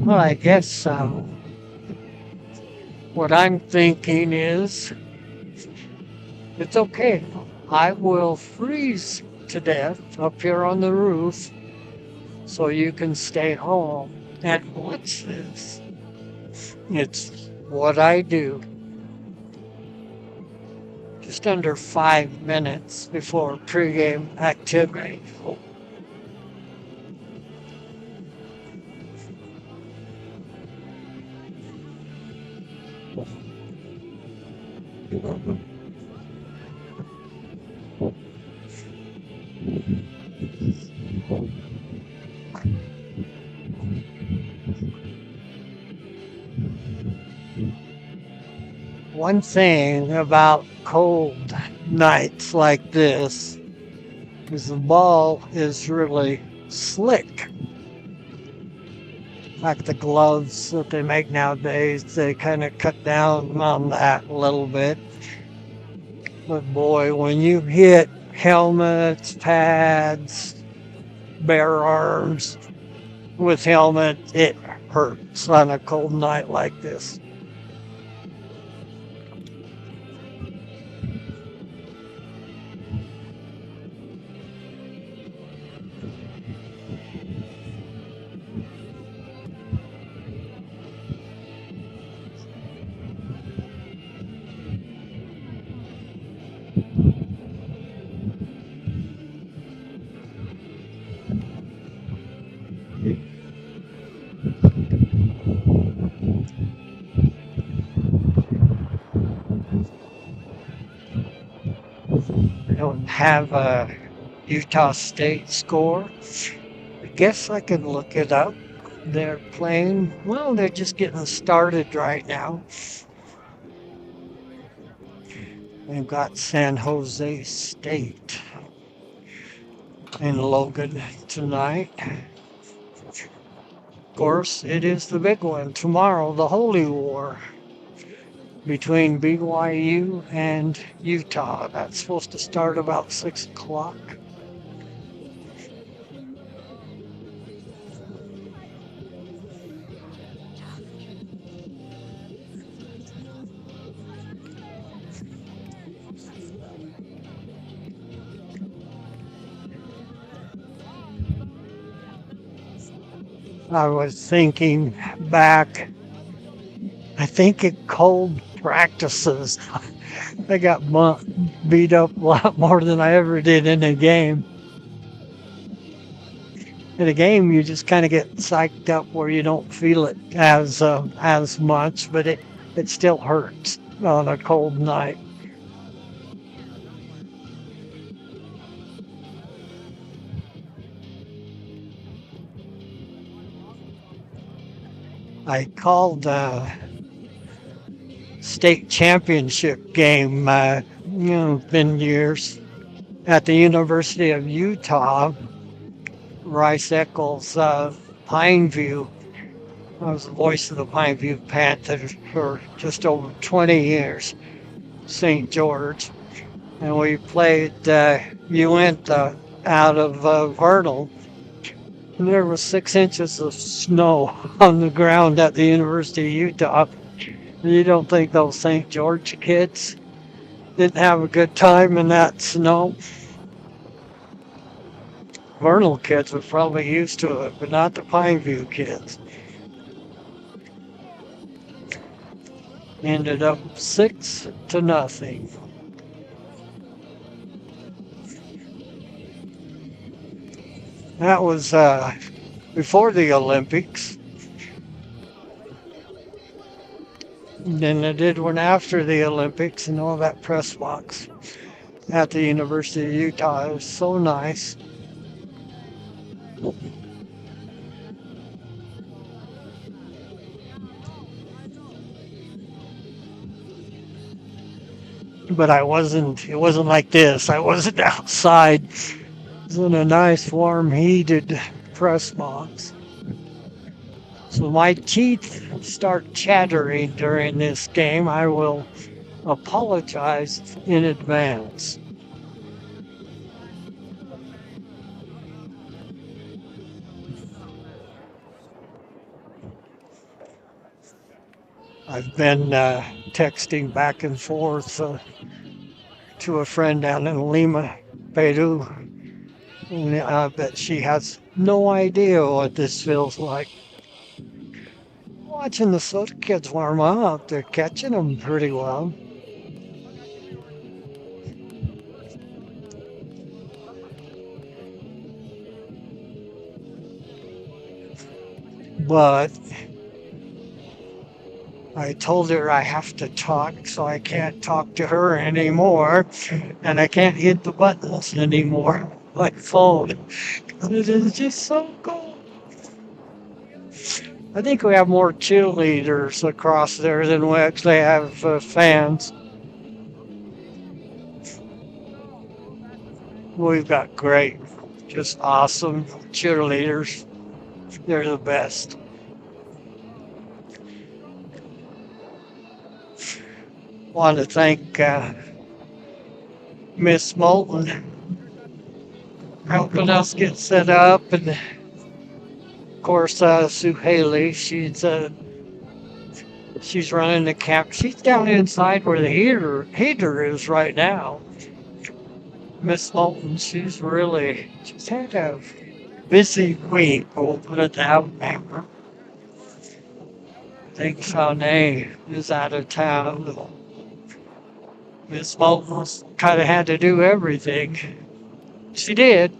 Well, I guess what I'm thinking is it's okay. I will freeze to death up here on the roof so you can stay home and watch this. It's what I do. Just under 5 minutes before pregame activity. One thing about cold nights like this is the ball is really slick. Like the gloves that they make nowadays, they kind of cut down on that a little bit. But boy, when you hit helmets, pads, bare arms with helmet, it hurts on a cold night like this. have a Utah State score. I guess I can look it up. They're playing, well, they're just getting started right now. They've got San Jose State in Logan tonight. Of course, it is the big one tomorrow, the Holy War between BYU and Utah. That's supposed to start about 6 o'clock. I was thinking back, I think it cold practices. I got beat up a lot more than I ever did in a game. In a game, you just kind of get psyched up where you don't feel it as much, but it still hurts on a cold night. I called state championship game, been years at the University of Utah, Rice Eccles, Pineview. I was the voice of the Pineview Panthers for just over 20 years, St. George. And we played, you went out of Vernal, and there was 6 inches of snow on the ground at the University of Utah. You don't think those St. George kids didn't have a good time in that snow? Vernal kids were probably used to it, but not the Pineview kids. Ended up 6-0. That was before the Olympics. And then I did one after the Olympics, and all that press box at the University of Utah. It was so nice. But it wasn't like this. I wasn't outside. It was in a nice, warm, heated press box. So my teeth start chattering during this game. I will apologize in advance. I've been texting back and forth to a friend down in Lima, Peru, and I bet she has no idea what this feels like. Watching the Soda kids warm up, they're catching them pretty well. But I told her I have to talk, so I can't talk to her anymore, and I can't hit the buttons anymore on my phone. It is just so cool. I think we have more cheerleaders across there than we actually have fans. We've got great, just awesome cheerleaders. They're the best. Want to thank Miss Moulton helping us get set up, and of course Sue Haley. She's running the camp. She's down inside where the heater is right now. Miss Moulton, she's had a busy week. We'll put it that way. I think Shawnee is out of town. Miss Moulton kind of had to do everything. She did.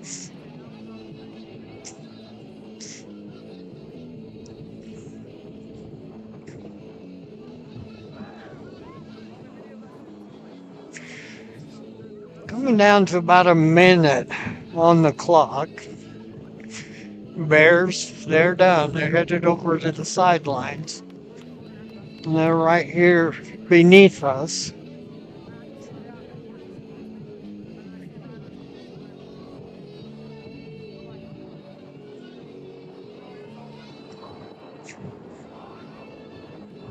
Coming Coming down to about a minute on the clock. Bears, they're done. They're headed over to the sidelines. And they're right here beneath us.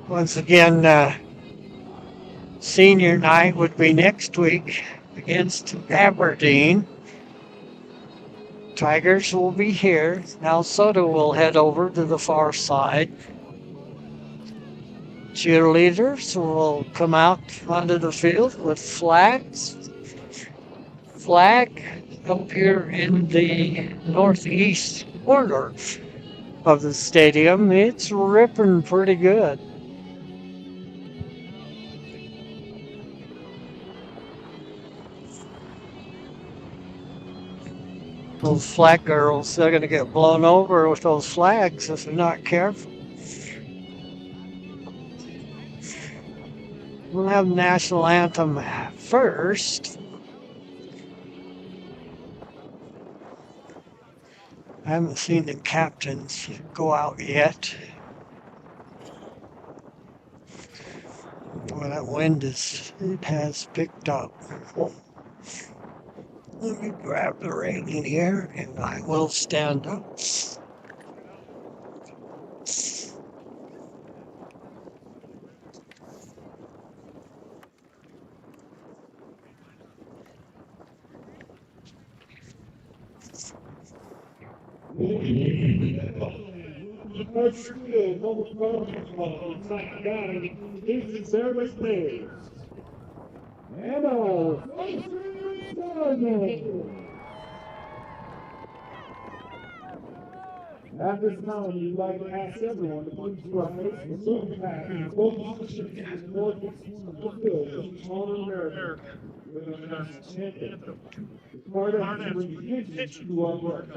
Once again, senior night would be next week against Aberdeen. Tigers will be here. Now Soto will head over to the far side. Cheerleaders will come out onto the field with flags. Flag up here in the northeast corner of the stadium. It's ripping pretty good. Those flag girls, they're going to get blown over with those flags if they're not careful. We'll have national anthem first. I haven't seen the captains go out yet. Well, that wind it has picked up. Let me grab the railing here and I will stand up. At this time, we'd like to ask everyone to please rise and salute the flag and both officers in the northeast corner of the field to honor America with the national anthem. The card has bring attention to our work.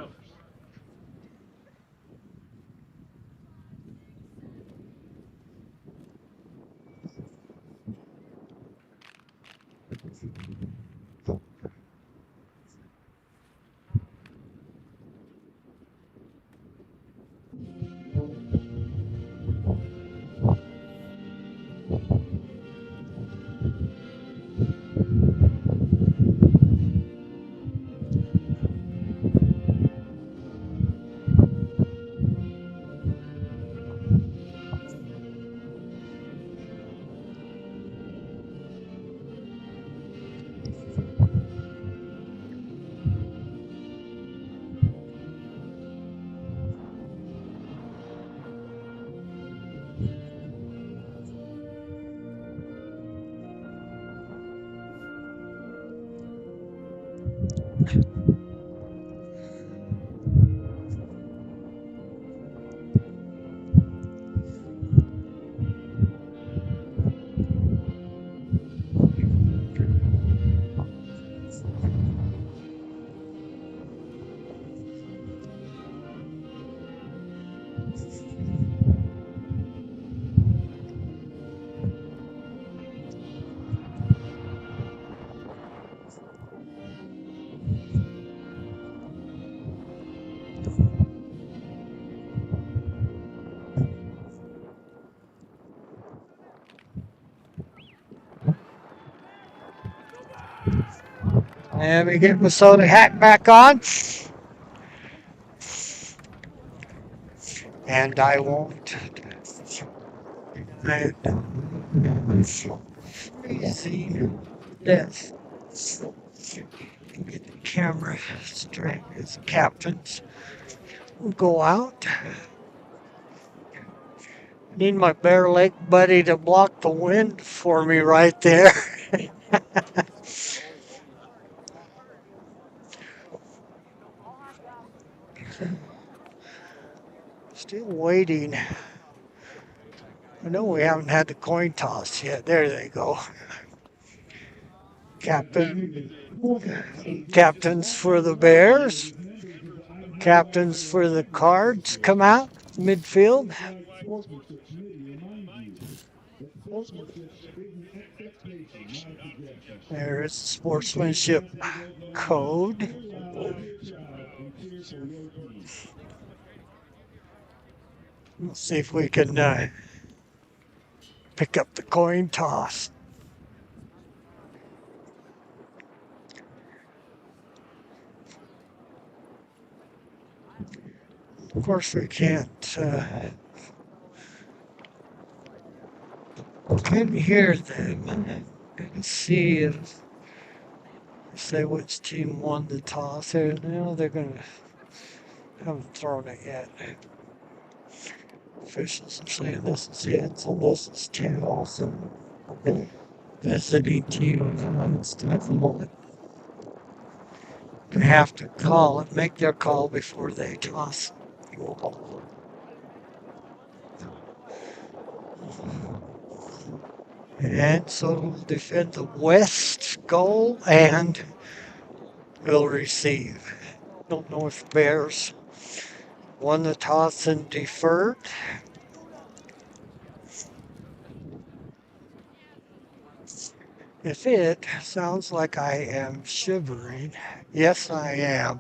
And we get my soda hat back on. And I won't. And see this. Get the camera straight as captains. We'll go out. Need my bare leg buddy to block the wind for me right there. Still waiting. I know we haven't had the coin toss yet. There they go. Captains for the Bears. Captains for the Cards come out midfield. There is the sportsmanship code. Let's see if we can pick up the coin toss. Of course, we can't hear them and see if say which team won the toss. They're gonna haven't thrown it yet. Officials are saying this is heads and this is tails, and visiting team stuff. They have to call it, make their call before they toss. And so will defend the west goal and will receive. Don't know if Bears won the toss and deferred. If it sounds like I am shivering, yes, I am.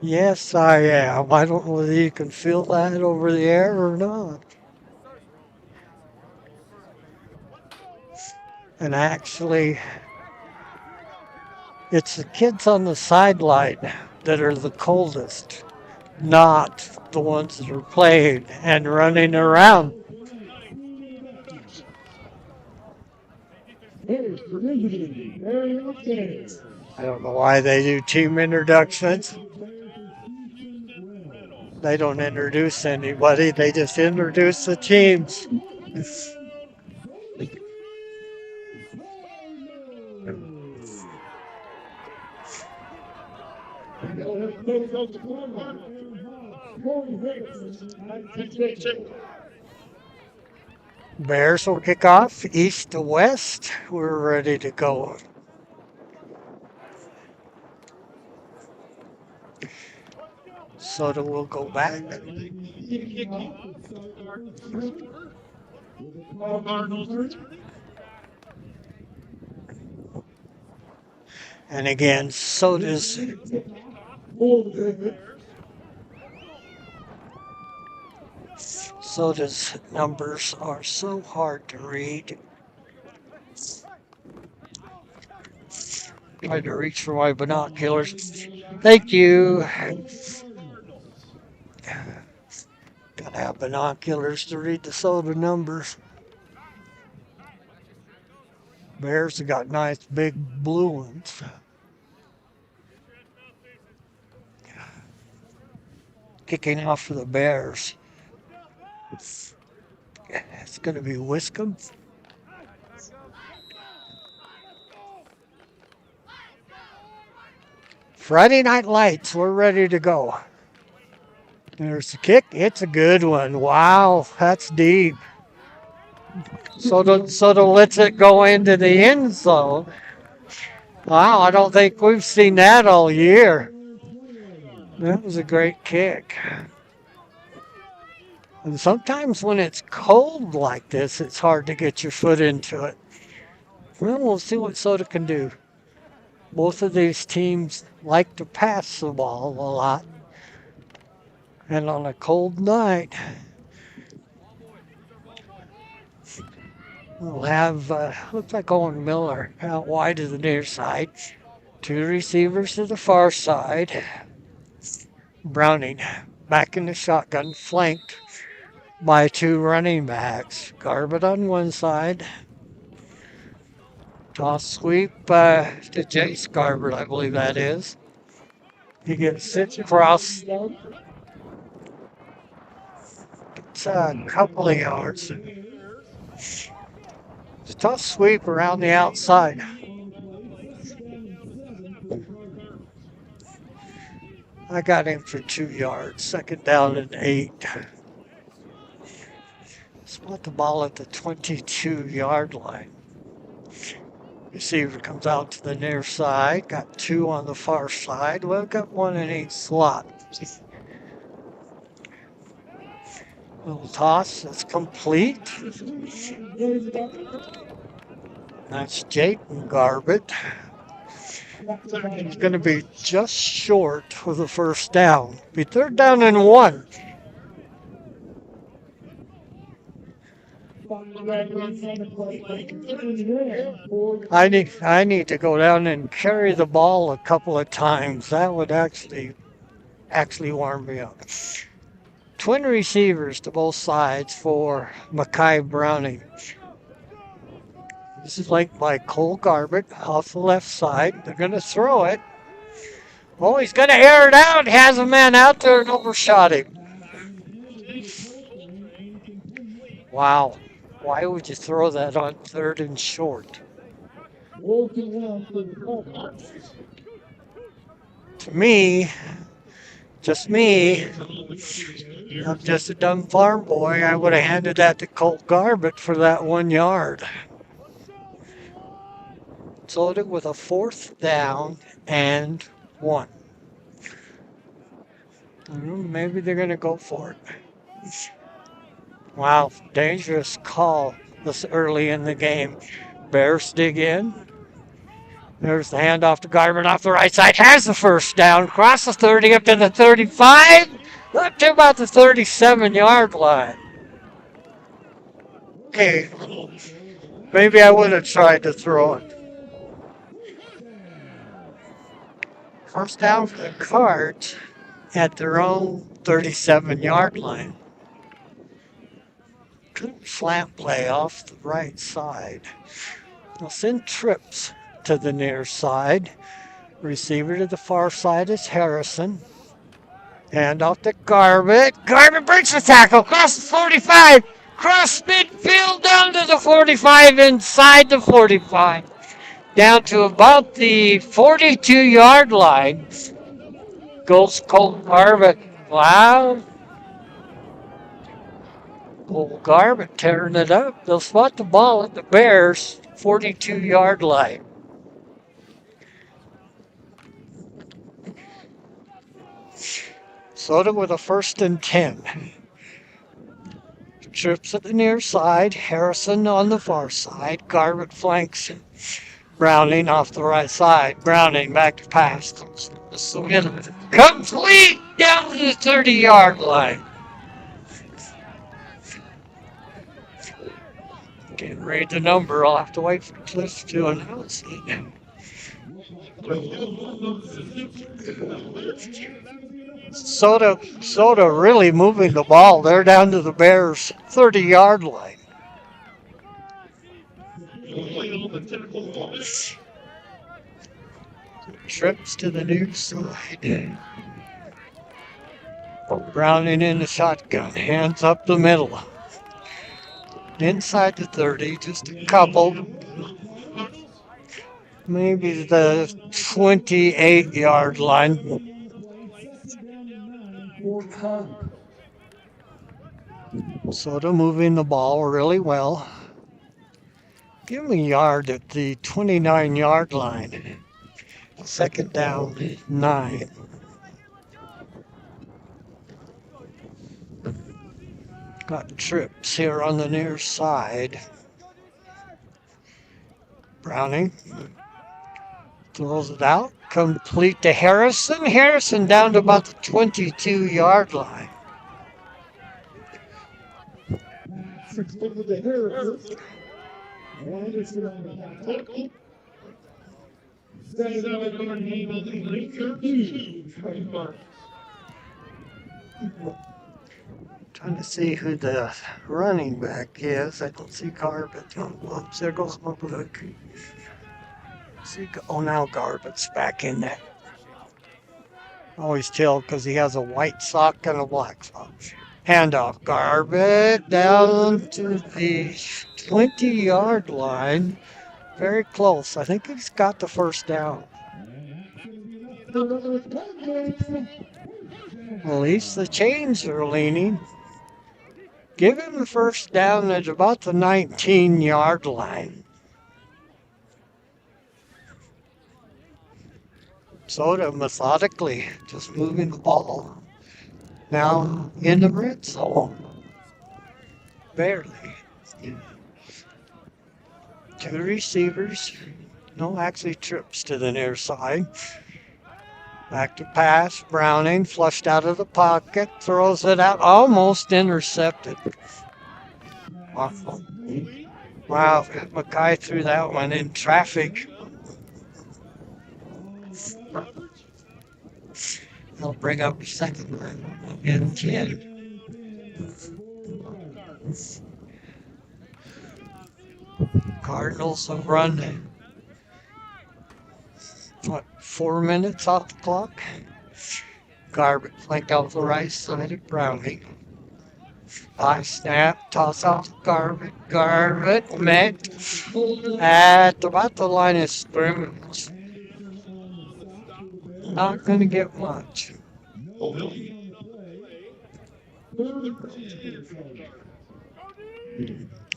Yes, I am. I don't know whether you can feel that over the air or not. And actually, it's the kids on the sideline that are the coldest, not the ones that are playing and running around. I don't know why they do team introductions. They don't introduce anybody, they just introduce the teams. Bears will kick off east to west. We're ready to go. Soda will go back. And again, Soda's numbers are so hard to read. Tried to reach for my binoculars. Thank you. Gotta have binoculars to read the Soda numbers. Bears have got nice big blue ones. Kicking off for the Bears. It's going to be Wiscombe. Friday Night Lights, we're ready to go. There's the kick. It's a good one. Wow, that's deep. Soto lets it go into the end zone. Wow, I don't think we've seen that all year. That was a great kick. And sometimes when it's cold like this, it's hard to get your foot into it. Well, we'll see what Soda can do. Both of these teams like to pass the ball a lot. And on a cold night, we'll have, looks like Owen Miller out wide to the near side. Two receivers to the far side. Browning back in the shotgun, flanked by two running backs. Garbutt on one side. Toss sweep to Jace Garbutt, I believe that is. He gets it across. It's a couple of yards. It's a tough sweep around the outside. I got him for 2 yards. Second down and 8. Spot the ball at the 22-yard line. Receiver comes out to the near side. Got 2 on the far side. Well, got 1 in each slot. Little toss. It's complete. That's Jayden Garbett. It's going to be just short for the first down. Be 3rd down and 1. I need to go down and carry the ball a couple of times. That would actually warm me up. Twin receivers to both sides for Makai Browning. This is like by Cole Garbett off the left side. They're going to throw it. Oh, he's going to air it out. Has a man out there and overshot him. Wow. Why would you throw that on 3rd and short? To me, just me, I'm just a dumb farm boy. I would have handed that to Colt Garbett for that 1 yard. Loaded with a 4th down and 1. Maybe they're going to go for it. Wow, dangerous call this early in the game. Bears dig in. There's the handoff to Garbett off the right side. Has the 1st down. Across the 30 up to the 35. Up to about the 37-yard line. Okay. Maybe I would have tried to throw it. 1st down for the Cards at their own 37-yard line. Good slant play off the right side. They'll send trips to the near side. Receiver to the far side is Harrison. Hand off to Garbett. Garbett breaks the tackle. Across the 45. Cross midfield down to the 45. Inside the 45. Down to about the 42-yard line. Goes Colt Garbett. Wow. Colt Garbett tearing it up. They'll spot the ball at the Bears' 42-yard line. Soda with a 1st and 10. Trips at the near side. Harrison on the far side. Garbett flanks him. Browning off the right side. Browning back to pass. Complete down to the 30-yard line. Can't read the number. I'll have to wait for Cliff to announce it. Soda really moving the ball. They're down to the Bears' 30-yard line. Trips to the near side. Browning in the shotgun. Hands up the middle. Inside the 30, just a couple. Maybe the 28-yard line. Soda moving the ball really well. Give me a yard at the 29-yard line. 2nd down, 9. Got trips here on the near side. Browning throws it out. Complete to Harrison. Harrison down to about the 22-yard line. Trying to see who the running back is. I don't see Garbett. Oh, there goes my book. Oh, now Garbett's back in there. Always tell because he has a white sock and a black sock. Handoff. Garbett down to the 20-yard line. Very close. I think he's got the 1st down. At least the chains are leaning. Give him the 1st down at about the 19-yard line. Soda methodically just moving the ball. Now in the red zone. barely. Two receivers. No, actually trips to the near side. Back to pass. Browning flushed out of the pocket. Throws it out. Almost intercepted. Wow. Wow. Mackay threw that one in traffic. He'll bring up second and 10. Cardinals have run, what, 4 minutes off the clock? Garbage flanked out the right side of Browning. High snap, toss off Garbage. Garbage met at about the line of scrimmage. Not going to get much.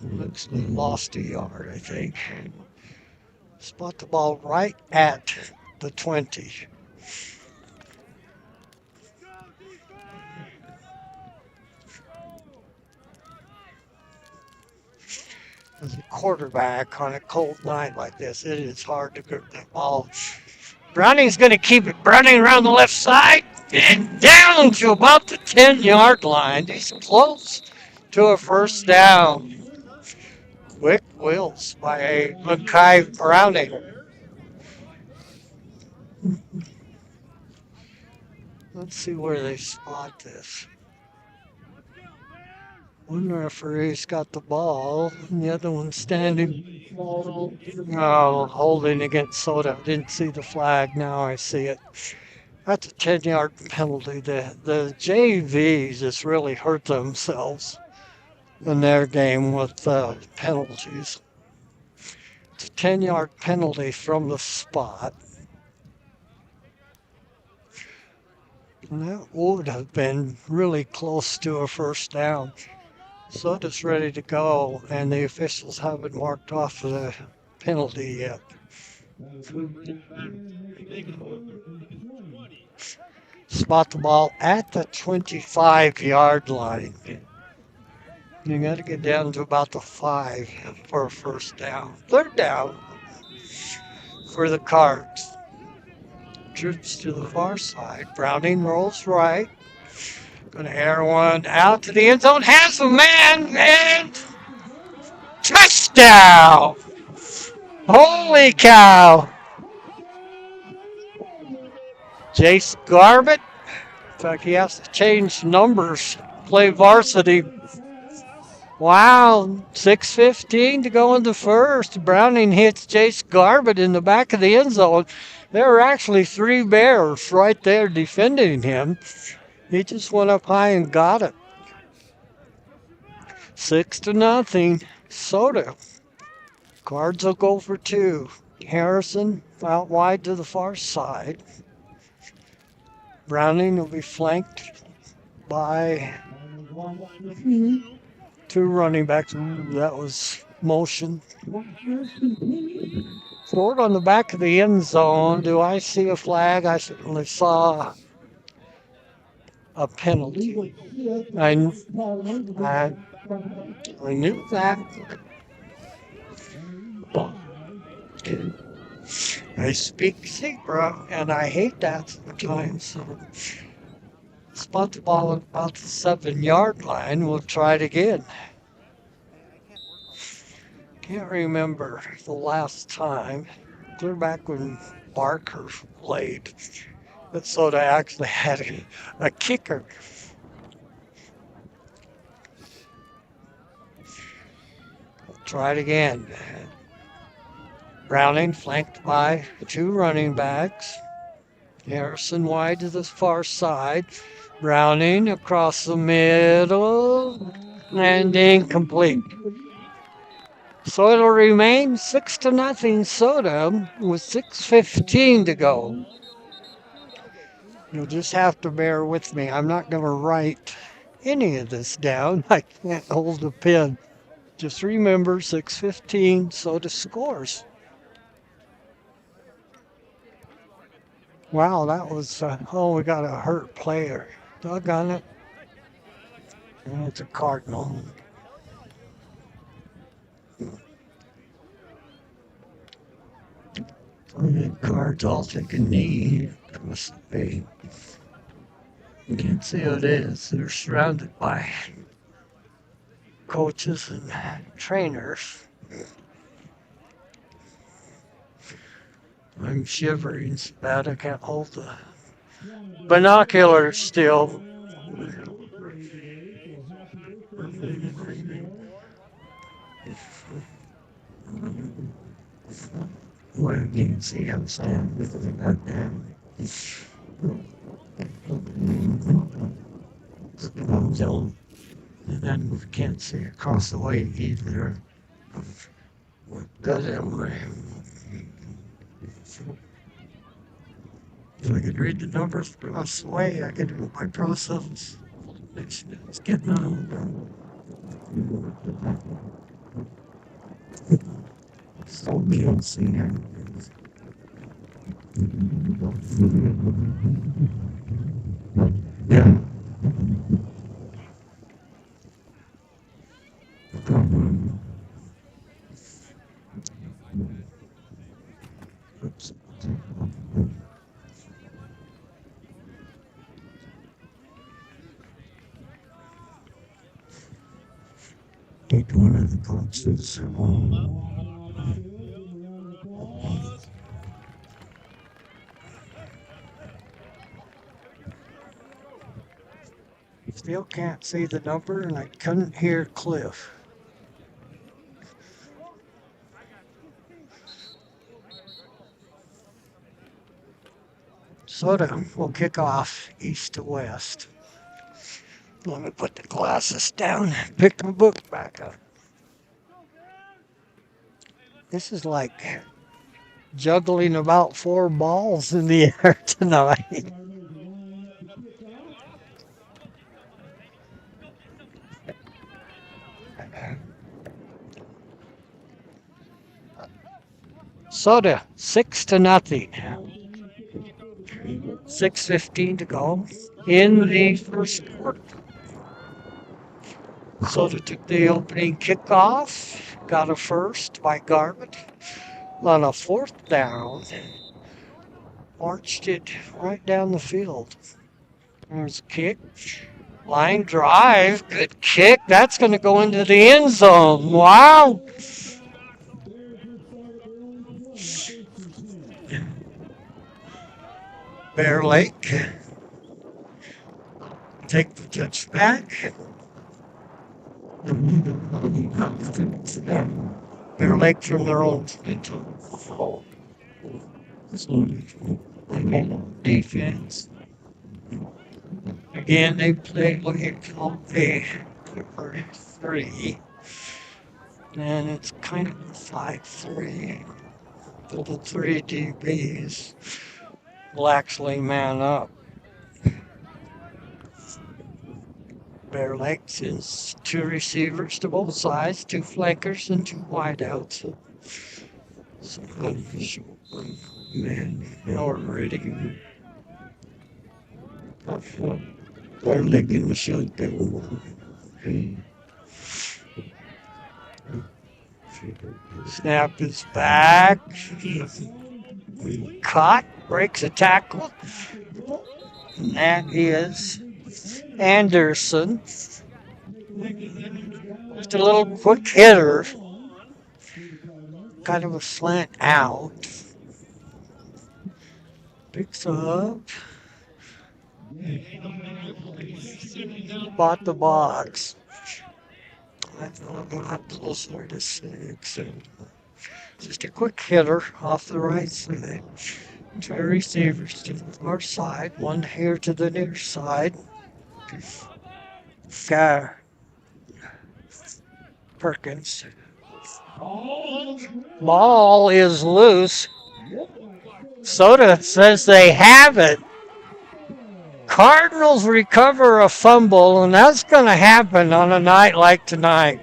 Looks like lost a yard, I think. Spot the ball right at the 20. As a quarterback on a cold night like this, it is hard to grip the ball. Browning's going to keep it. Browning around the left side and down to about the 10-yard line. He's close to a first down. Quick wheels by Mackay Browning. Let's see where they spot this. One referee's got the ball, and the other one's standing. Holding against Soda. Didn't see the flag. Now I see it. That's a 10-yard penalty. The JVs just really hurt themselves in their game with penalties. It's a 10-yard penalty from the spot. And that would have been really close to a first down. Soda's ready to go, and the officials haven't marked off the penalty yet. Spot the ball at the 25-yard line. You got to get down to about the 5 for a first down. Third down for the Cards. Trips to the far side. Browning rolls right. Gonna air one out to the end zone. Has a man and touchdown! Holy cow! Jace Garbett. In fact, he has to change numbers. Play varsity. Wow, 6:15 to go in the first. Browning hits Jace Garbett in the back of the end zone. There were actually 3 Bears right there defending him. He just went up high and got it. 6-0. Soda. Cards will go for 2. Harrison out wide to the far side. Browning will be flanked by 2 running backs. That was motion. Forward on the back of the end zone. Do I see a flag? I certainly saw a penalty. I knew that. I speak zebra, and I hate that sometimes. Spot the ball at about the 7-yard line. We'll try it again. Can't remember the last time, clear back when Barker played, that Soda actually had a kicker. Try it again. Browning flanked by 2 running backs. Harrison wide to the far side. Browning across the middle and incomplete. So it'll remain 6-0 Soda with 6:15 to go. You'll just have to bear with me. I'm not going to write any of this down. I can't hold a pen. Just remember 6:15 Soda scores. Wow, that was, we got a hurt player. Doggone it. And it's a Cardinal. The cards all take a knee across the bay. You can't see who it is. They're surrounded by coaches and trainers. I'm shivering so bad I can't hold the binoculars still. Where you can see him standing up there. So, and then we can't see across the way either. Does it? If I could read the numbers across the way, I could do my process. It's getting on. So can't see him. Yeah. Oops. Take one of the boxes. Still can't see the number, and I couldn't hear Cliff. Soda will kick off east to west. Let me put the glasses down and pick my book back up. This is like juggling about 4 balls in the air tonight. Soda, 6-0. 6:15 to go in the first quarter. Soda took the opening kickoff, got a first by Garbutt on a 4th down, marched it right down the field. There's a kick, line drive, good kick. That's going to go into the end zone. Wow. Bear Lake take the touchback. Bear Lake from their own defense. Again, they played what you call a 3, and it's kind of a 5-3. But the 3 DBs will actually man up. Bear Lakes is 2 receivers to both sides, 2 flankers, and 2 wideouts. So, man, already. Bear Lake in the shotgun. Snap is back. Caught, breaks a tackle. And that is Anderson. Just a little quick hitter. Kind of a slant out. Picks up. Bought the box. I thought I got closer to 6. Just a quick hitter off the right side. 2 receivers to the far side, 1 here to the near side. Perkins. Ball is loose. Soda says they have it. Cardinals recover a fumble, and that's going to happen on a night like tonight.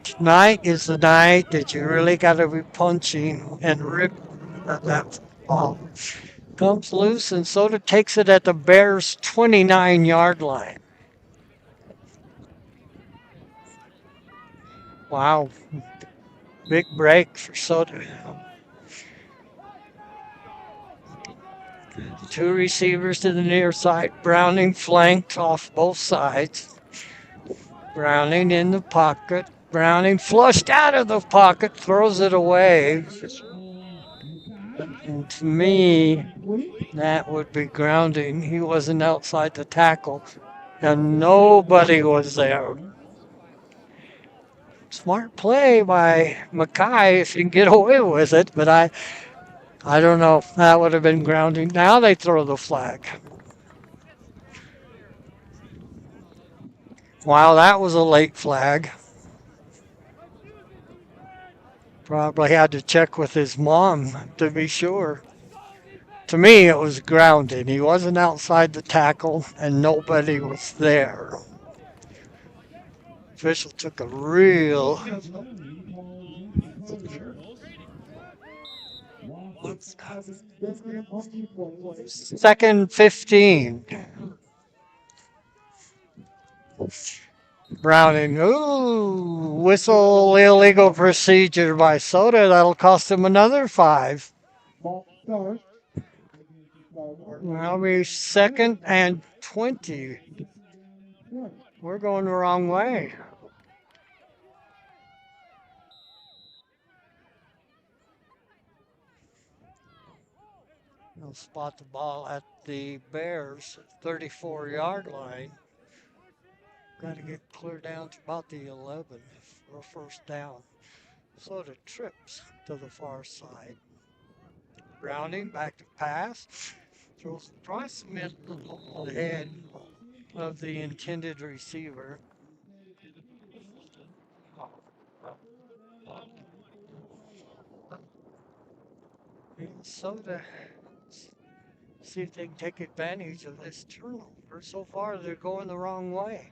Tonight is the night that you really got to be punching and ripping that ball. Comes loose, and Soda takes it at the Bears' 29-yard line. Wow. Big break for Soda. Two receivers to the near side. Browning flanked off both sides. Browning in the pocket. Browning flushed out of the pocket, throws it away. And to me, that would be grounding. He wasn't outside the tackle, and nobody was there. Smart play by Mackay if you can get away with it, but I don't know. That would have been grounding. Now they throw the flag. Wow, that was a late flag. Probably had to check with his mom to be sure. To me, it was grounding. He wasn't outside the tackle, and nobody was there. Official took a real second 15. Browning, ooh, whistle illegal procedure by Soda. That'll cost him another 5. That'll be second and 20. We're going the wrong way. They'll spot the ball at the Bears 34-yard line. Got to get clear down to about the 11 for a first down. Soda trips to the far side. Browning back to pass. Throws across the middle of the head of the intended receiver. Soda see if they can take advantage of this turnover. So far, they're going the wrong way.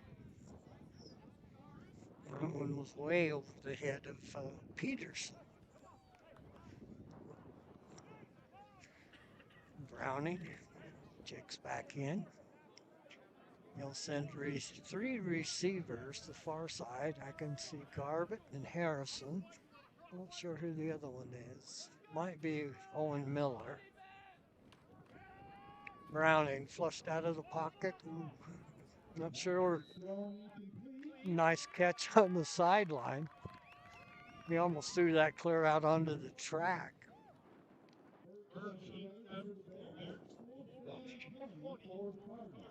That one was way over the head of Peterson. Browning checks back in. He'll send 3 receivers to the far side. I can see Garbutt and Harrison. Not sure who the other one is. Might be Owen Miller. Browning flushed out of the pocket. Not sure. Nice catch on the sideline. He almost threw that clear out onto the track.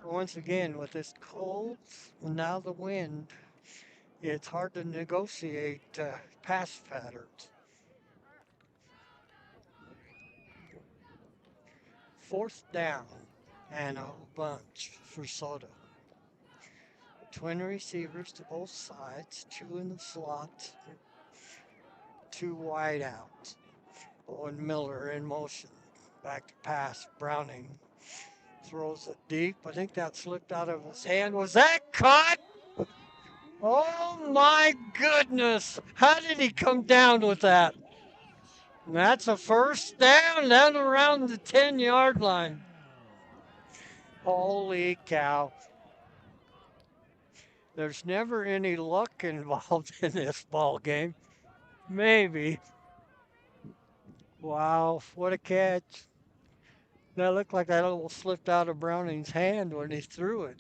Once again, with this cold and now the wind, it's hard to negotiate pass patterns. Fourth down and a bunch for Soda. Twin receivers to both sides, 2 in the slot, 2 wide out. Owen Miller in motion. Back to pass. Browning throws it deep. I think that slipped out of his hand. Was that caught? Oh my goodness. How did he come down with that? And that's a first down around the 10-yard line. Holy cow. There's never any luck involved in this ball game. Maybe. Wow, what a catch. That looked like that almost slipped out of Browning's hand when he threw it.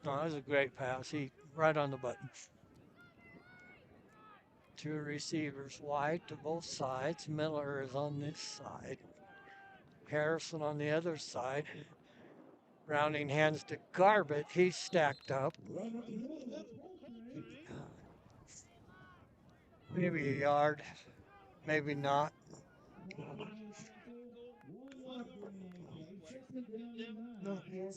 No, that was a great pass. He right on the button. 2 receivers wide to both sides. Miller is on this side. Harrison on the other side. Browning hands to Garbutt. He's stacked up. Maybe a yard, maybe not.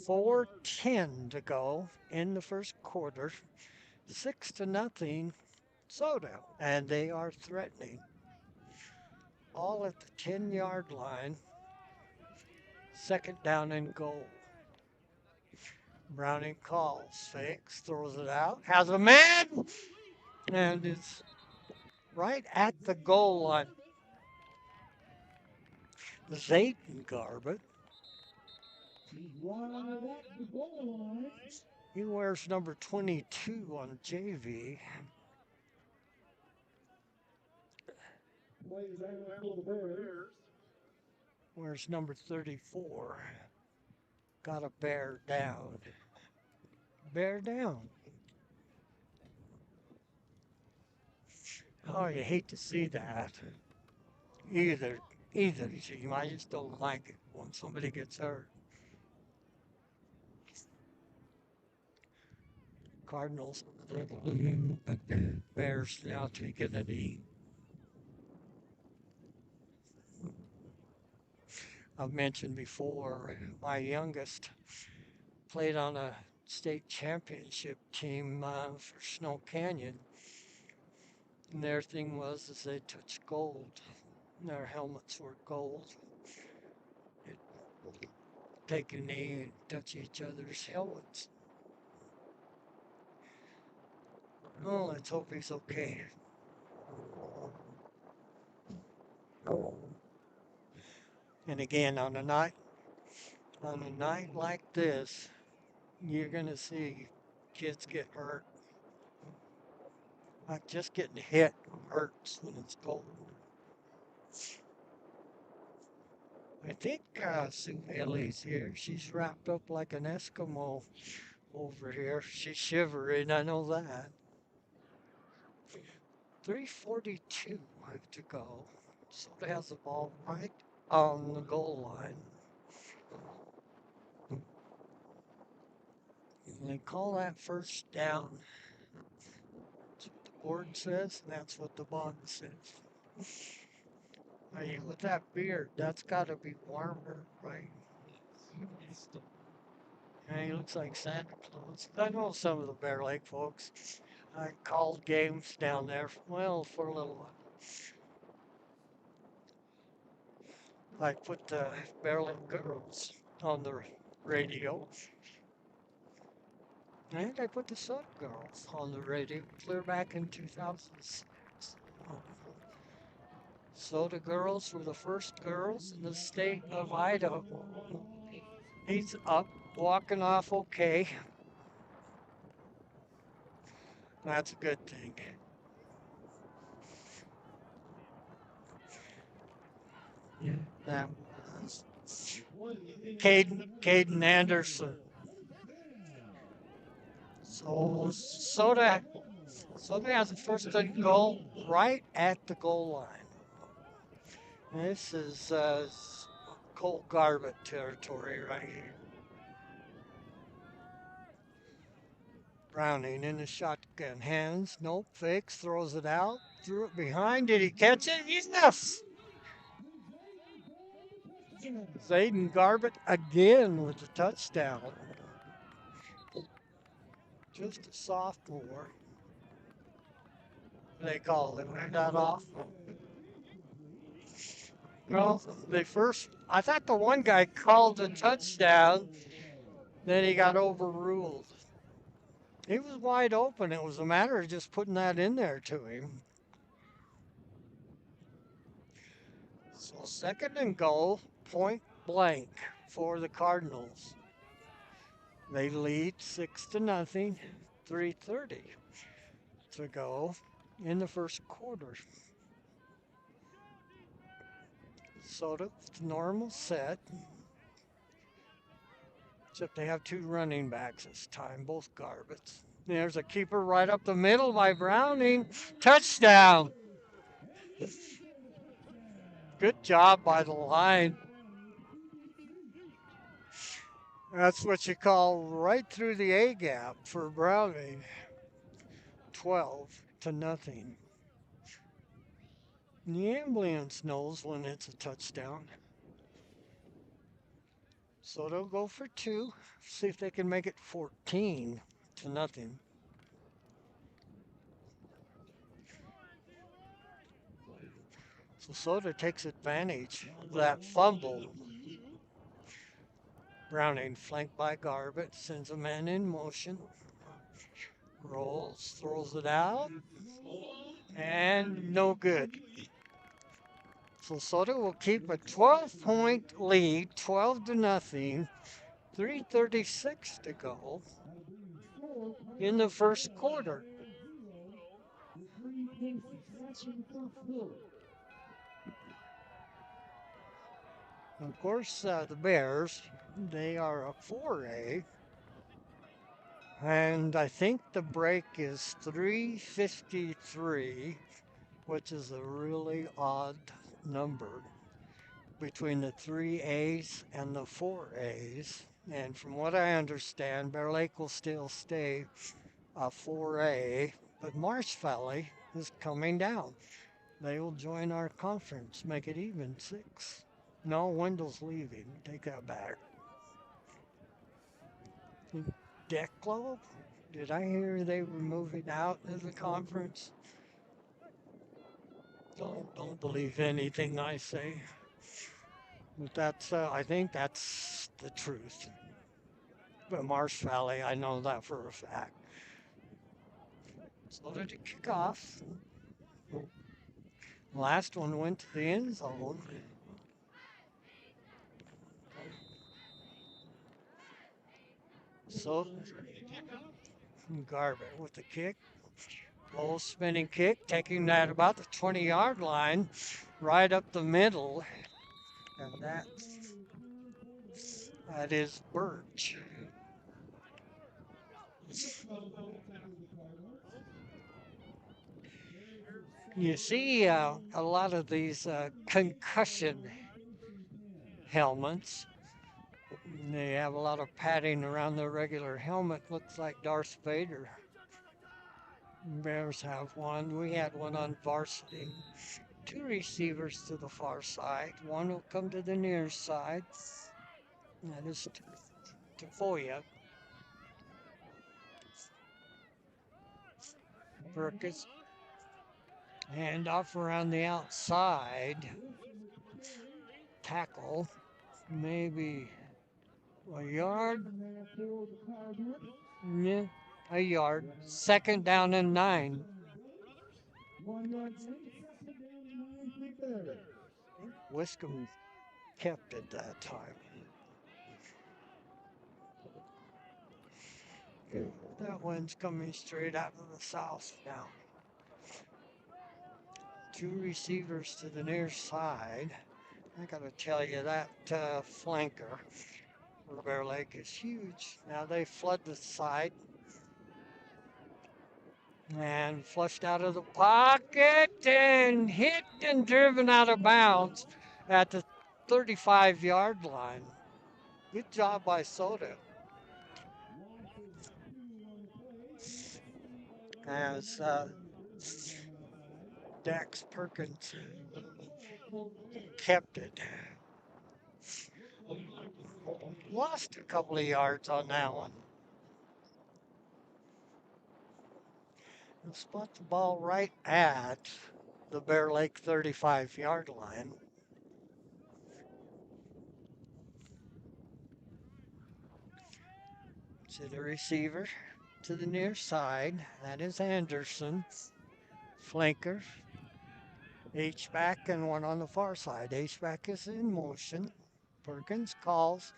4:10 to go in the first quarter. 6-0 Soda, and they are threatening. All at the 10-yard line. Second down and goal. Browning calls, fakes, throws it out, has a man, and it's right at the goal line. Zayden Garbutt. He wears number 22 on JV. Plays out for the Bears. Where's number 34? Got a bear down. Bear down. Oh, you hate to see that. Either, either team. I just don't like it when somebody gets hurt. Cardinals. Bears now taking a knee. I've mentioned before, my youngest played on a state championship team for Snow Canyon. And their thing was is they touched gold. Their helmets were gold. They'd take a knee and touch each other's helmets. Oh, let's hope he's okay. And again, on a night like this, you're gonna see kids get hurt. Like just getting hit hurts when it's cold. I think Sue Haley's here. She's wrapped up like an Eskimo over here. She's shivering, I know that. 3:42 to go. So it has the ball right on the goal line. And they call that first down. That's what the board says, and that's what the bond says. Hey, with that beard, that's got to be warmer, right? And he looks like Santa Claus. I know some of the Bear Lake folks. I called games down there, well, for a little while. I put the Bear Lake Girls on the radio. And I put the Soda Girls on the radio clear back in 2006. Soda Girls were the first girls in the state of Idaho. He's up, walking off okay. That's a good thing. That was Caden Anderson. So Soda has the first and goal right at the goal line. This is Cole Garbett territory right here. Browning in the shotgun. Hands, nope, fakes, throws it out, threw it behind. Did he catch it? Yes! Zayden Garbett again with the touchdown. Just a sophomore. They call him that off. Well, I thought the one guy called the touchdown, then he got overruled. He was wide open. It was a matter of just putting that in there to him. So second and goal, point blank for the Cardinals. They lead 6-0, 3:30 to go in the first quarter. Soda, normal set. Except they have two running backs this time, both Garbets. There's a keeper right up the middle by Browning. Touchdown. Good job by the line. That's what you call right through the A gap for Browning. 12-0. The ambulance knows when it's a touchdown. So they'll go for two. See if they can make it 14-0. So Soda takes advantage of that fumble. Browning flanked by Garbett, sends a man in motion. Rolls, throws it out, and no good. So Soda will keep a 12-point lead, 12-0, 3:36 to go in the first quarter. Of course, the Bears, they are a 4A, and I think the break is 353, which is a really odd number between the 3As and the 4As. And from what I understand, Bear Lake will still stay a 4A, but Marsh Valley is coming down. They will join our conference, make it even 6. No, Wendell's leaving. Take that back. Declo? Did I hear they were moving out of the conference? Don't believe anything I say. But I think that's the truth. But Marsh Valley, I know that for a fact. So did it kick off? Last one went to the end zone. So Garbutt with the kick. Full spinning kick, taking that about the 20-yard line, right up the middle. And that is Birch. You see a lot of these concussion helmets. They have a lot of padding around the regular helmet. Looks like Darth Vader. Bears have one. We had one on varsity. 2 receivers to the far side. One will come to the near side. That is Tafoya. Perkins. Hand off around the outside. Tackle. Maybe a yard. Yeah, a yard. Second down and 9. 1 yard, second down, 9 for Bears. Wiscombe kept it that time. That one's coming straight out of the south now. 2 receivers to the near side. I gotta tell you, that flanker for Bear Lake is huge. Now they flood the side and flushed out of the pocket and hit and driven out of bounds at the 35-yard line. Good job by Soda. As Dax Perkins kept it. Lost a couple of yards on that one. And spot the ball right at the Bear Lake 35-yard line. To the receiver to the near side. That is Anderson. Flanker. H-back and one on the far side. H-back is in motion. Perkins calls.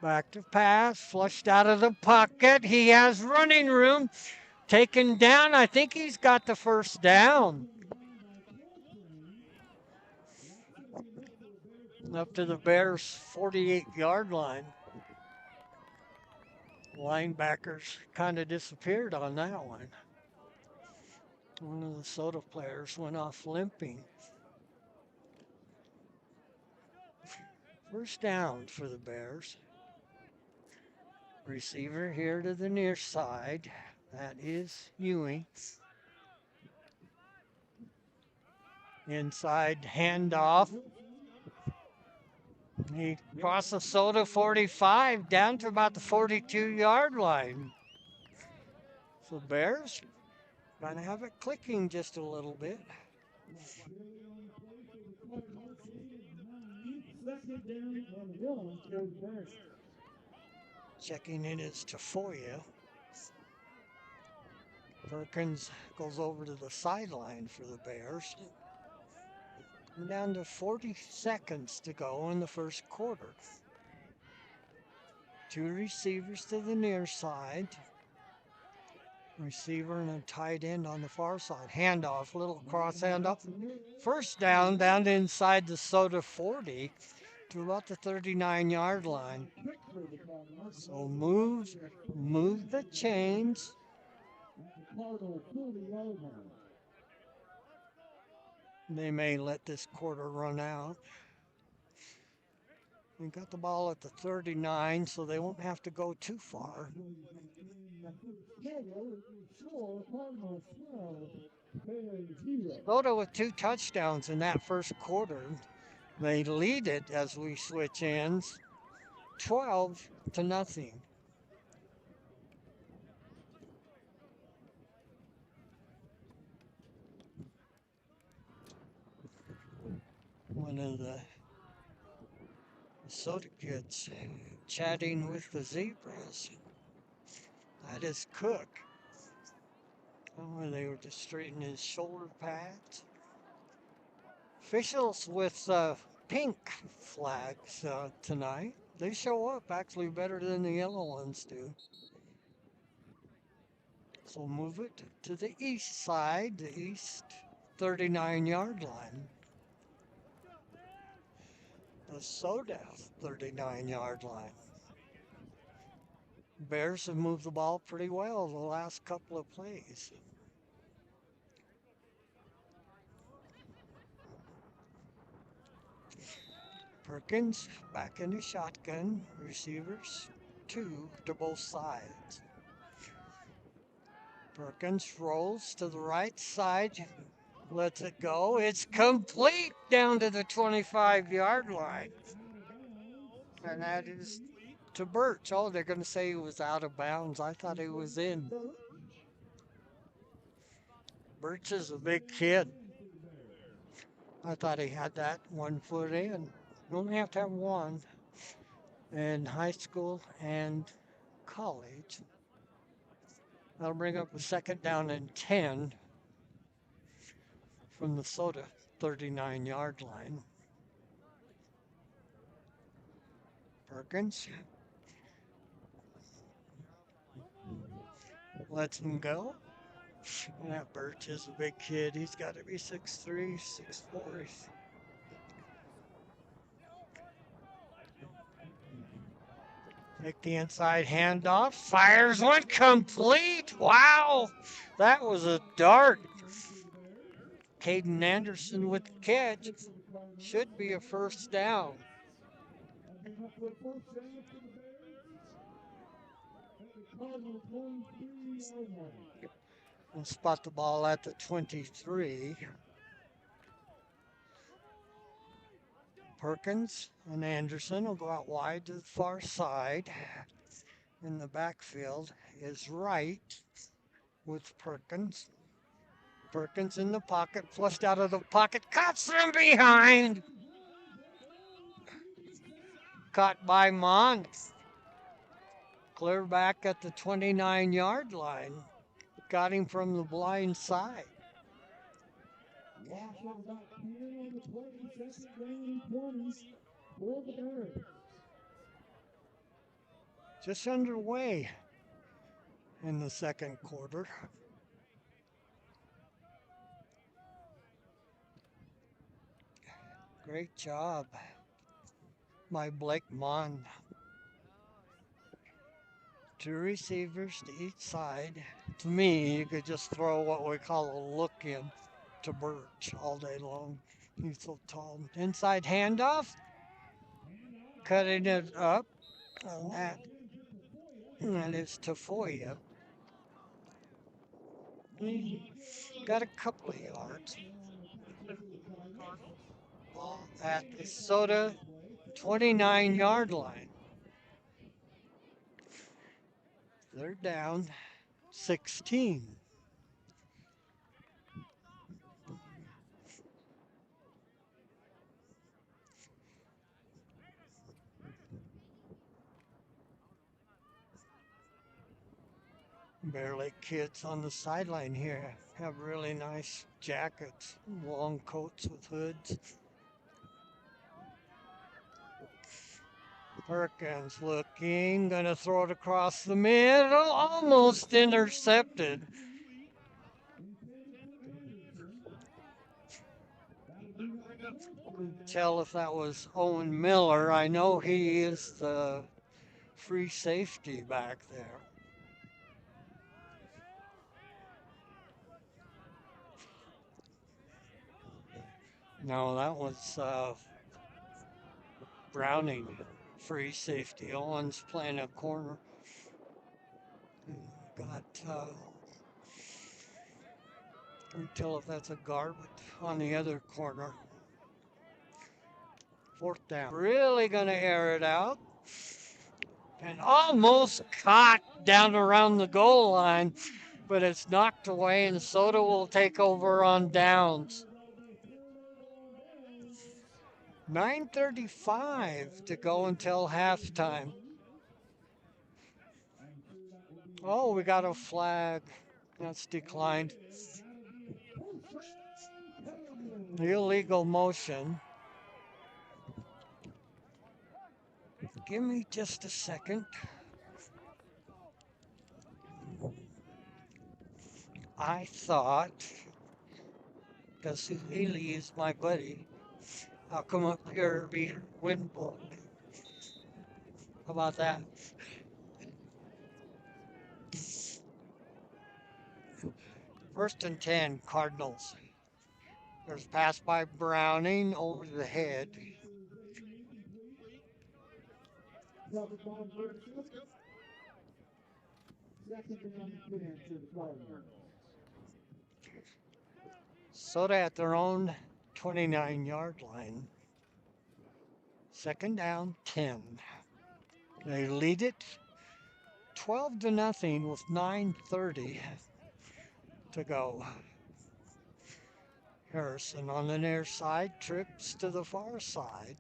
Back to pass. Flushed out of the pocket. He has running room. Taken down. I think he's got the first down. Up to the Bears' 48-yard line. Linebackers kind of disappeared on that one. One of the Soda players went off limping. First down for the Bears. Receiver here to the near side. That is Ewing. Inside handoff. He crossed the Soda 45 down to about the 42-yard line. So Bears going to have it clicking just a little bit. Checking in is Tafoya. Perkins goes over to the sideline for the Bears. We're down to 40 seconds to go in the first quarter. 2 receivers to the near side. Receiver and a tight end on the far side. Handoff, little cross handoff. First down inside the Soda 40. to about the 39-yard line. So move the chains. They may let this quarter run out. We got the ball at the 39, so they won't have to go too far. Soda with 2 touchdowns in that first quarter. They lead it as we switch ends, 12-0. One of the Soda kids chatting with the Zebras. That is Cook. Oh, they were just straightening his shoulder pads. Officials with pink flags tonight. They show up actually better than the yellow ones do. So move it to the east side, the east 39-yard line. The Soda 39-yard line. Bears have moved the ball pretty well the last couple of plays. Perkins back in the shotgun. Receivers 2 to both sides. Perkins rolls to the right side. Lets it go. It's complete down to the 25-yard line. And that is to Birch. Oh, they're going to say he was out of bounds. I thought he was in. Birch is a big kid. I thought he had that 1 foot in. You only have to have one in high school and college. That'll bring up a 2nd down and 10 from the Soda 39-yard line. Perkins lets him go. That Birch is a big kid. He's got to be 6'3", 6'4". Take the inside handoff. Fires one complete. Wow. That was a dart. Caden Anderson with the catch. Should be a 1st down. We'll spot the ball at the 23. Perkins and Anderson will go out wide to the far side. In the backfield is Wright with Perkins. Perkins in the pocket, flushed out of the pocket, caught from behind. Caught by Mont. Clear back at the 29-yard line. Got him from the blind side. Just underway in the 2nd quarter. Great job by Blake Mond. 2 receivers to each side. To me, you could just throw what we call a look in to Birch all day long. He's so tall. Inside handoff. Cutting it up. And that is Tafoya. Got a couple of yards. At the Soda 29-yard line. They're down 16. Bear Lake kids on the sideline here have really nice jackets, long coats with hoods. Perkins looking, gonna throw it across the middle, almost intercepted. Couldn't tell if that was Owen Miller. I know he is the free safety back there. No, that was Browning, free safety. Owen's playing a corner. Got, can't tell if that's a guard on the other corner. Fourth down. Really going to air it out. And almost caught down around the goal line, but it's knocked away, and Soda will take over on downs. 9:35 to go until halftime. Oh, we got a flag. That's declined. Illegal motion. Give me just a second. I thought, because Haley is my buddy, I'll come up here and be windblown. How about that? First and 10, Cardinals. There's a pass by Browning over the head. Soda at their own 29-yard line. Second down, 10. They lead it 12-0 with 9:30 to go. Harrison on the near side, trips to the far side.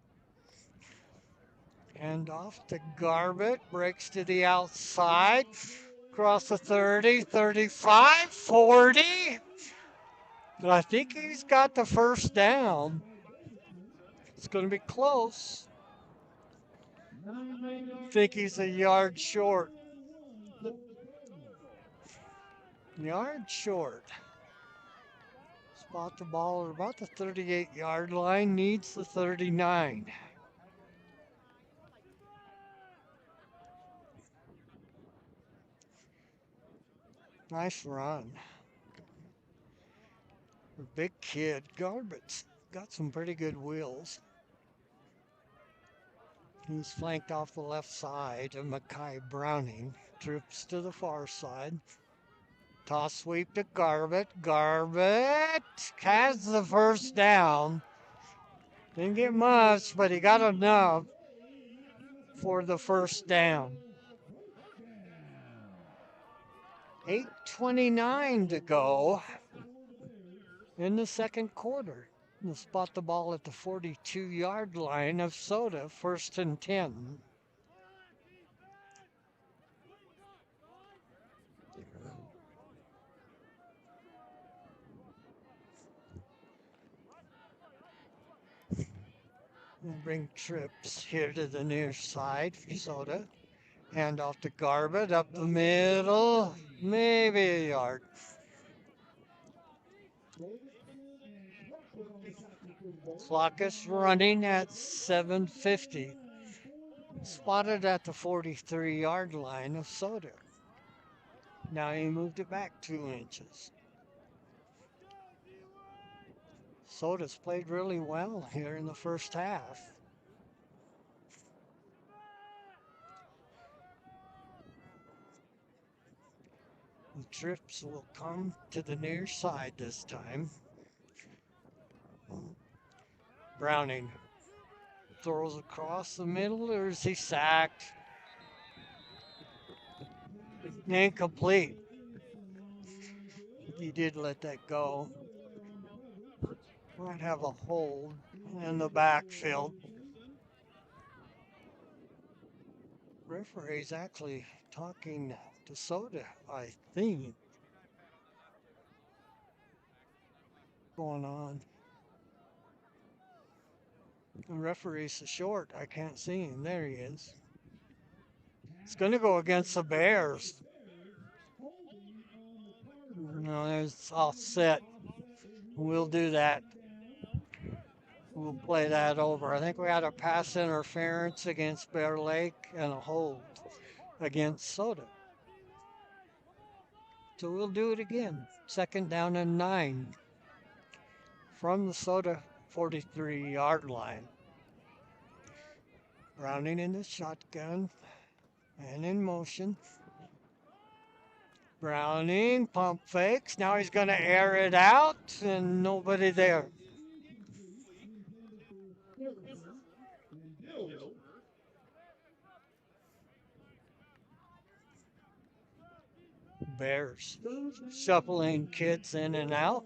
And off to Garbett, breaks to the outside, across the 30, 35, 40. But I think he's got the first down. It's going to be close. I think he's a yard short. Yard short. Spot the ball at about the 38-yard line, needs the 39. Nice run. A big kid. Garbett's got some pretty good wheels. He's flanked off the left side of Mackay Browning. Trips to the far side. Toss sweep to Garbett. Garbett has the first down. Didn't get much, but he got enough for the first down. 8:29 to go in the second quarter. We'll spot the ball at the 42-yard line of Soda, first and 10. We'll bring trips here to the near side for Soda. Hand off to Garbett, up the middle, maybe a yard. Clock is running at 7:50. Spotted at the 43-yard line of Soda. Now he moved it back 2 inches. Soda's played really well here in the first half. The trips will come to the near side this time. Browning throws across the middle, or is he sacked? Incomplete. He did let that go. Might have a hold in the backfield. Referee's actually talking to Soda, I think. Going on. The referee's so short, I can't see him. There he is. It's going to go against the Bears. No, there's offset. We'll do that. We'll play that over. I think we had a pass interference against Bear Lake and a hold against Soda. So we'll do it again. Second down and 9 from the Soda 43-yard line. Rounding in the shotgun and in motion. Browning, pump fakes. Now he's going to air it out and nobody there. Bears shuffling kids in and out.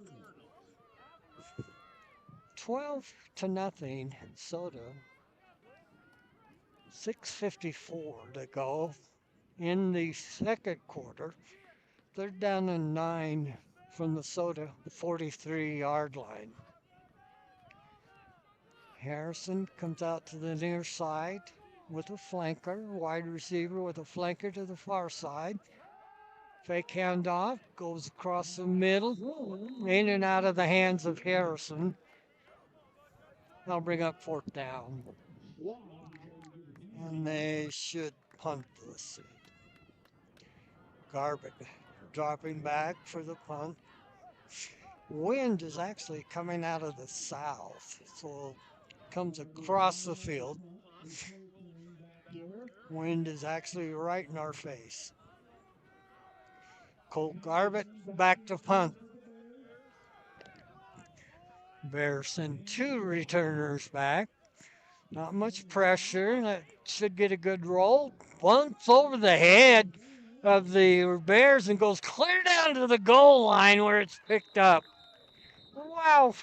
12-0 Soda. 6:54 to go in the second quarter. Third down and 9 from the Soda 43-yard line. Harrison comes out to the near side with a flanker, wide receiver with a flanker to the far side. Fake handoff, goes across the middle, in and out of the hands of Harrison. That'll bring up fourth down. And they should punt this. Garbutt dropping back for the punt. Wind is actually coming out of the south, so it comes across the field. Wind is actually right in our face. Colt Garbutt back to punt. Bears send 2 returners back. Not much pressure. That should get a good roll. Bunts over the head of the Bears and goes clear down to the goal line where it's picked up. Wow.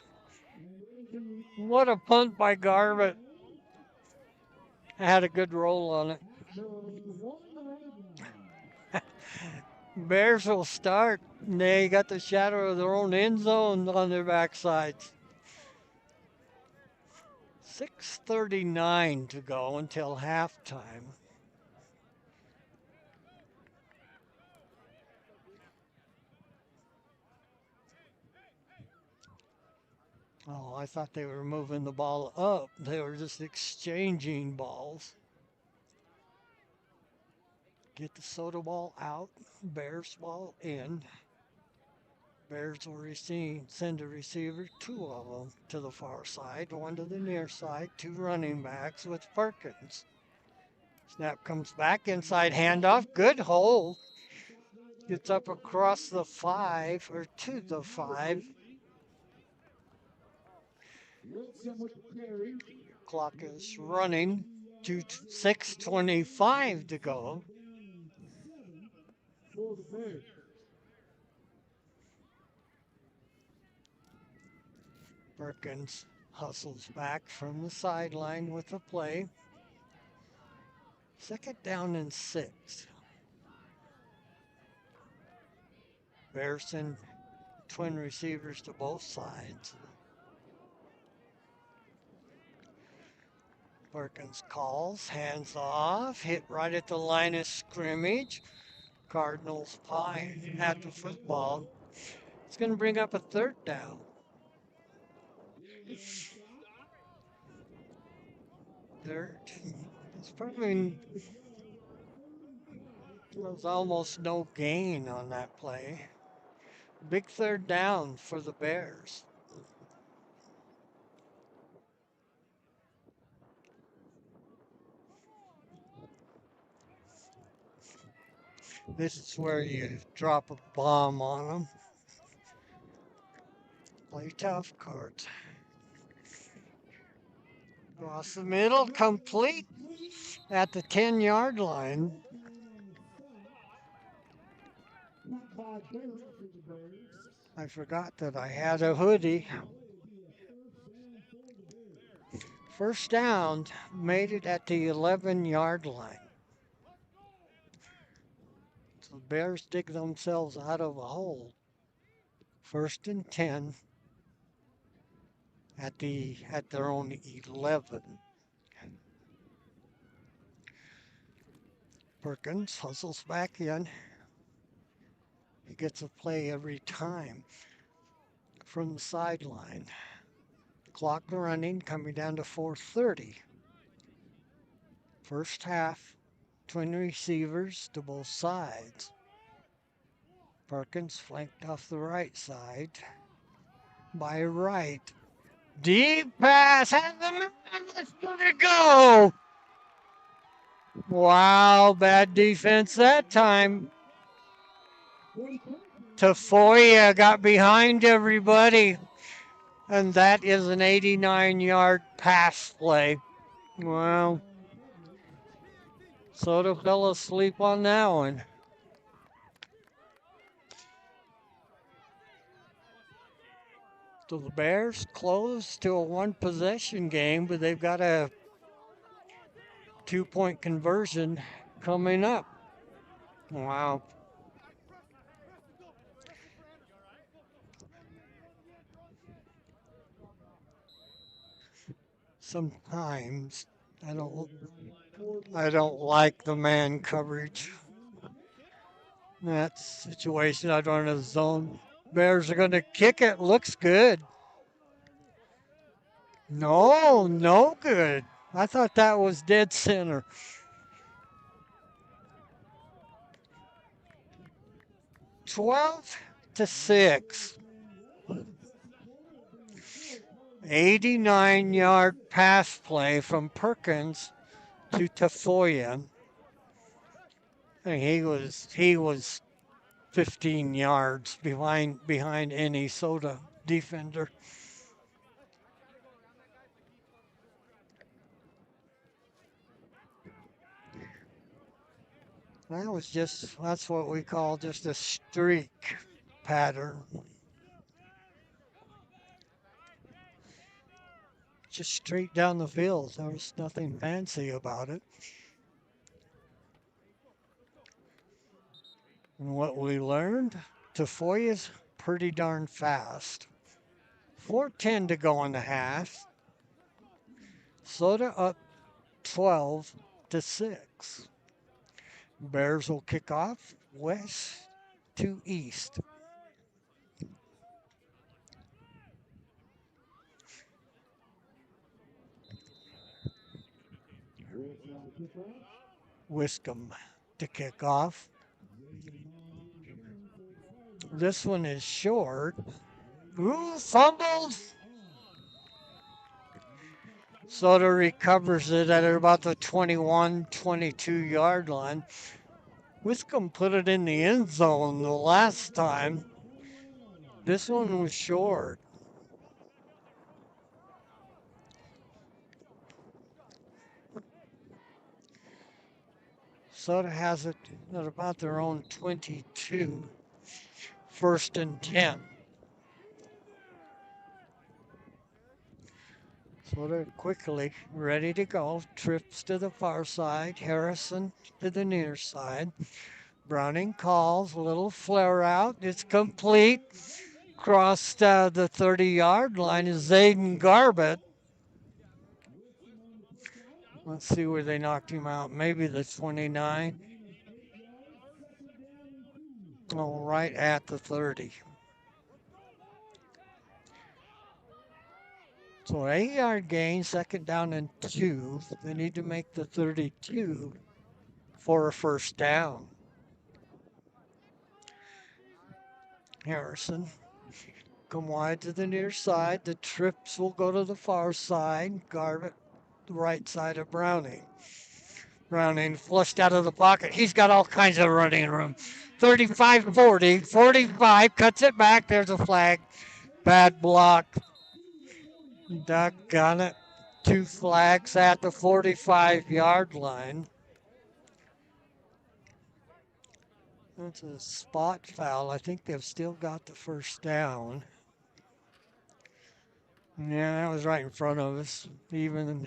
What a punt by Garbutt. Had a good roll on it. Bears will start. They got the shadow of their own end zone on their backsides. 6:39 to go until halftime. Oh, I thought they were moving the ball up. They were just exchanging balls. Get the Soda ball out. Bears ball in. Bears will send a receiver, 2 of them to the far side, 1 to the near side, 2 running backs with Perkins. Snap comes back, inside handoff, good hold. Gets up across the 5 or to the 5. Clock is running to 6:25 to go. Perkins hustles back from the sideline with the play. Second down and 6. Bears send twin receivers to both sides. Perkins calls, hands off, hit right at the line of scrimmage. Cardinals pie at the football. It's going to bring up a third down. Third. It's probably, there's almost no gain on that play. Big third down for the Bears. This is where you drop a bomb on them. Play tough cards. Across the middle, complete at the 10-yard line. I forgot that I had a hoodie. First down, made it at the 11-yard line. So the Bears dig themselves out of a hole. First and 10 at their own 11. Perkins hustles back in. He gets a play every time from the sideline. Clock running, coming down to 4:30. First half, twin receivers to both sides. Perkins flanked off the right side by Wright. Deep pass, and the man is gonna go. Wow, bad defense that time. Tafoya got behind everybody, and that is an 89-yard pass play. Wow. Soto fell asleep on that one. So the Bears close to a one-possession game, but they've got a two-point conversion coming up. Wow. Sometimes I don't like the man coverage. In that situation, I'd run a zone. Bears are going to kick it. Looks good. No, no good. I thought that was dead center. 12-6. 89-yard pass play from Perkins to Tafoya. And he was 15 yards behind any Soda defender. That's what we call just a streak pattern. Just straight down the field. There was nothing fancy about it. And what we learned, Tafoya's pretty darn fast. 4:10 to go in the half. Soda up 12-6. Bears will kick off west to east. Wiscombe to kick off. This one is short. Ooh, fumbled. Soda recovers it at about the 21, 22-yard line. Wiscombe put it in the end zone the last time. This one was short. Soda has it at about their own 22. 1st and 10. Soda quickly ready to go. Trips to the far side. Harrison to the near side. Browning calls. A little flare out. It's complete. Crossed the 30-yard line is Zayden Garbett. Let's see where they knocked him out. Maybe the 29. Oh, right at the 30. So 8-yard gain, 2nd down and 2. They need to make the 32 for a 1st down. Harrison come wide to the near side. The trips will go to the far side. Garbett, the right side of Browning. Browning flushed out of the pocket. He's got all kinds of running room. 35-40, 45, cuts it back. There's a flag. Bad block. Doggone it. 2 flags at the 45-yard line. That's a spot foul. I think they've still got the 1st down. Yeah, that was right in front of us. Even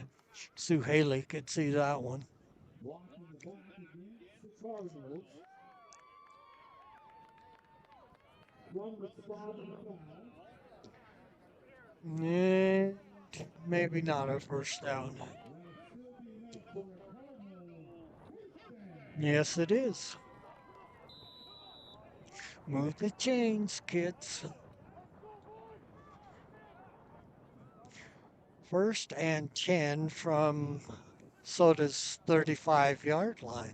Sue Haley could see that one. Yeah, maybe not a 1st down. Yes, it is. Move the chains, kids. First and 10 from Soda's 35-yard line.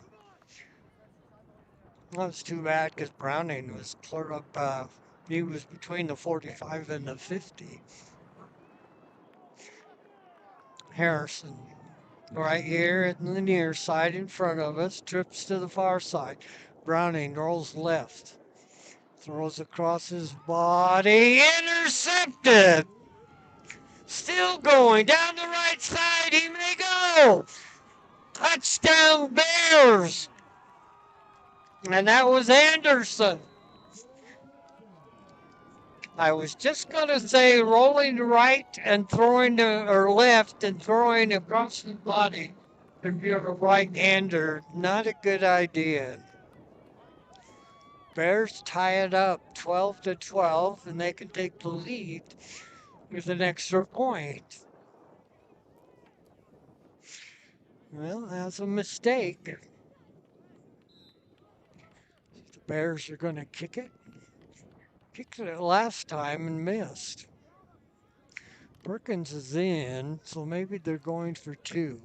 That was too bad because Browning was clear up. He was between the 45 and the 50. Harrison, right here in the near side in front of us, trips to the far side. Browning rolls left, throws across his body, intercepted. Still going down the right side. He may go. Touchdown Bears. And that was Anderson. I was just going to say rolling right and throwing or left and throwing across the body. If you're a right-hander, not a good idea. Bears tie it up 12-12, and they can take the lead with an extra point. Well, that's a mistake. The Bears are going to kick it. Kicked it last time and missed. Perkins is in, so maybe they're going for two.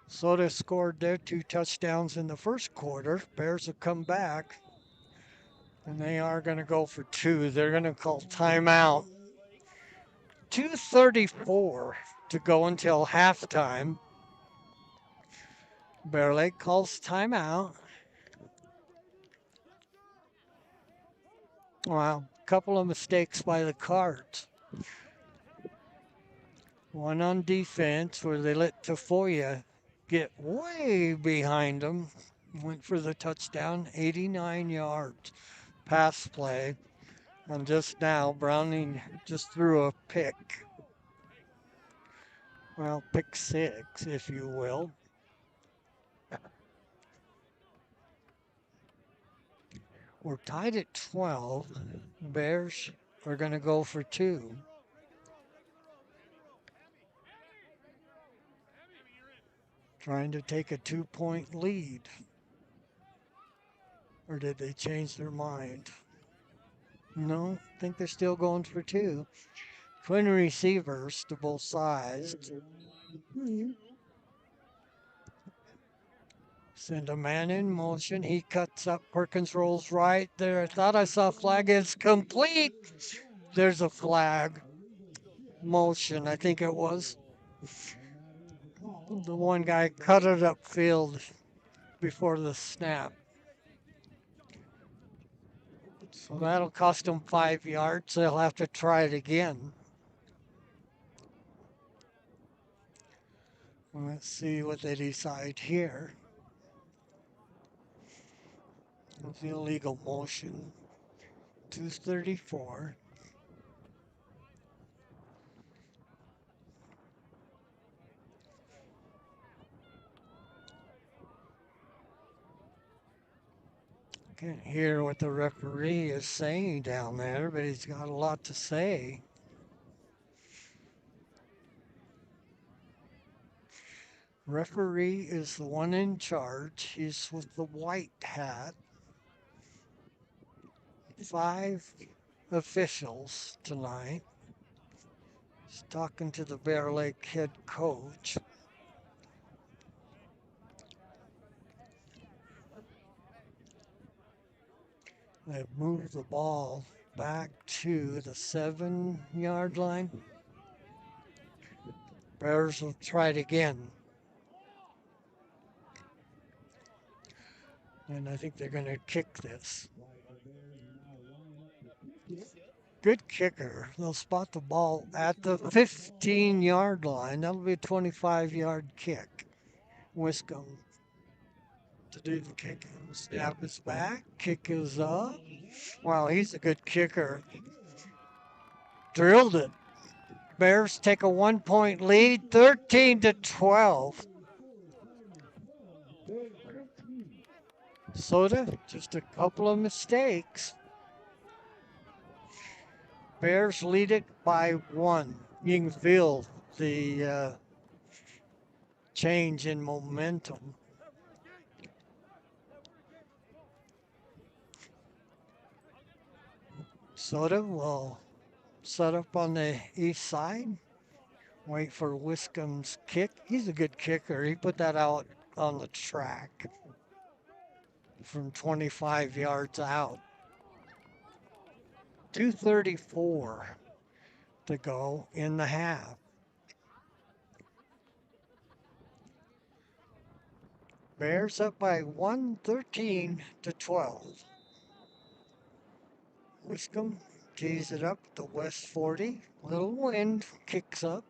Soda scored their 2 touchdowns in the first quarter. Bears have come back, and they are going to go for two. They're going to call timeout. 2:34 to go until halftime. Bear Lake calls timeout. Wow, a couple of mistakes by the Cards. One on defense where they let Tafoya get way behind them. Went for the touchdown, 89 yards. Pass play. And just now, Browning just threw a pick. Well, pick six, if you will. We're tied at 12. Bears are going to go for two. Trying to take a 2-point lead. Or did they change their mind? No, I think they're still going for two. Twin receivers to both sides. Send a man in motion. He cuts up. Perkins rolls right there. I thought I saw a flag. It's complete. There's a flag. Motion, I think it was. The one guy cut it upfield before the snap. So that'll cost them 5 yards. They'll have to try it again. Let's see what they decide here. It's the illegal motion. 234. Can't hear what the referee is saying down there, but he's got a lot to say. Referee is the one in charge. He's with the white hat. 5 officials tonight. He's talking to the Bear Lake head coach. They've moved the ball back to the 7-yard line. Bears will try it again. And I think they're going to kick this. Good kicker. They'll spot the ball at the 15-yard line. That'll be a 25-yard kick. Wiscombe to do the kicking. Snap is back. Kick is up. Wow, he's a good kicker. Drilled it. Bears take a 1-point lead, 13-12. Soda, just a couple of mistakes. Bears lead it by 1. You can feel the change in momentum. Soda will set up on the east side, wait for Wiscombe's kick. He's a good kicker. He put that out on the track from 25 yards out. 2:34 to go in the half. Bears up by 1, 13-12. Wiscombe tees it up to West 40. Little wind kicks up.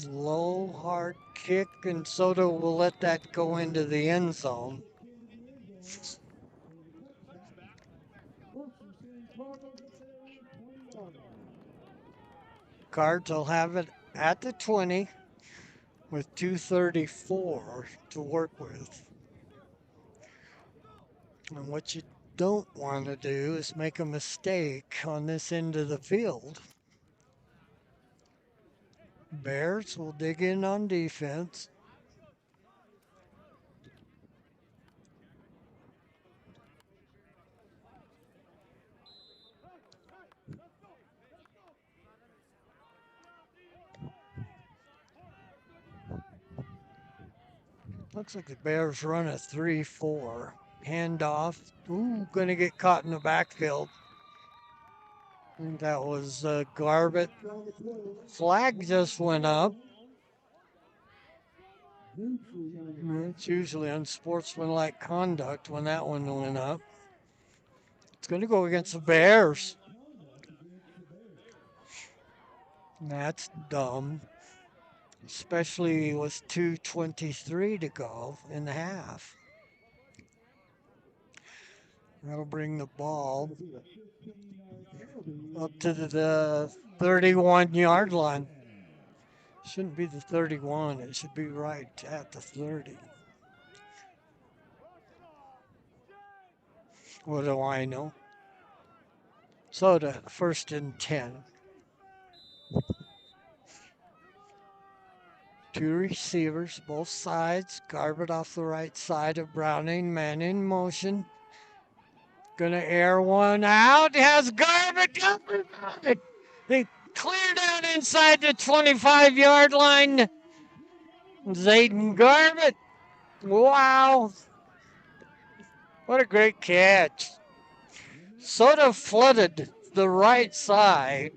Low, hard kick, and Soto will let that go into the end zone. Cards will have it at the 20 with 2:34 to work with. And what you don't want to do is make a mistake on this end of the field. Bears will dig in on defense. Looks like the Bears run a 3-4. Handoff. Ooh, gonna get caught in the backfield. I think that was Garbett. Flag just went up. It's usually unsportsmanlike conduct when that one went up. It's going to go against the Bears. That's dumb, especially with 2:23 to go in the half. That'll bring the ball up to the 31-yard line. Shouldn't be the 31. It should be right at the 30. What do I know? Soda, 1st and 10. Two receivers, both sides. Garbett off the right side of Browning. Man in motion. Gonna air one out. Has Garbett covered. They clear down inside the 25-yard line. Zayden Garbett. Wow. What a great catch. Sort of flooded the right side.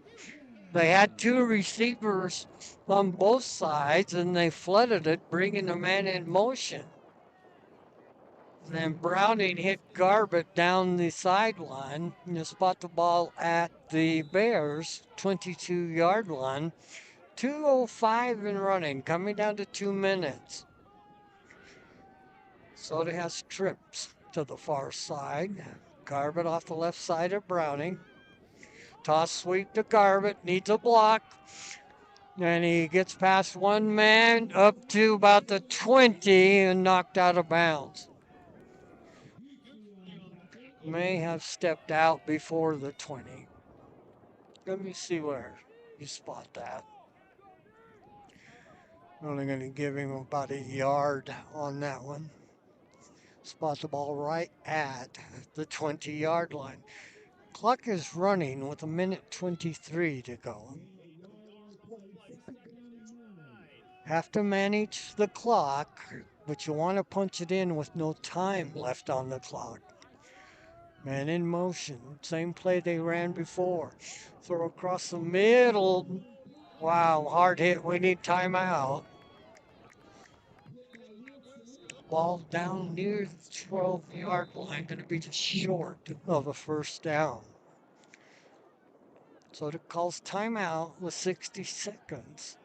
They had two receivers on both sides, and they flooded it, bringing the man in motion. Then Browning hit Garbett down the sideline. You spot the ball at the Bears' 22-yard line. 2:05 in running, coming down to 2 minutes. Soda has trips to the far side. Garbett off the left side of Browning. Toss sweep to Garbett, needs a block. And he gets past one man up to about the 20 and knocked out of bounds. May have stepped out before the 20. Let me see where you spot that. Only going to give him about a yard on that one. Spot the ball right at the 20-yard line. Clock is running with 1:23 to go. Have to manage the clock, but you want to punch it in with no time left on the clock. Man in motion, same play they ran before. Throw across the middle. Wow, hard hit. We need timeout. Ball down near the 12-yard line, going to be just short of a first down. So it calls timeout with 60 seconds.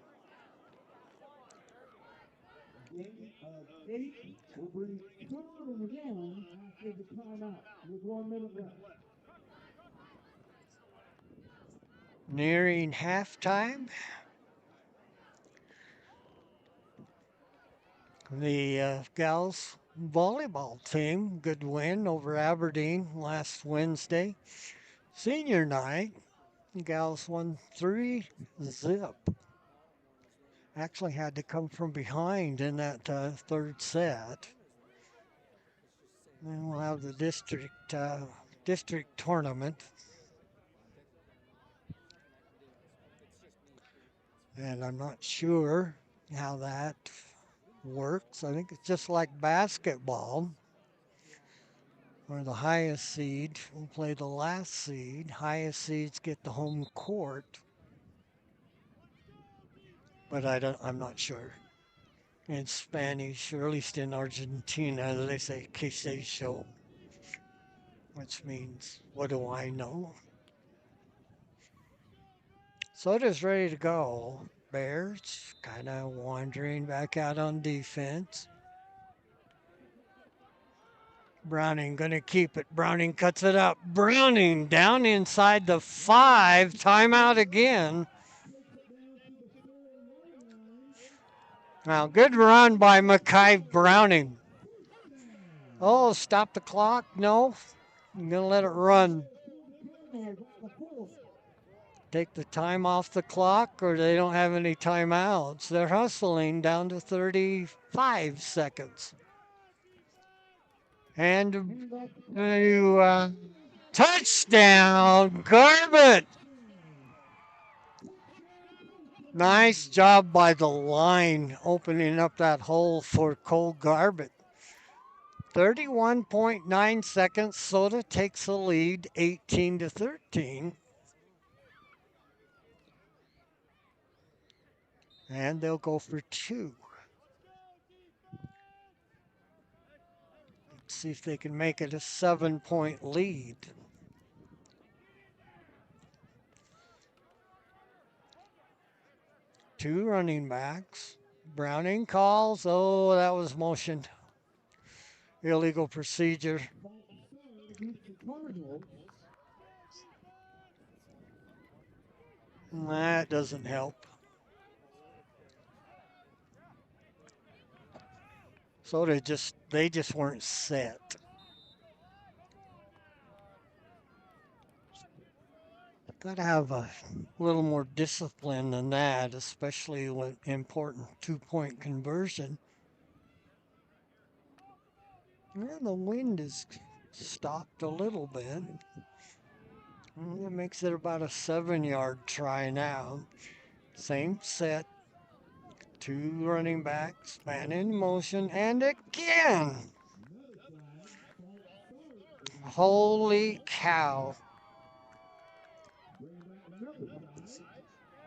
Will bring Cleveland again after the timeout with 1 minute left. Nearing halftime. The Gals volleyball team, good win over Aberdeen last Wednesday. Senior night, the Gals won 3-0. Actually had to come from behind in that third set. And we'll have the district tournament. And I'm not sure how that works. I think it's just like basketball, where the highest seed will play the last seed. Highest seeds get the home court, but I'm not sure. In Spanish, or at least in Argentina, they say "que se yo," which means "what do I know?" Soda's ready to go. Bears kind of wandering back out on defense. Browning going to keep it. Browning cuts it up. Browning down inside the 5. Timeout again. Now, good run by Mackay Browning. Oh, stop the clock? No. I'm going to let it run. Take the time off the clock, or they don't have any timeouts. They're hustling down to 35 seconds. And touchdown, Garbett. Nice job by the line opening up that hole for Cole Garbett. 31.9 seconds. Soda takes the lead 18-13. And they'll go for 2. Let's see if they can make it a 7-point lead. Two running backs. Browning calls. Oh, that was motion. Illegal procedure. That doesn't help. So they just weren't set. Got to have a little more discipline than that, especially with important 2-point conversion. Well, the wind has stopped a little bit. It makes it about a 7-yard try now. Same set. 2 running backs, man in motion, and again. Holy cow.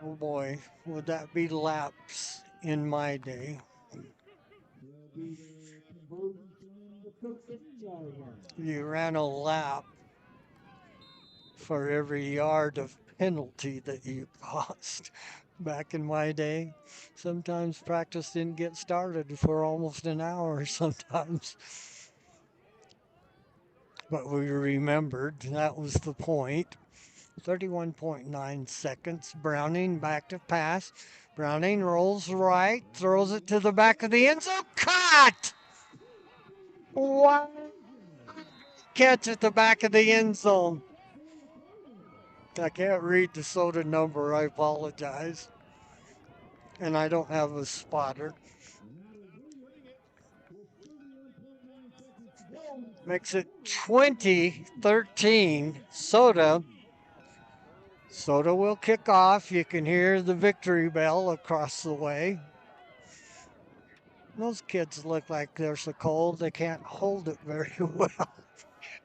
Oh boy, would that be laps in my day. You ran a lap for every yard of penalty that you caused. Back in my day, sometimes practice didn't get started for almost an hour sometimes. But we remembered that was the point. 31.9 seconds. Browning back to pass. Browning rolls right, throws it to the back of the end zone. Caught! What? Catch at the back of the end zone. I can't read the Soda number. I apologize. And I don't have a spotter. Makes it 20-13. Soda. Soda will kick off. You can hear the victory bell across the way. Those kids look like they're so cold they can't hold it very well.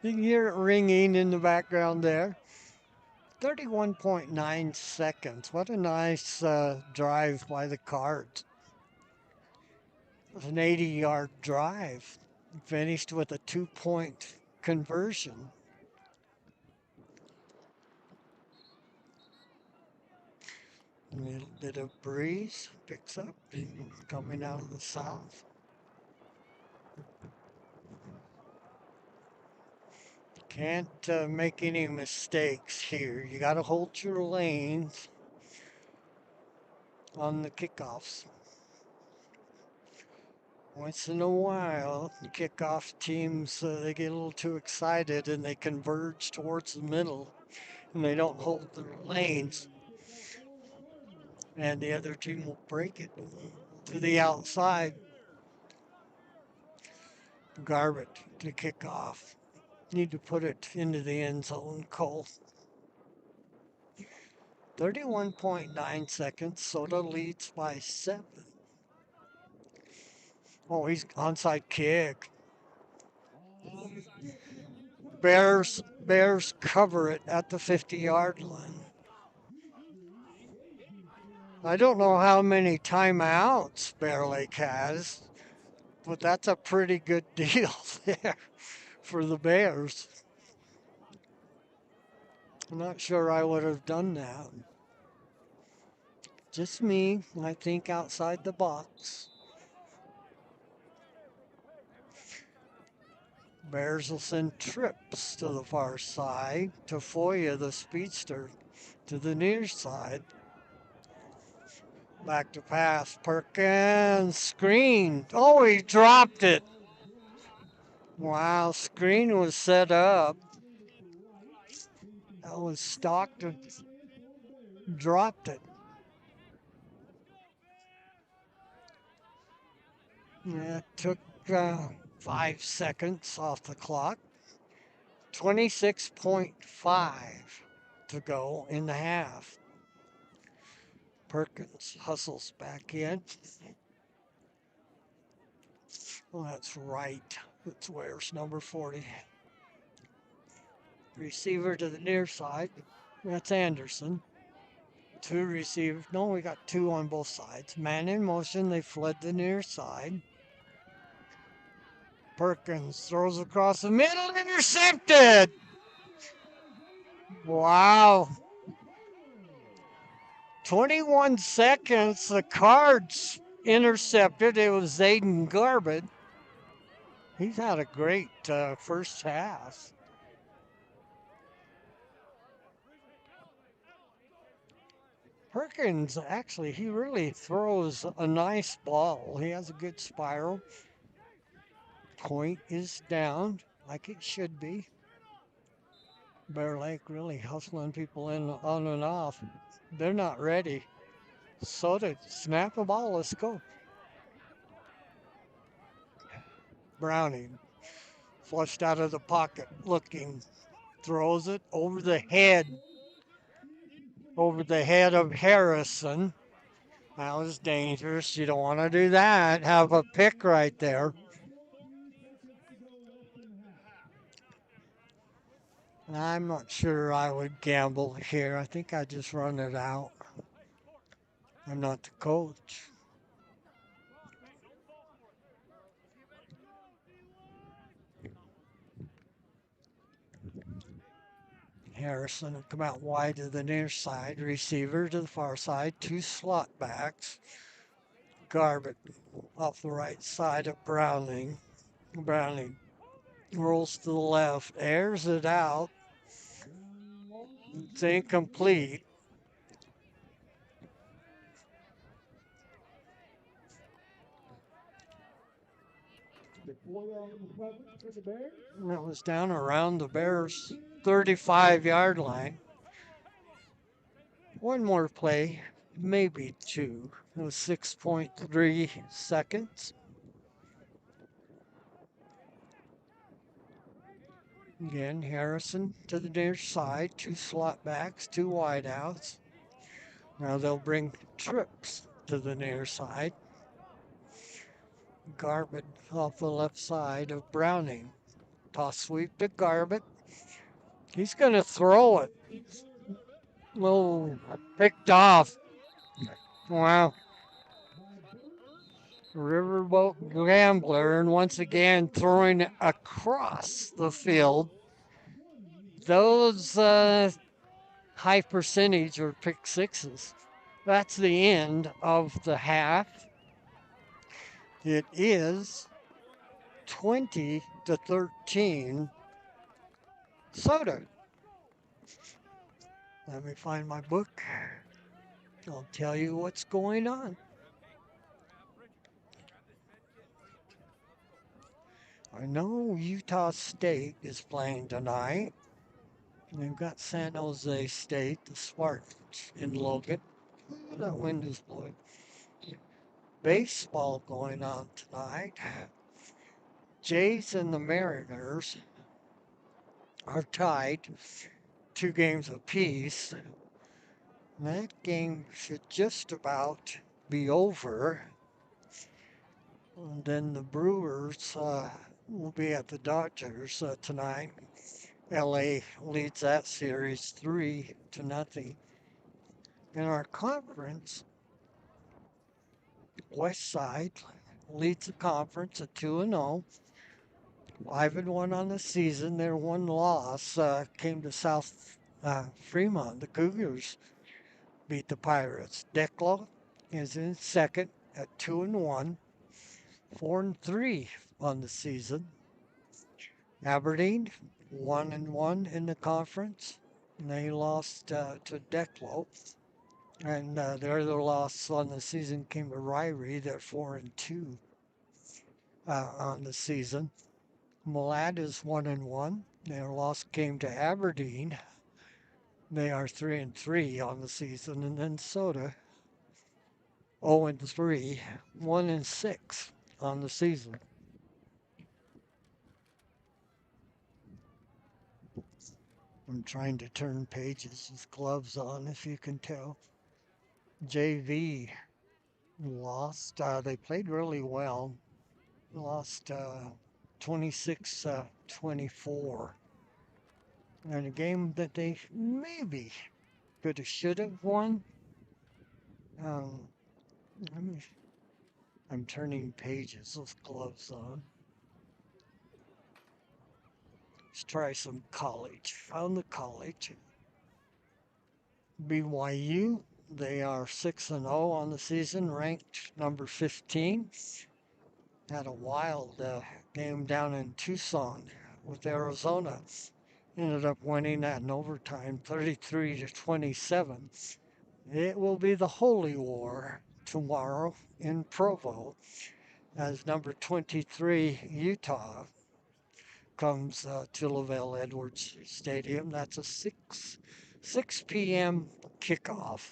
You can hear it ringing in the background there. 31.9 seconds. What a nice drive by the Cards. It was an 80-yard drive. Finished with a 2-point conversion. A little bit of breeze picks up coming out of the south. Can't make any mistakes here. You got to hold your lanes on the kickoffs. Once in a while, the kickoff teams, they get a little too excited and they converge towards the middle and they don't hold their lanes. And the other team will break it to the outside. Garbutt to kick off. Need to put it into the end zone, Cole. 31.9 seconds. Soda leads by 7. Oh, he's onside kick. Bears cover it at the 50-yard line. I don't know how many timeouts Bear Lake has, but that's a pretty good deal there for the Bears. I'm not sure I would have done that. Just me, I think outside the box. Bears will send trips to the far side to Foya, the speedster, to the near side. Back to pass. Perkins. Screen. Oh, he dropped it. Wow, screen was set up. That was stalked and dropped it. Yeah, it took 5 seconds off the clock. 26.5 to go in the half. Perkins hustles back in. Well, that's right. That's where's number 40. Receiver to the near side. That's Anderson. 2 receivers. No, we got 2 on both sides. Man in motion. They fled the near side. Perkins throws across the middle. Intercepted. Wow. 21 seconds. The Cards intercepted. It was Zayden Garbutt. He's had a great first half. Perkins, actually, he really throws a nice ball. He has a good spiral. Point is down like it should be. Bear Lake really hustling people in on and off. They're not ready. So to snap the ball, let's go. Browning flushed out of the pocket, looking, throws it over the head of Harrison. That was dangerous. You don't want to do that. Have a pick right there. I'm not sure I would gamble here. I think I'd just run it out. I'm not the coach. Harrison will come out wide to the near side. Receiver to the far side. 2 slot backs. Garbutt off the right side of Browning. Browning rolls to the left. Airs it out. It's incomplete. That was down around the Bears' 35-yard line. One more play, maybe 2. It was 6.3 seconds. Again, Harrison to the near side. 2 slot backs, 2 wideouts. Now they'll bring trips to the near side. Garbutt off the left side of Browning. Toss sweep to Garbutt. He's going to throw it. Oh, picked off. Wow. Riverboat Gambler, and once again throwing it across the field. Those high percentage or pick sixes. That's the end of the half. It is 20-13 Soda. Let me find my book. I'll tell you what's going on. I know Utah State is playing tonight. They've got San Jose State, the Spartans in Logan. That wind is blowing. Baseball going on tonight. Jays and the Mariners are tied 2 games apiece. That game should just about be over. And then the Brewers will be at the Dodgers tonight. LA leads that series 3-0. In our conference, West Side leads the conference at 2-0. 5-1 on the season. Their one loss came to South Fremont. The Cougars beat the Pirates. Declo is in second at 2-1, 4-3 on the season. Aberdeen 1-1 in the conference. And they lost to Declo. And their other loss on the season came to Ryrie. They're 4-2 on the season. Malad is 1-1. Their loss came to Aberdeen. They are 3-3 on the season. And then Soda 0-3, 1-6 on the season. I'm trying to turn pages with gloves on, if you can tell. JV lost. They played really well. Lost 26-24. And a game that they maybe could have, should have won. Um, I'm turning pages with gloves on. Let's try some college. Found the college. BYU, they are 6-0 on the season, ranked number 15. Had a wild game down in Tucson with Arizona. Ended up winning that in overtime, 33-27. It will be the Holy War tomorrow in Provo as number 23 Utah comes to LaVell Edwards Stadium. That's a 6 p.m. kickoff.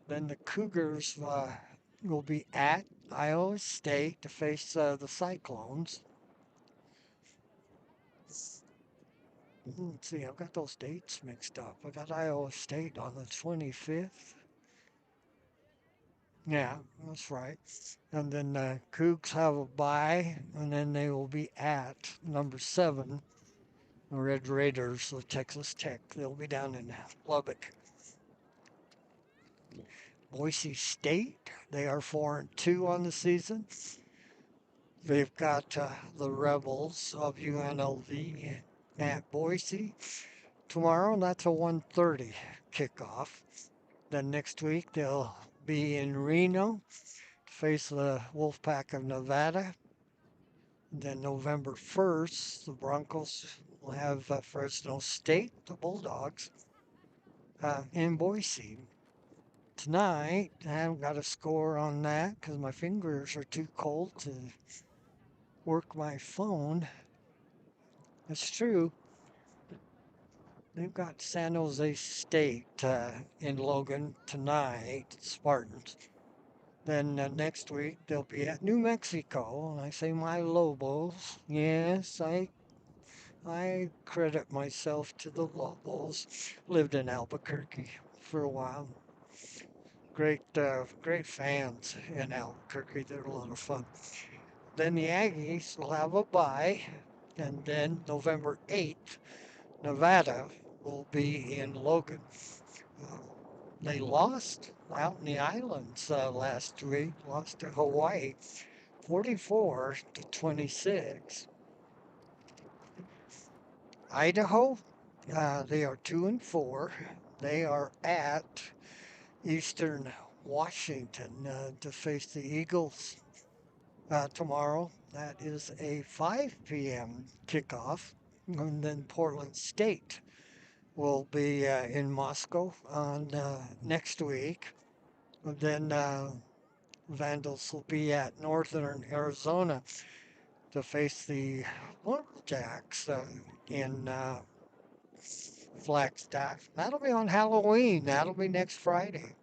Then the Cougars will be at Iowa State to face the Cyclones. Let's see, I've got those dates mixed up. I got Iowa State on the 25th. Yeah, that's right. And then the Cougs have a bye, and then they will be at number 7, the Red Raiders of Texas Tech. They'll be down in Lubbock. Boise State, they are 4-2 on the season. They've got the Rebels of UNLV at Boise tomorrow. That's a 1:30 kickoff. Then next week they'll be in Reno to face the Wolfpack of Nevada. Then November 1st, the Broncos will have Fresno State, the Bulldogs, in Boise. Tonight, I haven't got a score on that because my fingers are too cold to work my phone. It's true. They've got San Jose State in Logan tonight, Spartans. Then next week they'll be at New Mexico, and I say my Lobos. Yes, I credit myself to the Lobos. Lived in Albuquerque for a while. Great fans in Albuquerque. They're a lot of fun. Then the Aggies will have a bye, and then November 8th, Nevada will be in Logan. They lost out in the islands last week, lost to Hawaii, 44-26. Idaho, they are 2-4. They are at Eastern Washington to face the Eagles tomorrow. That is a 5 p.m. kickoff. And then Portland State will be in Moscow on next week. And then Vandals will be at Northern Arizona to face the Lumberjacks in Flagstaff. That'll be on Halloween. That'll be next Friday,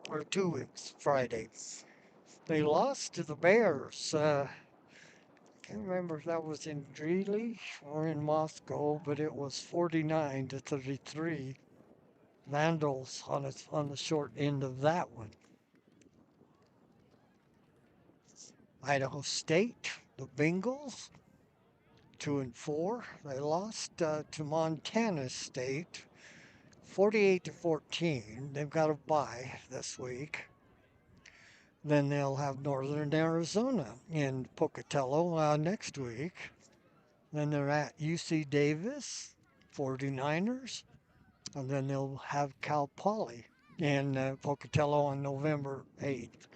or 2 weeks Friday. They lost to the Bears Can't remember if that was in Greeley or in Moscow, but it was 49 to 33. Vandals on the short end of that one. Idaho State, the Bengals, 2-4. They lost to Montana State, 48 to 14. They've got a bye this week. Then they'll have Northern Arizona in Pocatello next week. Then they're at UC Davis, 49ers. And then they'll have Cal Poly in Pocatello on November 8th.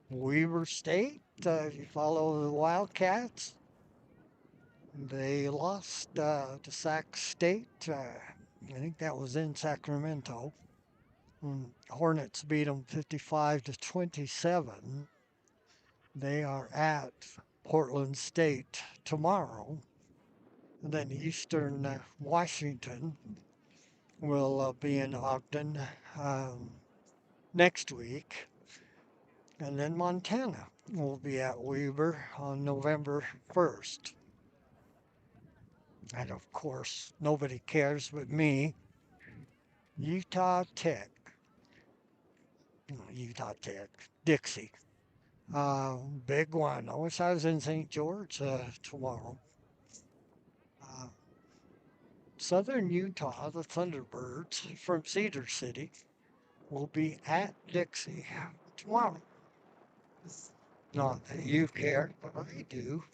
Weber State, if you follow the Wildcats, they lost to Sac State. I think that was in Sacramento. Hornets beat them 55 to 27. They are at Portland State tomorrow. And then Eastern Washington will be in Ogden next week. And then Montana will be at Weber on November 1st. And of course, nobody cares but me. Utah Tech. Utah Tech. Dixie. Big one. I wish I was in St. George tomorrow. Uh, Southern Utah, the Thunderbirds from Cedar City, will be at Dixie tomorrow. Not that you care, but I do.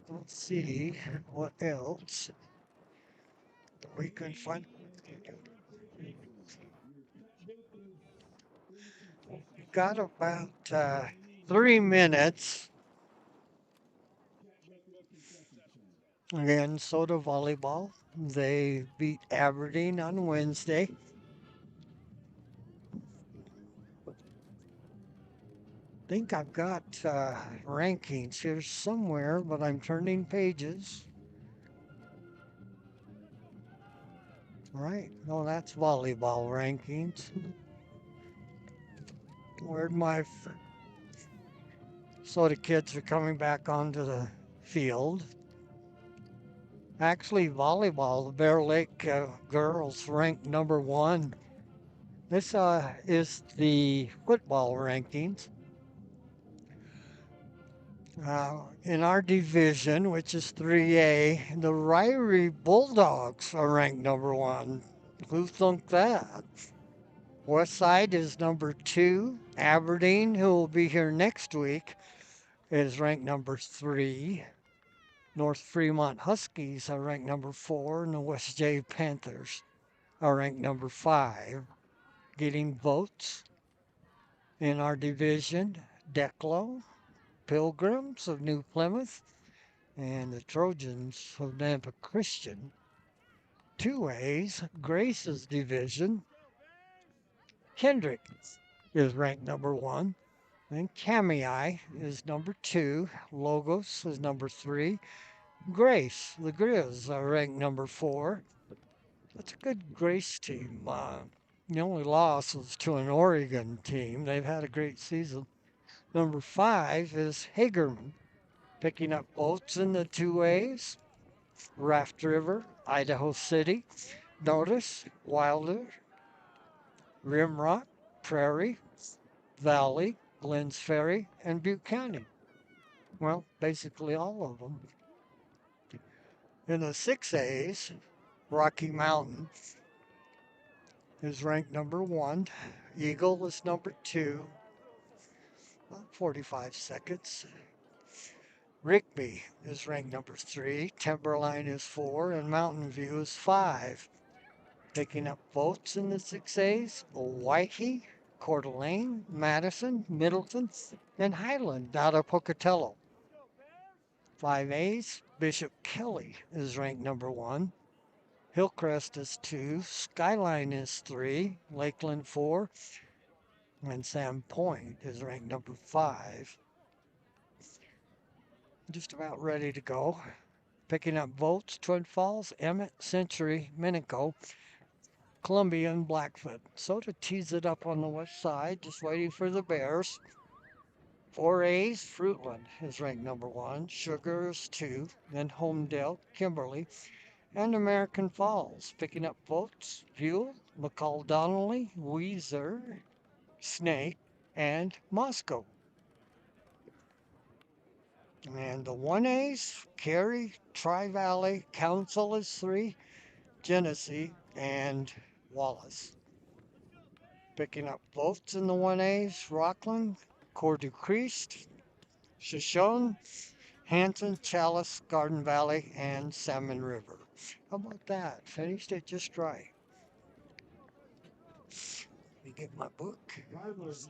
Let's see what else we can find. Got about 3 minutes. Again, Soda Volleyball. They beat Aberdeen on Wednesday. Think I've got rankings here somewhere, but I'm turning pages. Right? No, that's volleyball rankings. Where'd my Soda kids are coming back onto the field? Actually, volleyball, the Bear Lake girls ranked number 1. This is the football rankings. In our division, which is 3A, the Ryrie Bulldogs are ranked number 1. Who thunk that? Westside is number 2. Aberdeen, who will be here next week, is ranked number 3. North Fremont Huskies are ranked number 4, and the West J Panthers are ranked number 5. Getting votes in our division, Declo, Pilgrims of New Plymouth, and the Trojans of Nampa Christian. 2A's, Grace's division, Kendrick is ranked number 1. And Kamei is number 2. Logos is number 3. Grace, the Grizz, are ranked number 4. That's a good Grace team. The only loss was to an Oregon team. They've had a great season. Number 5 is Hagerman, picking up votes in the 2A's. Raft River, Idaho City, Notice, Wilder, Rimrock, Prairie, Valley, Glens Ferry, and Butte County. Well, basically all of them. In the 6A's, Rocky Mountain is ranked number 1. Eagle is number 2. About 45 seconds. Rigby is ranked number 3. Timberline is 4. And Mountain View is 5. Picking up votes in the 6A's, Owyhee, Coeur d'Alene, Madison, Middleton, and Highland out of Pocatello. 5A's, Bishop Kelly is ranked number 1. Hillcrest is 2. Skyline is 3. Lakeland 4. And Sandpoint is ranked number 5. Just about ready to go. Picking up votes, Twin Falls, Emmett, Century, Minico, Columbia, and Blackfoot. So to tease it up on the west side, just waiting for the Bears. Four A's, Fruitland is ranked number one, Sugars two, then Homedale, Kimberly, and American Falls. Picking up votes, Buell, McCall Donnelly, Weezer, Snake, and Moscow. And the 1A's, Cary, Tri Valley, Council is three, Genesee, and Wallace. Picking up votes in the 1A's, Rockland, Coeur du Christ, Shoshone, Hanson, Chalice, Garden Valley, and Salmon River. How about that? Finished it just right. Let me get my book. Drivers,